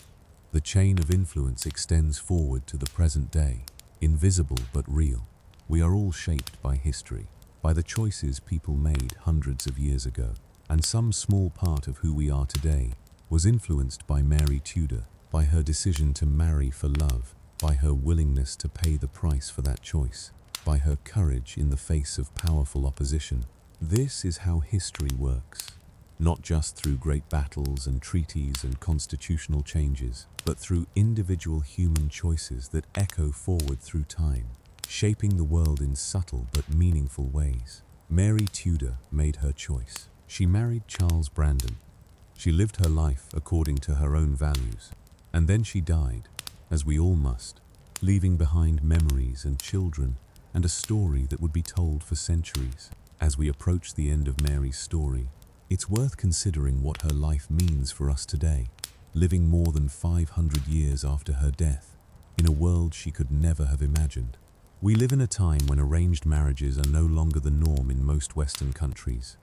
The chain of influence extends forward to the present day, invisible but real. We are all shaped by history, by the choices people made hundreds of years ago, and some small part of who we are today was influenced by Mary Tudor, by her decision to marry for love, by her willingness to pay the price for that choice, by her courage in the face of powerful opposition. This is how history works, not just through great battles and treaties and constitutional changes, but through individual human choices that echo forward through time, shaping the world in subtle but meaningful ways. Mary Tudor made her choice. She married Charles Brandon. She lived her life according to her own values, and then she died, as we all must, leaving behind memories and children and a story that would be told for centuries. As we approach the end of Mary's story, it's worth considering what her life means for us today, living more than 500 years after her death, in a world she could never have imagined. We live in a time when arranged marriages are no longer the norm in most Western countries.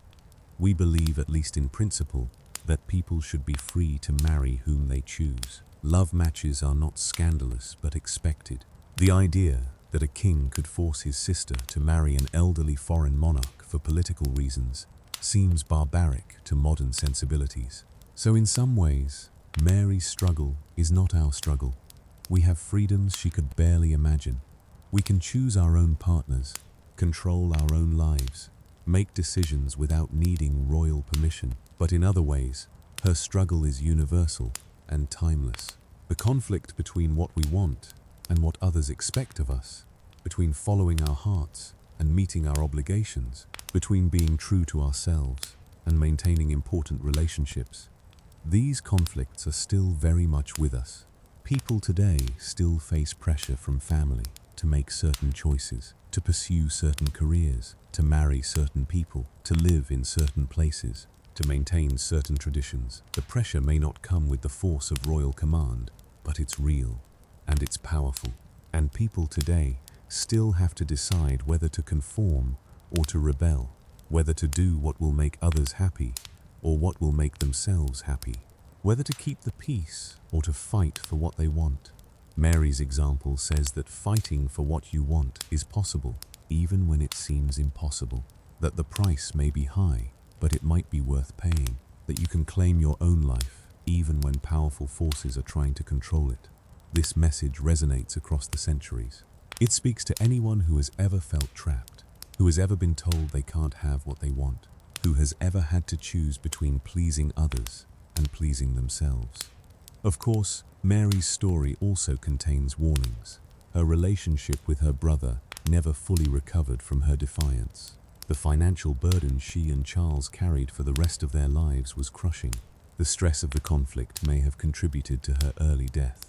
We believe, at least in principle, that people should be free to marry whom they choose. Love matches are not scandalous but expected. The idea that a king could force his sister to marry an elderly foreign monarch for political reasons seems barbaric to modern sensibilities. So in some ways, Mary's struggle is not our struggle. We have freedoms she could barely imagine. We can choose our own partners, control our own lives, make decisions without needing royal permission. But in other ways, her struggle is universal and timeless. The conflict between what we want and what others expect of us, between following our hearts and meeting our obligations, between being true to ourselves and maintaining important relationships. These conflicts are still very much with us. People today still face pressure from family to make certain choices, to pursue certain careers, to marry certain people, to live in certain places, to maintain certain traditions. The pressure may not come with the force of royal command, but it's real and it's powerful. And people today still have to decide whether to conform or to rebel, whether to do what will make others happy or what will make themselves happy, whether to keep the peace or to fight for what they want. Mary's example says that fighting for what you want is possible, even when it seems impossible, that the price may be high, but it might be worth paying, that you can claim your own life, even when powerful forces are trying to control it. This message resonates across the centuries. It speaks to anyone who has ever felt trapped, who has ever been told they can't have what they want, who has ever had to choose between pleasing others and pleasing themselves. Of course, Mary's story also contains warnings. Her relationship with her brother never fully recovered from her defiance. The financial burden she and Charles carried for the rest of their lives was crushing. The stress of the conflict may have contributed to her early death.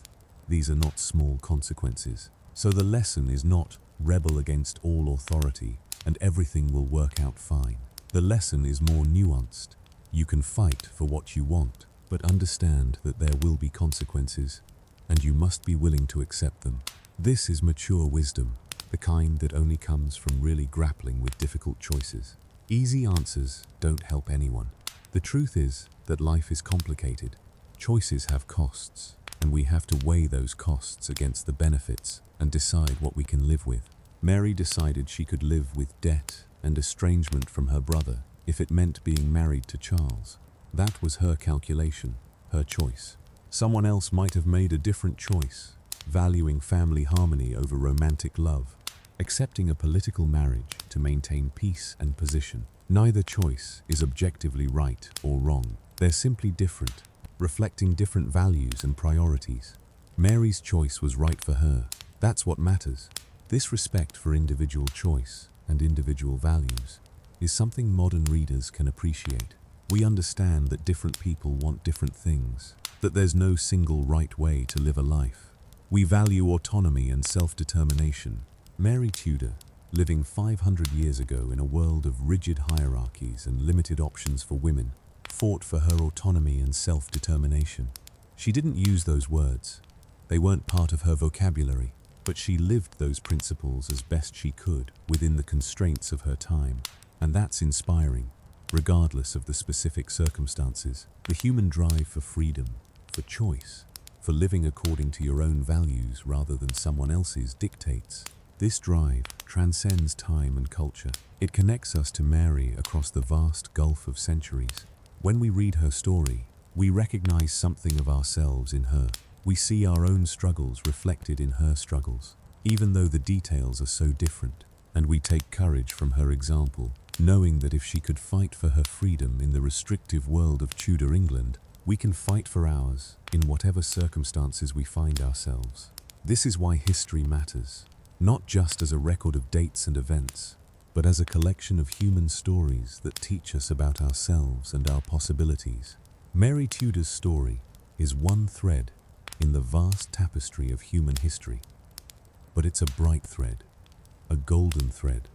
These are not small consequences. So the lesson is not rebel against all authority and everything will work out fine. The lesson is more nuanced. You can fight for what you want, but understand that there will be consequences, and you must be willing to accept them. This is mature wisdom, the kind that only comes from really grappling with difficult choices. Easy answers don't help anyone. The truth is that life is complicated. Choices have costs, and we have to weigh those costs against the benefits and decide what we can live with. Mary decided she could live with debt and estrangement from her brother if it meant being married to Charles. That was her calculation, her choice. Someone else might have made a different choice, valuing family harmony over romantic love, accepting a political marriage to maintain peace and position. Neither choice is objectively right or wrong. They're simply different, reflecting different values and priorities. Mary's choice was right for her. That's what matters. This respect for individual choice and individual values is something modern readers can appreciate. We understand that different people want different things, that there's no single right way to live a life. We value autonomy and self-determination. Mary Tudor, living 500 years ago in a world of rigid hierarchies and limited options for women, fought for her autonomy and self-determination. She didn't use those words. They weren't part of her vocabulary, but she lived those principles as best she could within the constraints of her time. And that's inspiring, regardless of the specific circumstances. The human drive for freedom, for choice, for living according to your own values rather than someone else's dictates. This drive transcends time and culture. It connects us to Mary across the vast gulf of centuries. When we read her story, we recognize something of ourselves in her. We see our own struggles reflected in her struggles, even though the details are so different. And we take courage from her example, knowing that if she could fight for her freedom in the restrictive world of Tudor England, we can fight for ours in whatever circumstances we find ourselves. This is why history matters, not just as a record of dates and events, but as a collection of human stories that teach us about ourselves and our possibilities. Mary Tudor's story is one thread in the vast tapestry of human history, but it's a bright thread, a golden thread,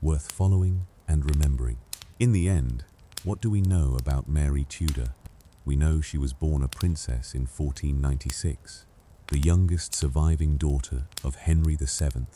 worth following and remembering. In the end, what do we know about Mary Tudor? We know she was born a princess in 1496, the youngest surviving daughter of Henry VII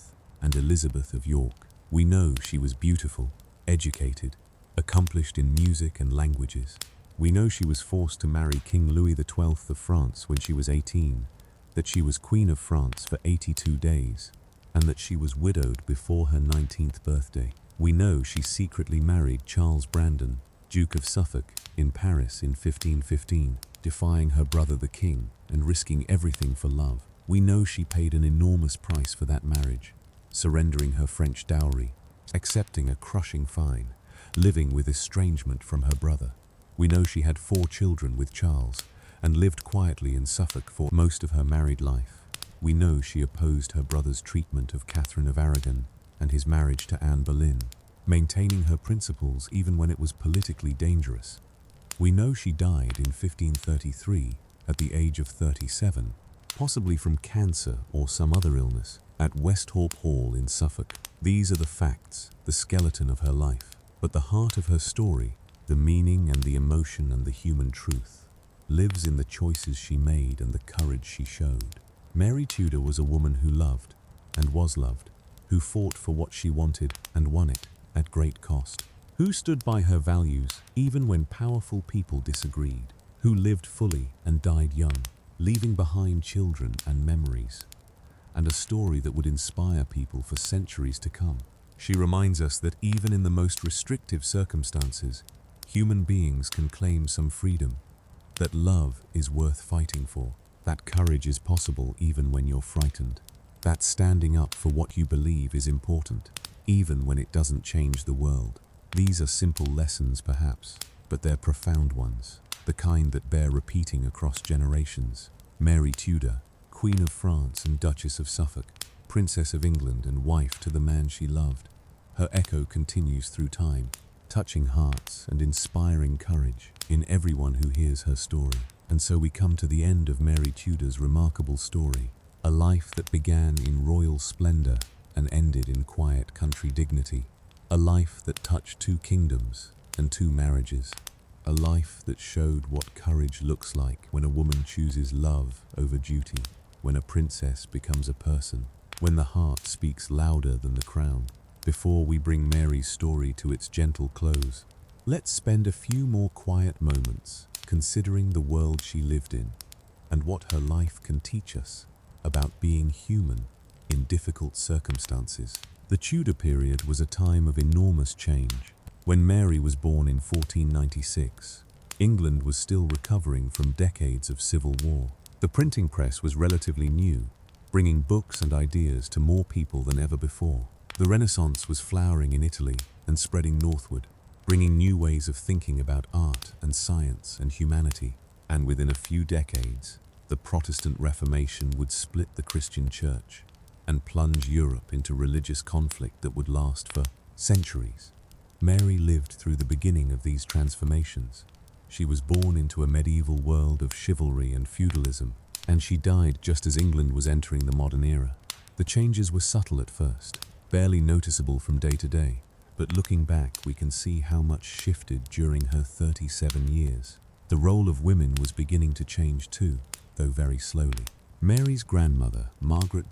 and Elizabeth of York. We know she was beautiful, educated, accomplished in music and languages. We know she was forced to marry King Louis XII of France when she was 18, that she was Queen of France for 82 days, and that she was widowed before her 19th birthday. We know she secretly married Charles Brandon, Duke of Suffolk, in Paris in 1515, defying her brother the king and risking everything for love. We know she paid an enormous price for that marriage, surrendering her French dowry, accepting a crushing fine, living with estrangement from her brother. We know she had 4 children with Charles and lived quietly in Suffolk for most of her married life. We know she opposed her brother's treatment of Kavrin of Aragon and his marriage to Anne Boleyn, maintaining her principles even when it was politically dangerous. We know she died in 1533 at the age of 37, possibly from cancer or some other illness, at Westhorpe Hall in Suffolk. These are the facts, the skeleton of her life. But the heart of her story, the meaning and the emotion and the human truth, lives in the choices she made and the courage she showed. Mary Tudor was a woman who loved and was loved, who fought for what she wanted and won it at great cost, who stood by her values even when powerful people disagreed, who lived fully and died young, leaving behind children and memories, and a story that would inspire people for centuries to come. She reminds us that even in the most restrictive circumstances, human beings can claim some freedom, that love is worth fighting for, that courage is possible even when you're frightened, that standing up for what you believe is important, even when it doesn't change the world. These are simple lessons perhaps, but they're profound ones, the kind that bear repeating across generations. Mary Tudor, Queen of France and Duchess of Suffolk, Princess of England and wife to the man she loved. Her echo continues through time, touching hearts and inspiring courage in everyone who hears her story. And so we come to the end of Mary Tudor's remarkable story, a life that began in royal splendor and ended in quiet country dignity, a life that touched 2 kingdoms and 2 marriages, a life that showed what courage looks like when a woman chooses love over duty, when a princess becomes a person, when the heart speaks louder than the crown. Before we bring Mary's story to its gentle close, let's spend a few more quiet moments considering the world she lived in and what her life can teach us about being human in difficult circumstances. The Tudor period was a time of enormous change. When Mary was born in 1496, England was still recovering from decades of civil war. The printing press was relatively new, bringing books and ideas to more people than ever before. The Renaissance was flowering in Italy and spreading northward, bringing new ways of thinking about art and science and humanity. And within a few decades, the Protestant Reformation would split the Christian Church and plunge Europe into religious conflict that would last for centuries. Mary lived through the beginning of these transformations. She was born into a medieval world of chivalry and feudalism, and she died just as England was entering the modern era. The changes were subtle at first, barely noticeable from day to day, but looking back we can see how much shifted during her 37 years. The role of women was beginning to change too, though very slowly. Mary's grandmother, Margaret,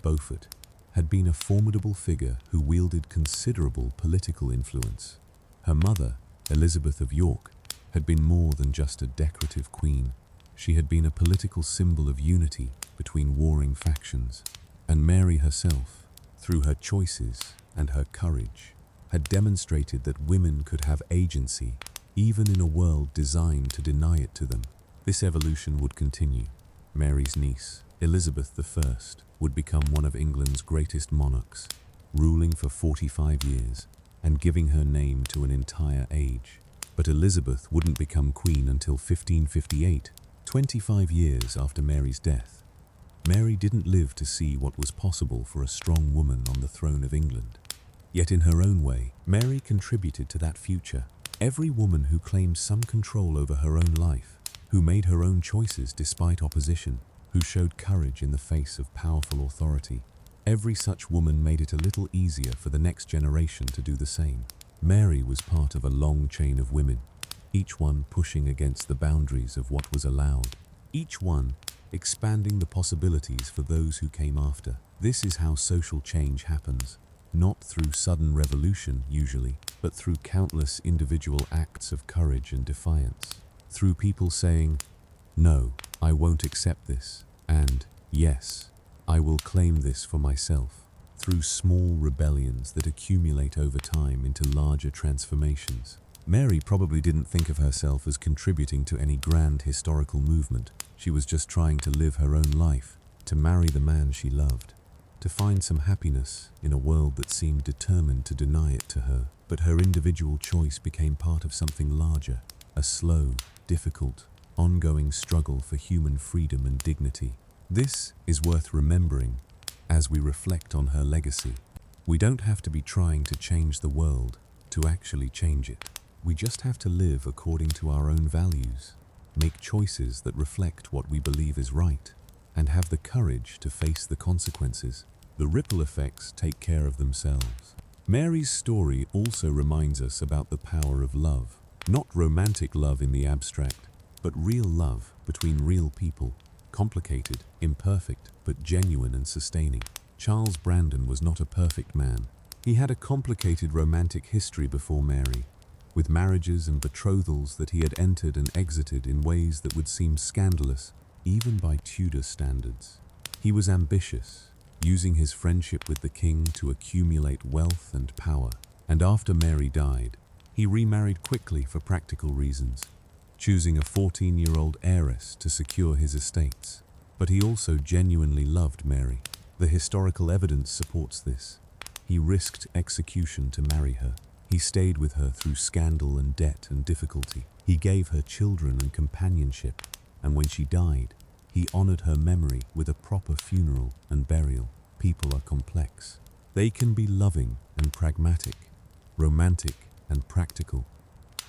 had been a formidable figure who wielded considerable political influence. Her mother, Elizabeth of York, had been more than just a decorative queen. She had been a political symbol of unity between warring factions, and Mary herself, through her choices and her courage, had demonstrated that women could have agency even in a world designed to deny it to them. This evolution would continue. Mary's niece, Elizabeth I, would become one of England's greatest monarchs, ruling for 45 years and giving her name to an entire age. But Elizabeth wouldn't become queen until 1558, 25 years after Mary's death. Mary didn't live to see what was possible for a strong woman on the throne of England. Yet in her own way, Mary contributed to that future. Every woman who claimed some control over her own life, who made her own choices despite opposition, who showed courage in the face of powerful authority, every such woman made it a little easier for the next generation to do the same. Mary was part of a long chain of women, each one pushing against the boundaries of what was allowed, each one expanding the possibilities for those who came after. This is how social change happens, not through sudden revolution usually, but through countless individual acts of courage and defiance. Through people saying, "No, I won't accept this," and "Yes, I will claim this for myself." Through small rebellions that accumulate over time into larger transformations. Mary probably didn't think of herself as contributing to any grand historical movement. She was just trying to live her own life, to marry the man she loved, to find some happiness in a world that seemed determined to deny it to her. But her individual choice became part of something larger, a slow, difficult, ongoing struggle for human freedom and dignity. This is worth remembering as we reflect on her legacy. We don't have to be trying to change the world to actually change it. We just have to live according to our own values, make choices that reflect what we believe is right, and have the courage to face the consequences. The ripple effects take care of themselves. Mary's story also reminds us about the power of love. Not romantic love in the abstract, but real love between real people. Complicated, imperfect, but genuine and sustaining. Charles Brandon was not a perfect man. He had a complicated romantic history before Mary, with marriages and betrothals that he had entered and exited in ways that would seem scandalous, even by Tudor standards. He was ambitious, using his friendship with the king to accumulate wealth and power. And after Mary died, he remarried quickly for practical reasons, choosing a 14-year-old heiress to secure his estates. But he also genuinely loved Mary. The historical evidence supports this. He risked execution to marry her. He stayed with her through scandal and debt and difficulty. He gave her children and companionship, and when she died, he honored her memory with a proper funeral and burial. People are complex. They can be loving and pragmatic, romantic and practical,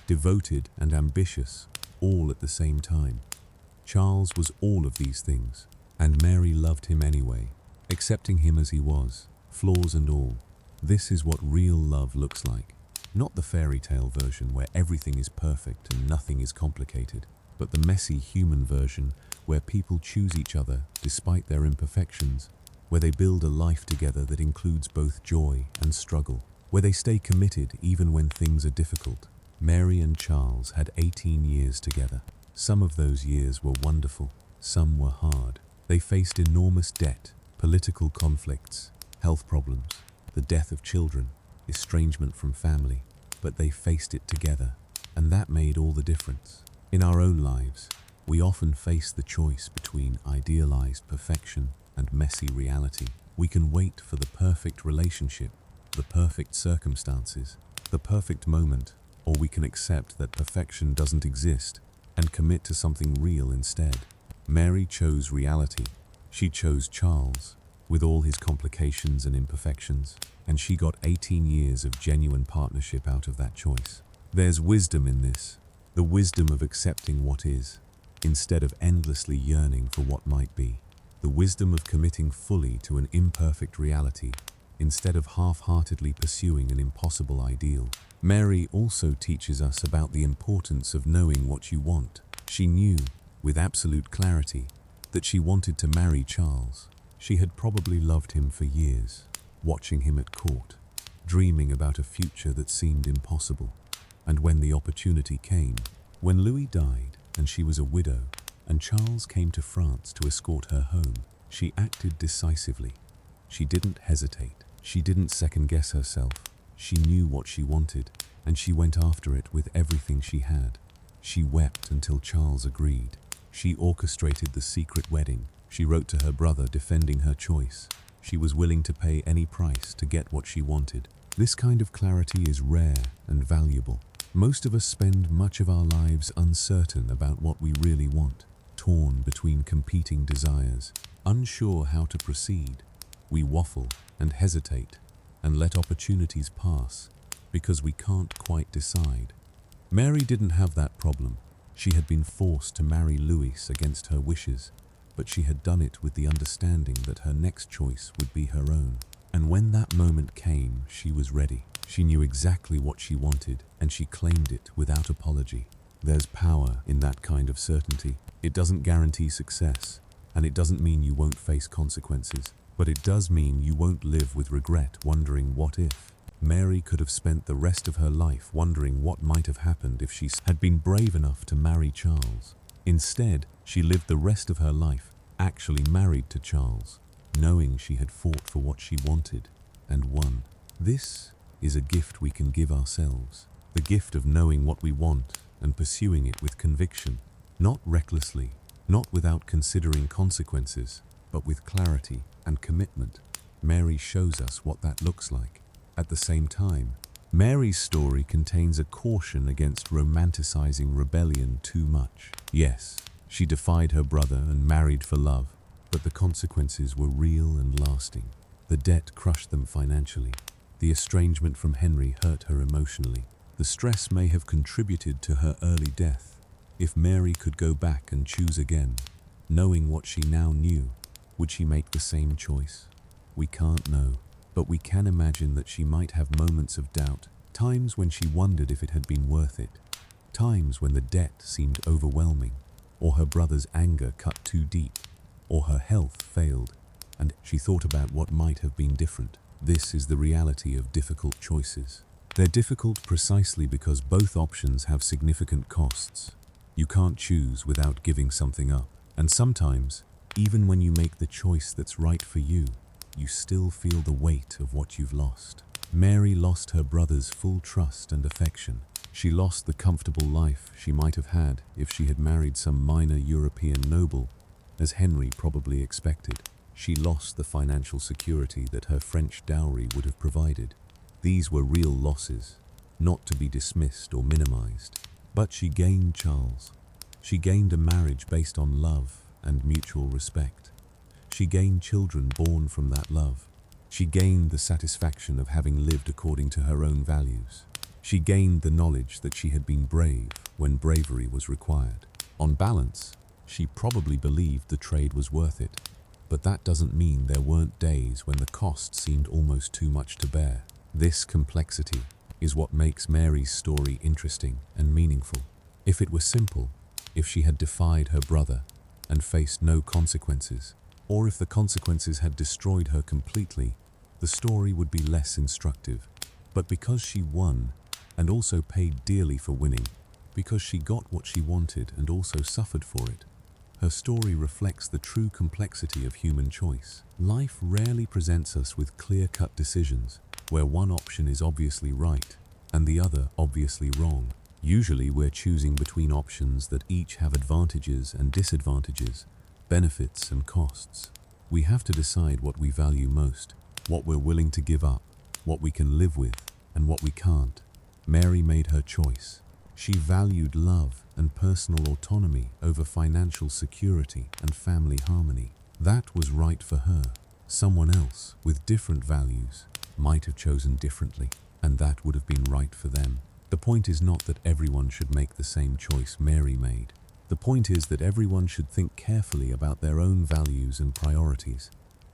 devoted and ambitious, all at the same time. Charles was all of these things, and Mary loved him anyway, accepting him as he was, flaws and all. This is what real love looks like. Not the fairy tale version where everything is perfect and nothing is complicated, but the messy human version where people choose each other despite their imperfections, where they build a life together that includes both joy and struggle, where they stay committed even when things are difficult. Mary and Charles had 18 years together. Some of those years were wonderful, some were hard. They faced enormous debt, political conflicts, health problems, the death of children, estrangement from family, but they faced it together, and that made all the difference. In our own lives, we often face the choice between idealized perfection and messy reality. We can wait for the perfect relationship, the perfect circumstances, the perfect moment, or we can accept that perfection doesn't exist and commit to something real instead. Mary chose reality. She chose Charles, with all his complications and imperfections, and she got 18 years of genuine partnership out of that choice. There's wisdom in this, the wisdom of accepting what is, instead of endlessly yearning for what might be, the wisdom of committing fully to an imperfect reality, instead of half-heartedly pursuing an impossible ideal. Mary also teaches us about the importance of knowing what you want. She knew, with absolute clarity, that she wanted to marry Charles. She had probably loved him for years, watching him at court, dreaming about a future that seemed impossible. And when the opportunity came, when Louis died and she was a widow, and Charles came to France to escort her home, she acted decisively. She didn't hesitate. She didn't second-guess herself. She knew what she wanted, and she went after it with everything she had. She wept until Charles agreed. She orchestrated the secret wedding. She wrote to her brother defending her choice. She was willing to pay any price to get what she wanted. This kind of clarity is rare and valuable. Most of us spend much of our lives uncertain about what we really want, torn between competing desires, unsure how to proceed. We waffle and hesitate and let opportunities pass because we can't quite decide. Mary didn't have that problem. She had been forced to marry Louis against her wishes, but she had done it with the understanding that her next choice would be her own. And when that moment came, she was ready. She knew exactly what she wanted, and she claimed it without apology. There's power in that kind of certainty. It doesn't guarantee success, and it doesn't mean you won't face consequences, but it does mean you won't live with regret wondering what if. Mary could have spent the rest of her life wondering what might have happened if she had been brave enough to marry Charles. Instead, she lived the rest of her life actually married to Charles, knowing she had fought for what she wanted and won. This is a gift we can give ourselves, the gift of knowing what we want and pursuing it with conviction, not recklessly, not without considering consequences, but with clarity and commitment. Mary shows us what that looks like. At the same time, Mary's story contains a caution against romanticizing rebellion too much. Yes, she defied her brother and married for love, but the consequences were real and lasting. The debt crushed them financially. The estrangement from Henry hurt her emotionally. The stress may have contributed to her early death. If Mary could go back and choose again, knowing what she now knew, would she make the same choice? We can't know, but we can imagine that she might have moments of doubt, times when she wondered if it had been worth it, times when the debt seemed overwhelming, or her brother's anger cut too deep, or her health failed, and she thought about what might have been different. This is the reality of difficult choices. They're difficult precisely because both options have significant costs. You can't choose without giving something up. And sometimes, even when you make the choice that's right for you, you still feel the weight of what you've lost. Mary lost her brother's full trust and affection. She lost the comfortable life she might have had if she had married some minor European noble, as Henry probably expected. She lost the financial security that her French dowry would have provided. These were real losses, not to be dismissed or minimized. But she gained Charles. She gained a marriage based on love and mutual respect. She gained children born from that love. She gained the satisfaction of having lived according to her own values. She gained the knowledge that she had been brave when bravery was required. On balance, she probably believed the trade was worth it. But that doesn't mean there weren't days when the cost seemed almost too much to bear. This complexity is what makes Mary's story interesting and meaningful. If it were simple, if she had defied her brother and faced no consequences, or if the consequences had destroyed her completely, the story would be less instructive. But because she won and also paid dearly for winning, because she got what she wanted and also suffered for it, her story reflects the true complexity of human choice. Life rarely presents us with clear-cut decisions where one option is obviously right and the other obviously wrong. Usually we're choosing between options that each have advantages and disadvantages, benefits and costs. We have to decide what we value most, what we're willing to give up, what we can live with, and what we can't. Mary made her choice. She valued love and personal autonomy over financial security and family harmony. That was right for her. Someone else with different values might have chosen differently, and that would have been right for them. The point is not that everyone should make the same choice Mary made. The point is that everyone should think carefully about their own values and priorities,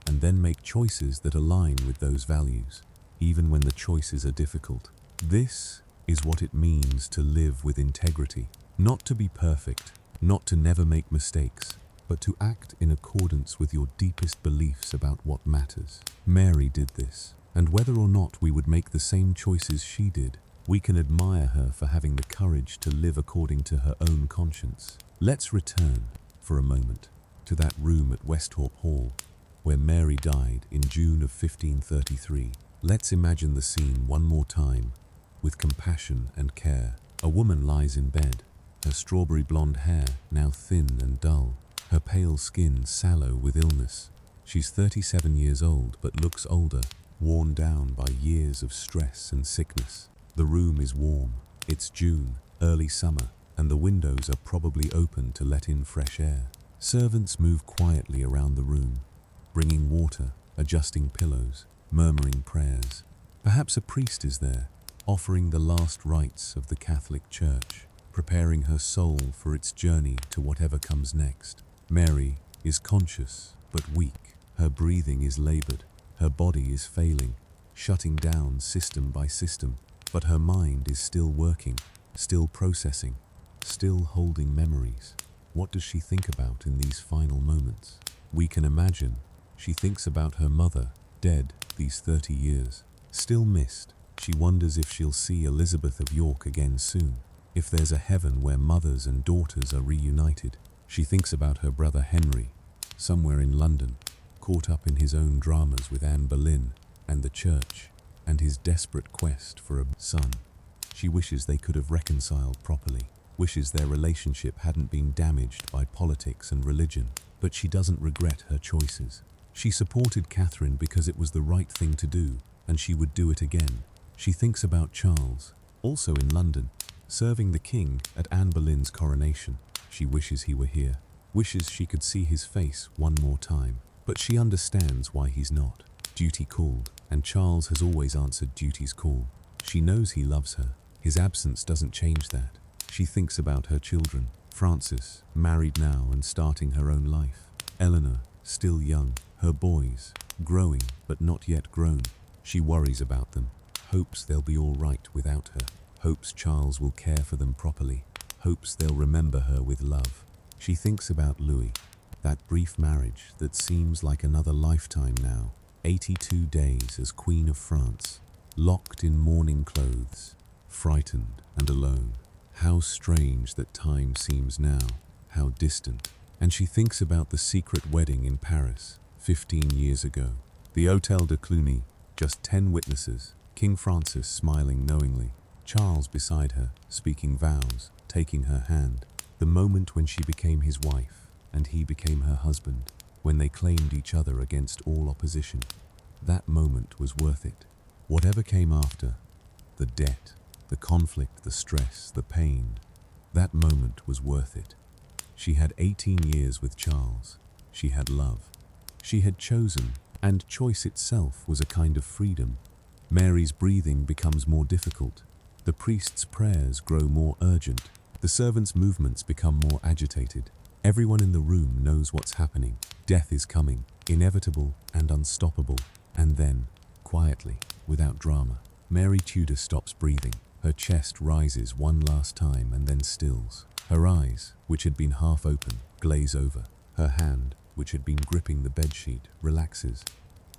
and then make choices that align with those values, even when the choices are difficult. This is what it means to live with integrity. Not to be perfect, not to never make mistakes, but to act in accordance with your deepest beliefs about what matters. Mary did this, and whether or not we would make the same choices she did, we can admire her for having the courage to live according to her own conscience. Let's return, for a moment, to that room at Westhorpe Hall, where Mary died in June of 1533. Let's imagine the scene one more time, with compassion and care. A woman lies in bed, her strawberry blonde hair now thin and dull, her pale skin sallow with illness. She's 37 years old but looks older, worn down by years of stress and sickness. The room is warm. It's June, early summer, and the windows are probably open to let in fresh air. Servants move quietly around the room, bringing water, adjusting pillows, murmuring prayers. Perhaps a priest is there, offering the last rites of the Catholic Church, preparing her soul for its journey to whatever comes next. Mary is conscious but weak. Her breathing is labored. Her body is failing, shutting down system by system. But her mind is still working, still processing, still holding memories. What does she think about in these final moments? We can imagine. She thinks about her mother, dead these 30 years, still missed. She wonders if she'll see Elizabeth of York again soon, if there's a heaven where mothers and daughters are reunited. She thinks about her brother Henry, somewhere in London, caught up in his own dramas with Anne Boleyn and the church, and his desperate quest for a son. She wishes they could have reconciled properly, wishes their relationship hadn't been damaged by politics and religion, but she doesn't regret her choices. She supported Kavrin because it was the right thing to do, and she would do it again. She thinks about Charles, also in London, serving the king at Anne Boleyn's coronation. She wishes he were here, wishes she could see his face one more time, but she understands why he's not. Duty called, and Charles has always answered duty's call. She knows he loves her. His absence doesn't change that. She thinks about her children. Frances, married now and starting her own life. Eleanor, still young. Her boys, growing but not yet grown. She worries about them, hopes they'll be all right without her, hopes Charles will care for them properly, hopes they'll remember her with love. She thinks about Louis, that brief marriage that seems like another lifetime now. 82 days as Queen of France, locked in mourning clothes, frightened and alone. How strange that time seems now, how distant. And she thinks about the secret wedding in Paris, 15 years ago. The Hôtel de Cluny, just 10 witnesses, King Francis smiling knowingly, Charles beside her, speaking vows, taking her hand. The moment when she became his wife, and he became her husband, when they claimed each other against all opposition. That moment was worth it. Whatever came after, the debt, the conflict, the stress, the pain, that moment was worth it. She had 18 years with Charles. She had love. She had chosen, and choice itself was a kind of freedom. Mary's breathing becomes more difficult. The priest's prayers grow more urgent. The servants' movements become more agitated. Everyone in the room knows what's happening. Death is coming, inevitable and unstoppable. And then, quietly, without drama, Mary Tudor stops breathing. Her chest rises one last time and then stills. Her eyes, which had been half open, glaze over. Her hand, which had been gripping the bedsheet, relaxes.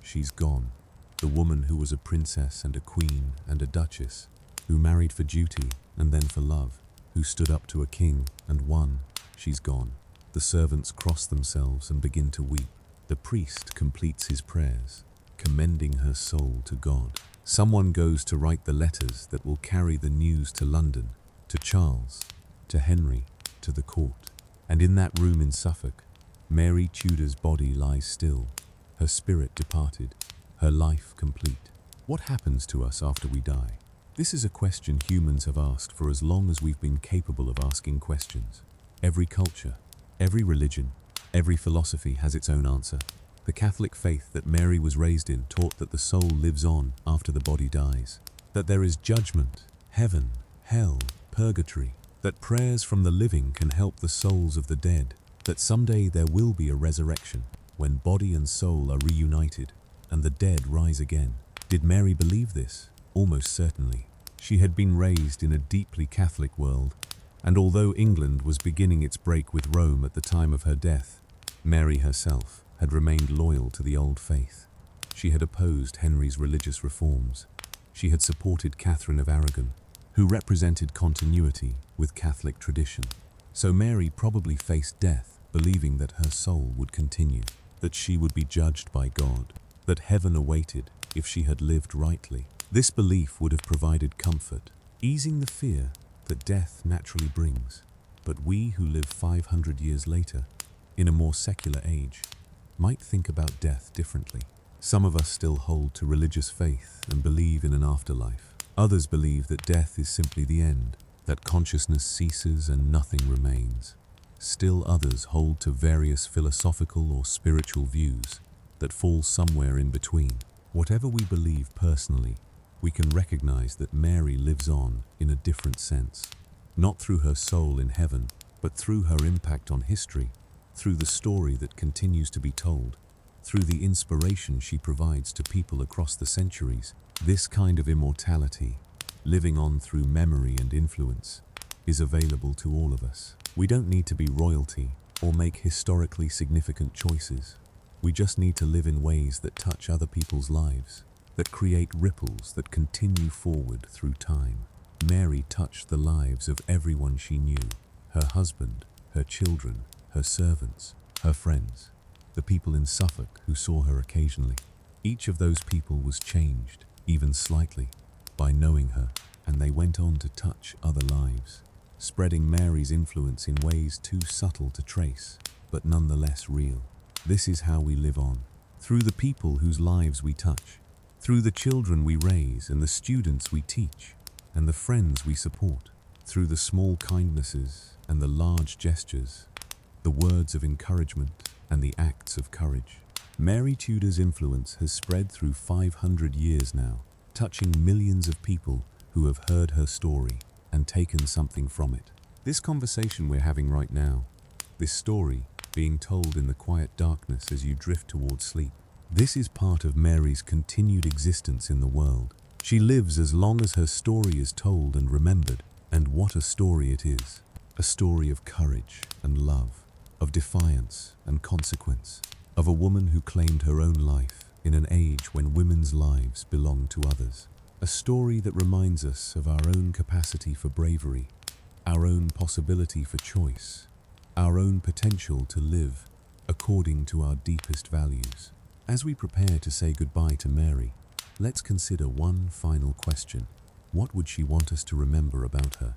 She's gone. The woman who was a princess and a queen and a duchess, who married for duty and then for love, who stood up to a king and won, she's gone. The servants cross themselves and begin to weep. The priest completes his prayers, commending her soul to God. Someone goes to write the letters that will carry the news to London, to Charles, to Henry, to the court. And in that room in Suffolk, Mary Tudor's body lies still, her spirit departed, her life complete. What happens to us after we die? This is a question humans have asked for as long as we've been capable of asking questions. Every culture, every religion, every philosophy has its own answer. The Catholic faith that Mary was raised in taught that the soul lives on after the body dies, that there is judgment, heaven, hell, purgatory, that prayers from the living can help the souls of the dead, that someday there will be a resurrection when body and soul are reunited and the dead rise again. Did Mary believe this? Almost certainly. She had been raised in a deeply Catholic world, and although England was beginning its break with Rome at the time of her death, Mary herself had remained loyal to the old faith. She had opposed Henry's religious reforms. She had supported Kavrin of Aragon, who represented continuity with Catholic tradition. So Mary probably faced death, believing that her soul would continue, that she would be judged by God, that heaven awaited if she had lived rightly. This belief would have provided comfort, easing the fear that death naturally brings. But we who live 500 years later, in a more secular age, might think about death differently. Some of us still hold to religious faith and believe in an afterlife. Others believe that death is simply the end, that consciousness ceases and nothing remains. Still others hold to various philosophical or spiritual views that fall somewhere in between. Whatever we believe personally, we can recognize that Mary lives on in a different sense, not through her soul in heaven, but through her impact on history, through the story that continues to be told, through the inspiration she provides to people across the centuries. This kind of immortality, living on through memory and influence, is available to all of us. We don't need to be royalty or make historically significant choices. We just need to live in ways that touch other people's lives, that create ripples that continue forward through time. Mary touched the lives of everyone she knew, her husband, her children, her servants, her friends, the people in Suffolk who saw her occasionally. Each of those people was changed, even slightly, by knowing her, and they went on to touch other lives, spreading Mary's influence in ways too subtle to trace, but nonetheless real. This is how we live on, through the people whose lives we touch, through the children we raise and the students we teach, and the friends we support, through the small kindnesses and the large gestures, the words of encouragement and the acts of courage. Mary Tudor's influence has spread through 500 years now, touching millions of people who have heard her story and taken something from it. This conversation we're having right now, this story being told in the quiet darkness as you drift towards sleep, this is part of Mary's continued existence in the world. She lives as long as her story is told and remembered. And what a story it is. A story of courage and love, of defiance and consequence, of a woman who claimed her own life in an age when women's lives belonged to others. A story that reminds us of our own capacity for bravery, our own possibility for choice, our own potential to live according to our deepest values. As we prepare to say goodbye to Mary, let's consider one final question. What would she want us to remember about her?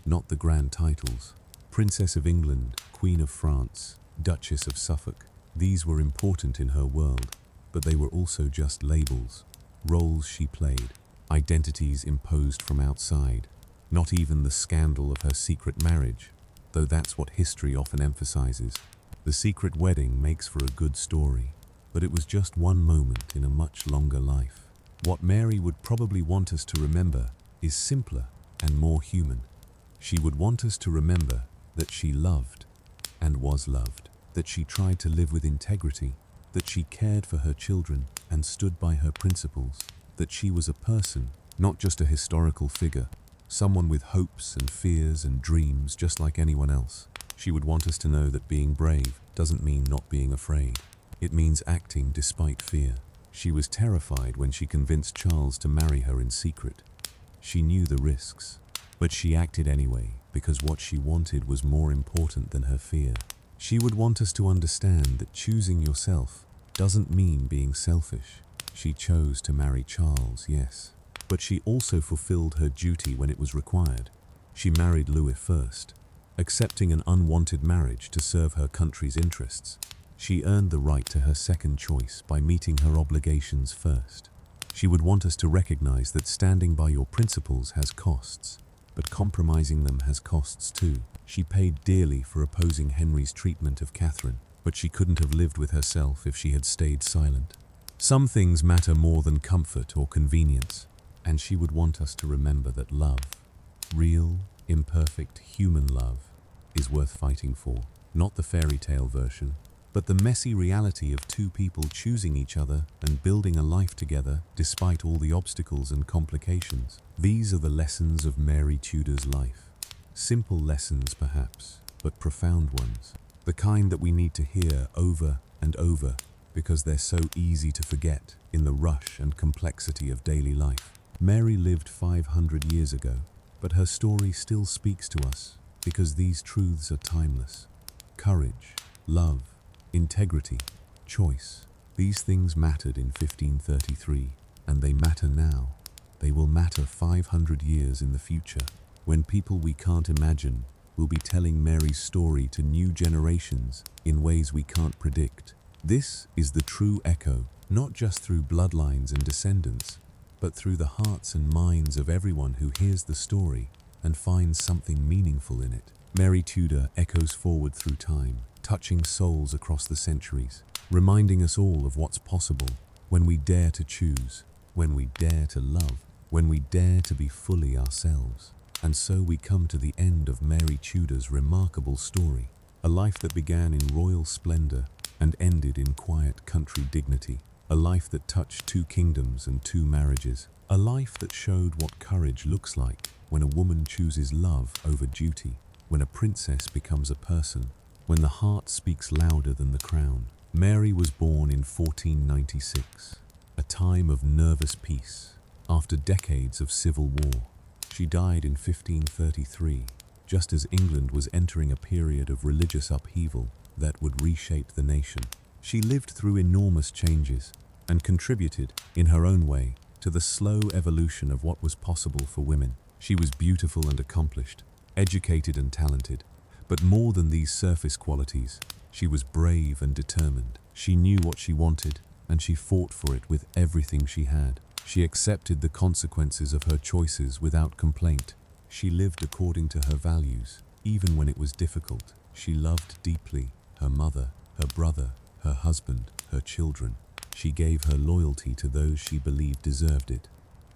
Not the grand titles. Princess of England, Queen of France, Duchess of Suffolk. These were important in her world, but they were also just labels, roles she played, identities imposed from outside. Not even the scandal of her secret marriage, though that's what history often emphasizes. The secret wedding makes for a good story, but it was just one moment in a much longer life. What Mary would probably want us to remember is simpler, and more human. She would want us to remember that she loved and was loved, that she tried to live with integrity, that she cared for her children and stood by her principles, that she was a person, not just a historical figure, someone with hopes and fears and dreams just like anyone else. She would want us to know that being brave doesn't mean not being afraid. It means acting despite fear. She was terrified when she convinced Charles to marry her in secret. She knew the risks, but she acted anyway because what she wanted was more important than her fear. She would want us to understand that choosing yourself doesn't mean being selfish. She chose to marry Charles, yes, but she also fulfilled her duty when it was required. She married Louis first, accepting an unwanted marriage to serve her country's interests. She earned the right to her second choice by meeting her obligations first. She would want us to recognize that standing by your principles has costs, but compromising them has costs too. She paid dearly for opposing Henry's treatment of Kavrin, but she couldn't have lived with herself if she had stayed silent. Some things matter more than comfort or convenience, and she would want us to remember that love, real, imperfect human love, is worth fighting for. Not the fairy tale version, but the messy reality of two people choosing each other and building a life together despite all the obstacles and complications. These are the lessons of Mary Tudor's life. Simple lessons perhaps, but profound ones. The kind that we need to hear over and over because they're so easy to forget in the rush and complexity of daily life. Mary lived 500 years ago, but her story still speaks to us because these truths are timeless. Courage, love, integrity, choice. These things mattered in 1533, and they matter now. They will matter 500 years in the future, when people we can't imagine will be telling Mary's story to new generations in ways we can't predict. This is the true echo, not just through bloodlines and descendants, but through the hearts and minds of everyone who hears the story and finds something meaningful in it. Mary Tudor echoes forward through time, touching souls across the centuries, reminding us all of what's possible when we dare to choose, when we dare to love, when we dare to be fully ourselves. And so we come to the end of Mary Tudor's remarkable story, a life that began in royal splendor and ended in quiet country dignity, a life that touched 2 kingdoms and 2 marriages, a life that showed what courage looks like when a woman chooses love over duty, when a princess becomes a person, when the heart speaks louder than the crown. Mary was born in 1496, a time of nervous peace, after decades of civil war. She died in 1533, just as England was entering a period of religious upheaval that would reshape the nation. She lived through enormous changes and contributed, in her own way, to the slow evolution of what was possible for women. She was beautiful and accomplished, educated and talented, but more than these surface qualities, she was brave and determined. She knew what she wanted, and she fought for it with everything she had. She accepted the consequences of her choices without complaint. She lived according to her values, even when it was difficult. She loved deeply her mother, her brother, her husband, her children. She gave her loyalty to those she believed deserved it,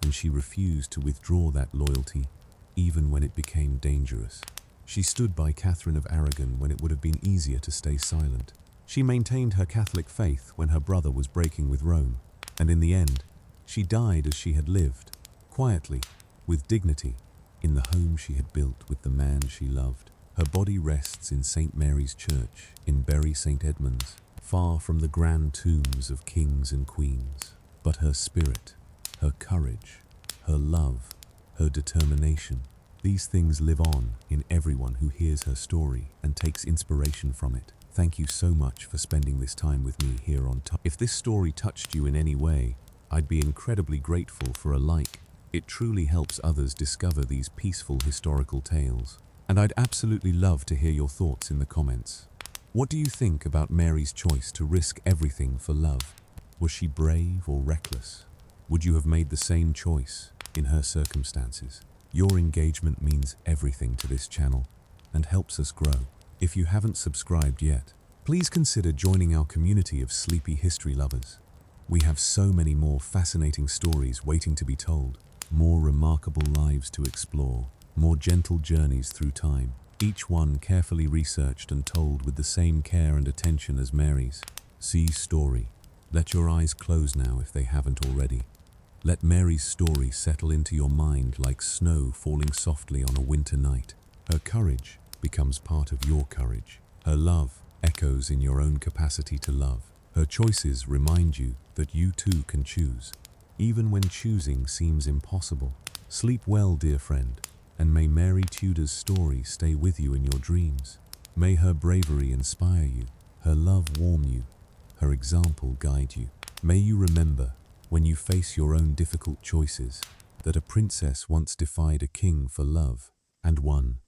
and she refused to withdraw that loyalty, even when it became dangerous. She stood by Kavrin of Aragon when it would have been easier to stay silent. She maintained her Catholic faith when her brother was breaking with Rome, and in the end, she died as she had lived, quietly, with dignity, in the home she had built with the man she loved. Her body rests in St. Mary's Church in Bury St. Edmunds, far from the grand tombs of kings and queens. But her spirit, her courage, her love, her determination, these things live on in everyone who hears her story and takes inspiration from it. Thank you so much for spending this time with me here on TUDOR'S. If this story touched you in any way, I'd be incredibly grateful for a like. It truly helps others discover these peaceful historical tales. And I'd absolutely love to hear your thoughts in the comments. What do you think about Mary's choice to risk everything for love? Was she brave or reckless? Would you have made the same choice in her circumstances? Your engagement means everything to this channel and helps us grow. If you haven't subscribed yet, please consider joining our community of sleepy history lovers. We have so many more fascinating stories waiting to be told. more remarkable lives to explore, more gentle journeys through time, each one carefully researched and told with the same care and attention as Mary's. C's story. Let your eyes close now if they haven't already. Let Mary's story settle into your mind like snow falling softly on a winter night. Her courage becomes part of your courage. Her love echoes in your own capacity to love. Her choices remind you that you too can choose, even when choosing seems impossible. Sleep well, dear friend, and may Mary Tudor's story stay with you in your dreams. May her bravery inspire you, her love warm you, her example guide you. May you remember, when you face your own difficult choices, that a princess once defied a king for love and won.